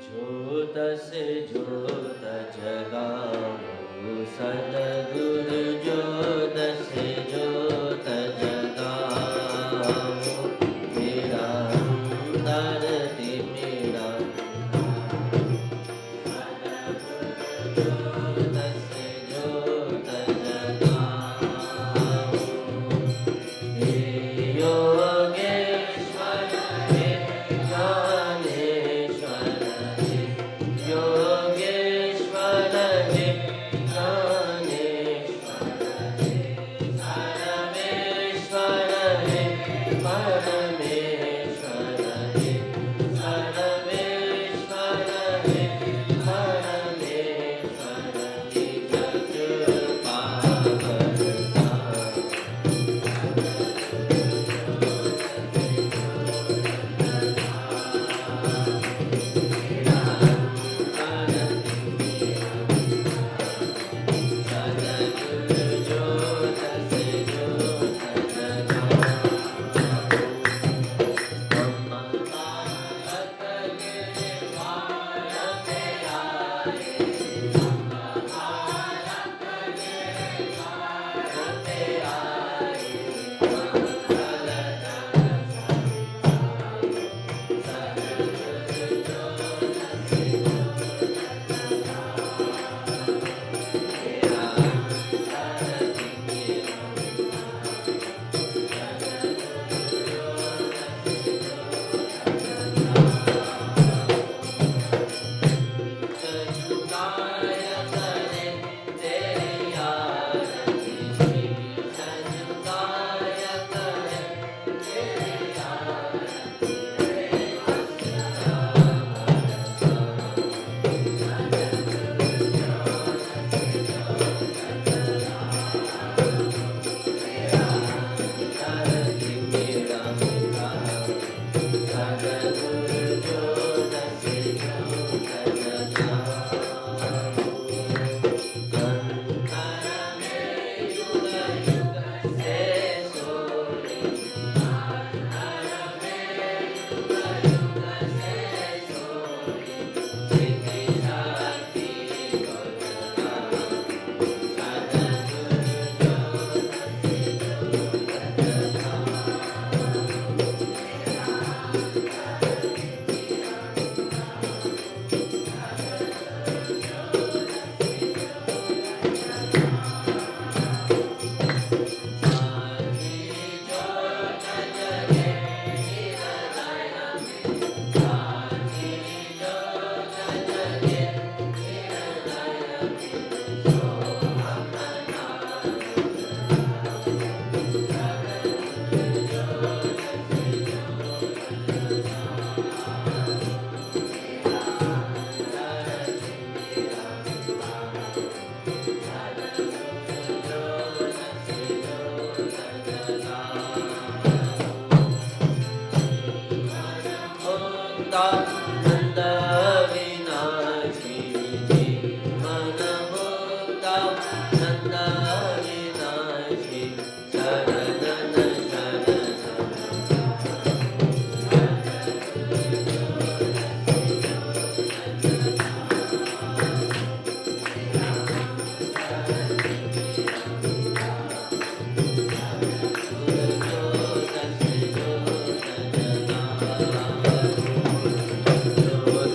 ज्योत से ज्योत जगाओ सद्गुरु ज्योत से ज्योत जगाओ मेरा अंतर दे मेरा ज्योत से ज्योत जगाओ हे योगेश्वर हे ज्ञानेश्वर योगेश्वर हे ज्ञानेश्वर हे सर्वेश्वर हे परमेश्वर हे सर्वेश्वर हे परमेश्वर हे जग पावनता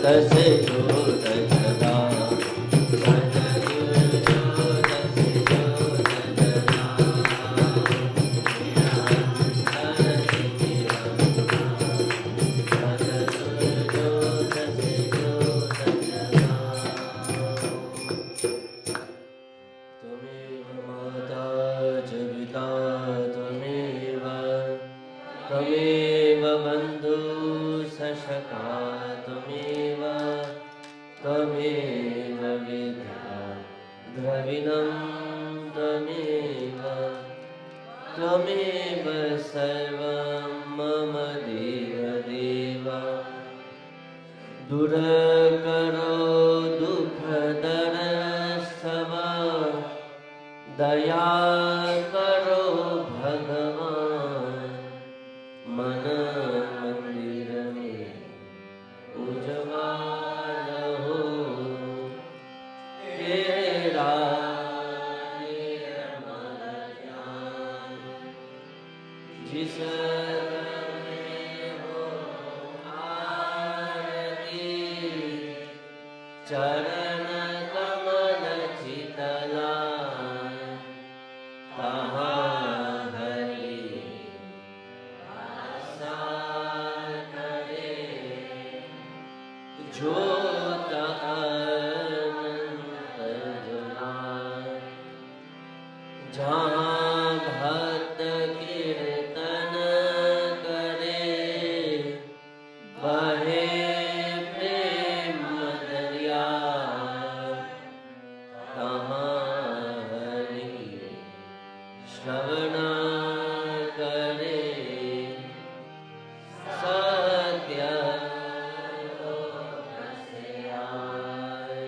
तसे जो दशरा सद्गुरु जो तसे जो दशरा निरंतर सद्गुरु जो तसे जो दशरा त्वमेव माता च पिता त्वमेव बन्धु सशका त्वमेव विद्या द्रविणं त्वमेव सर्वं मम देव दुर्करो दुःखदर्शव दया करो भगवान मन मंदिर में उजवालो तेरा निर्मल ज्ञान जिस में हो आरती चरण कमल चितला तहाँ हरि आशा करे ज्योत अनंत जलाए जहाँ भक्त कीर्तन करे बहे प्रेम दरिया तहाँ हरि श्रवण करे सत्य लोक से आए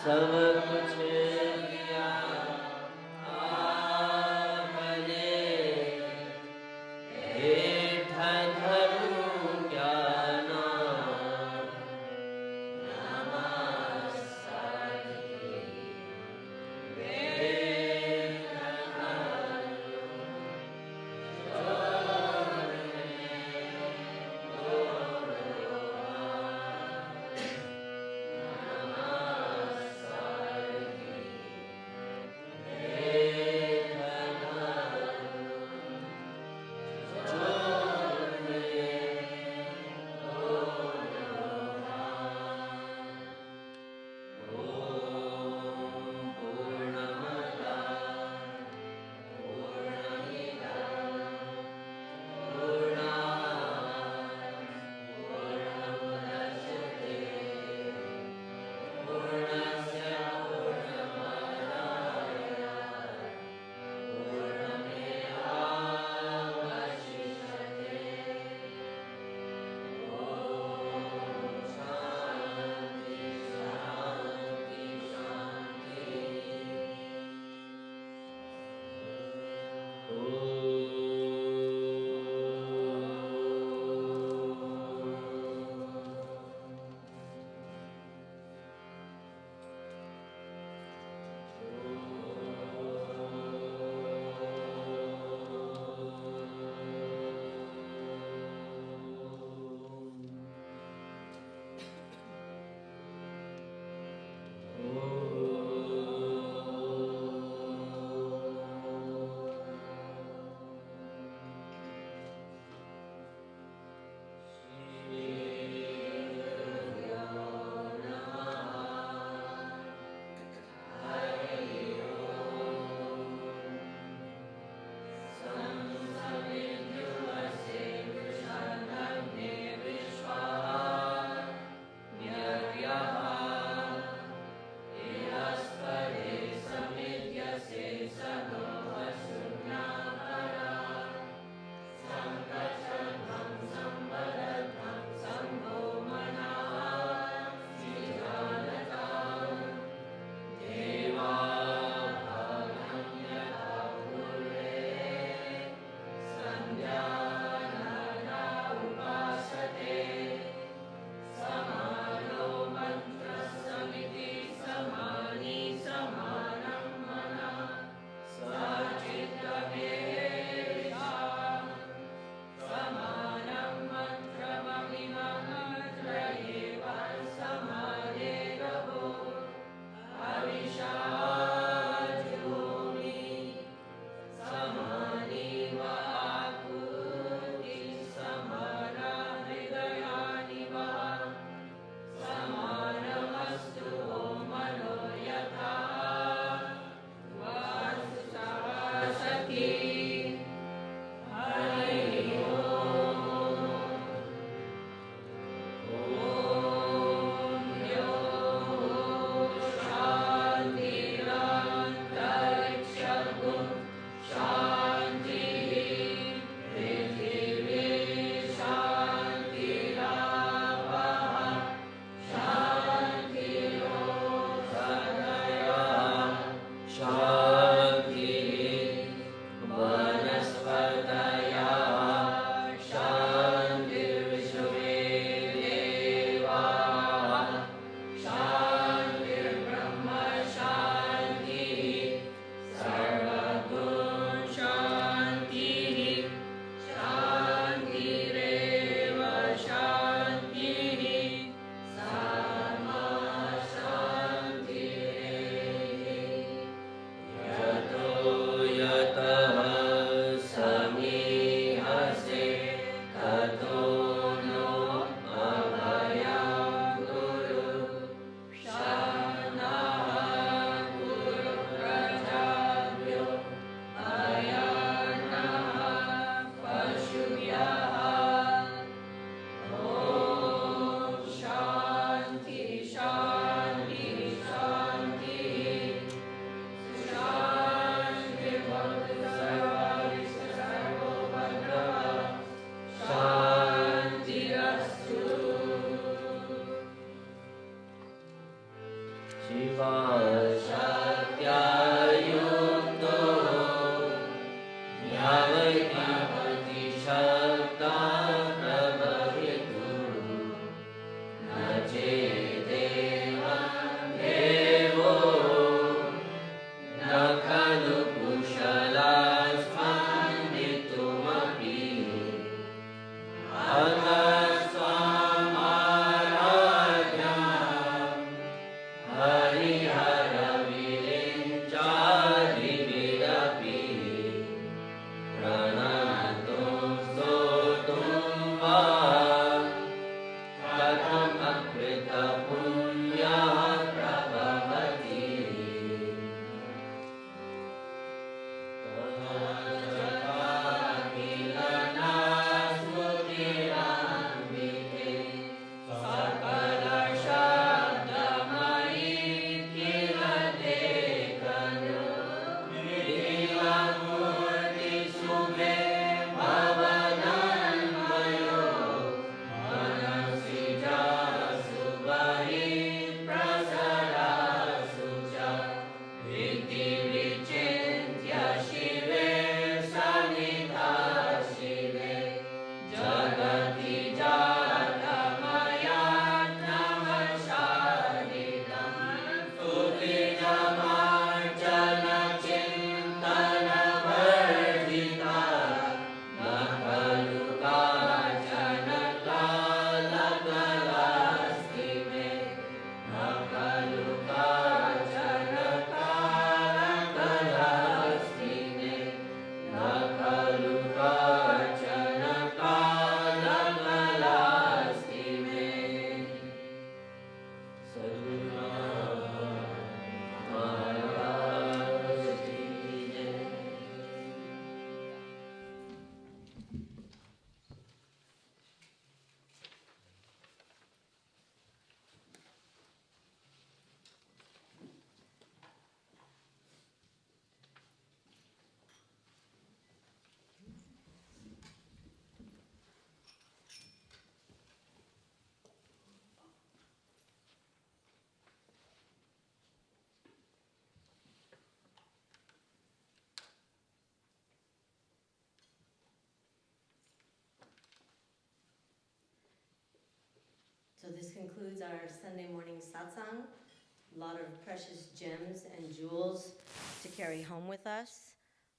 सब कुछ किया आपने हेठ धरूं क्या नाम नमस्कार So this concludes our Sunday morning satsang. A lot of precious gems and jewels to carry home with us.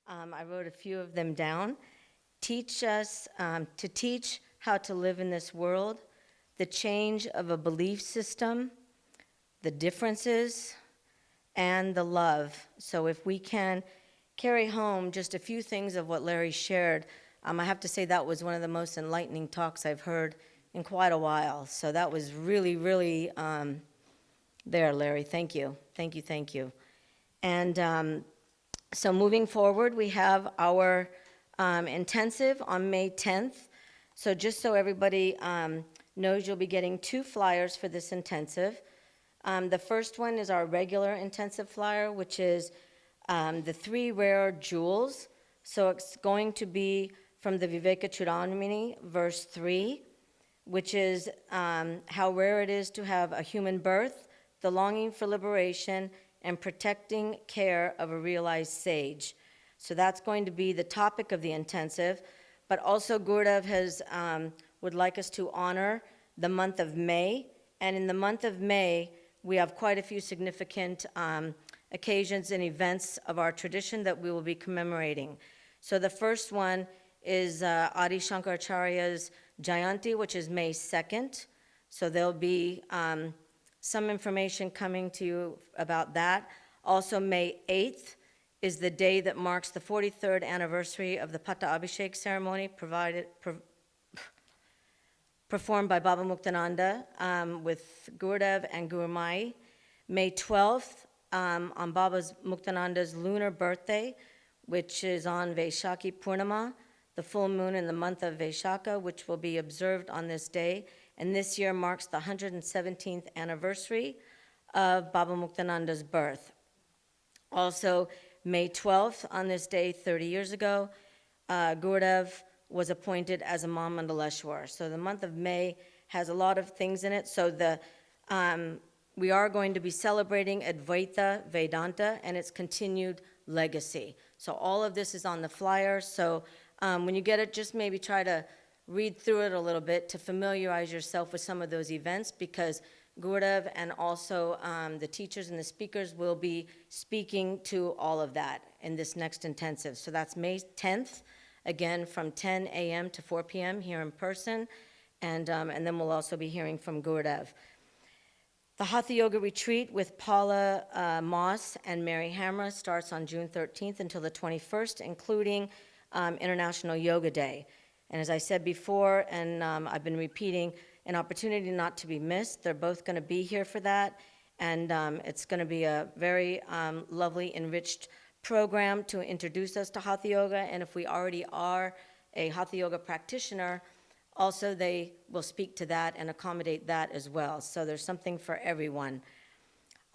I wrote a few of them down. Teach us to teach how to live in this world, the change of a belief system, the differences, and the love. So if we can carry home just a few things of what Larry shared, I have to say that was one of the most enlightening talks I've heard in quite a while. So that was really, really there, Larry. Thank you. Thank you, thank you. And so moving forward, we have our intensive on May 10th. So just so everybody knows, you'll be getting 2 flyers for this intensive. The first one is our regular intensive flyer, which is the 3 rare jewels. So it's going to be from the Viveka Chudamani, verse 3, which is how rare it is to have a human birth, the longing for liberation, and protecting care of a realized sage. So that's going to be the topic of the intensive. But also Gurudev has, would like us to honor the month of May. And in the month of May, we have quite a few significant occasions and events of our tradition that we will be commemorating. So the first one is Adi Shankaracharya's Jayanti, which is May 2nd. So there'll be some information coming to you about that. Also, May 8th is the day that marks the 43rd anniversary of the Pata Abhishek ceremony performed by Baba Muktananda with Gurudev and Guru Mai. May 12th, on Baba Muktananda's lunar birthday, which is on Vaishakhi Purnima, the full moon in the month of Vaishakha, which will be observed on this day. And this year marks the 117th anniversary of Baba Muktananda's birth. Also, May 12th, on this day 30 years ago, Gurudev was appointed as a Mahamandaleshwar. So the month of May has a lot of things in it. So we are going to be celebrating Advaita Vedanta and its continued legacy. So all of this is on the flyer. So when you get it, just maybe try to read through it a little bit to familiarize yourself with some of those events, because Gurudev and also the teachers and the speakers will be speaking to all of that in this next intensive. So that's May 10th, again from 10 a.m. to 4 p.m. here in person, and then we'll also be hearing from Gurudev. The Hatha Yoga Retreat with Paula Moss and Mary Hamra starts on June 13th until the 21st, including International Yoga Day. And as I said before, and I've been repeating, an opportunity not to be missed. They're both going to be here for that, and it's going to be a very lovely, enriched program to introduce us to Hatha Yoga. And if we already are a Hatha Yoga practitioner, also they will speak to that and accommodate that as well. So there's something for everyone.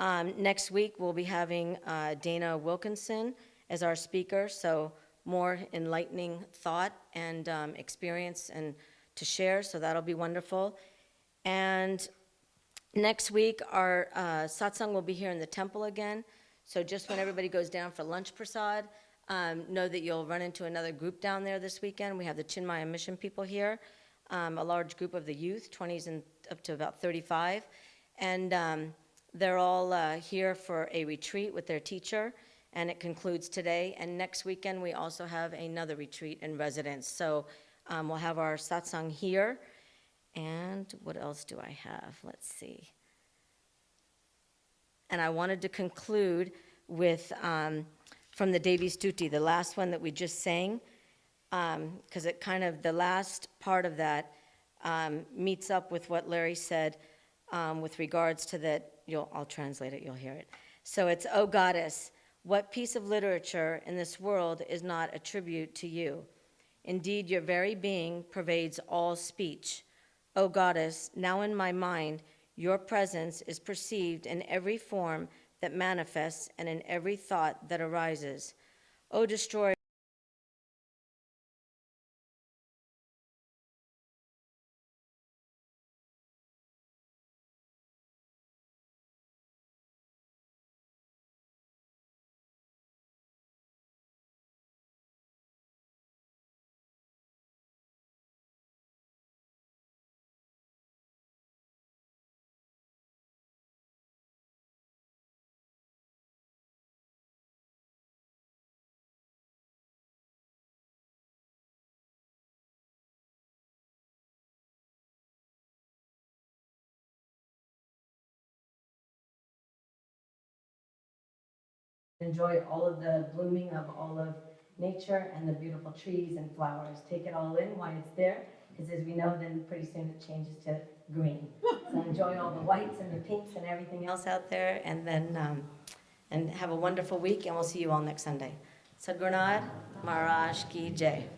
Next week, we'll be having Dana Wilkinson as our speaker, so more enlightening thought and experience and to share, so that'll be wonderful. And next week, our satsang will be here in the temple again. So just when everybody goes down for lunch prasad, know that you'll run into another group down there this weekend. We have the Chinmaya Mission people here, a large group of the youth, 20s and up to about 35. And they're all here for a retreat with their teacher, and it concludes today. And next weekend, we also have another retreat in residence. So we'll have our satsang here. And what else do I have? Let's see. And I wanted to conclude with, from the Devi Stuti, the last one that we just sang, because it kind of, the last part of that meets up with what Larry said with regards to that. I'll translate it, you'll hear it. So it's, "O Goddess, what piece of literature in this world is not a tribute to you? Indeed, your very being pervades all speech. O Goddess, now in my mind, your presence is perceived in every form that manifests and in every thought that arises. O destroyer Enjoy all of the blooming of all of nature and the beautiful trees and flowers. Take it all in while it's there, because as we know, then pretty soon it changes to green. So enjoy all the whites and the pinks and everything else out there, and then and have a wonderful week, and we'll see you all next Sunday. Sadhgurunad Maharaj Ki Jai.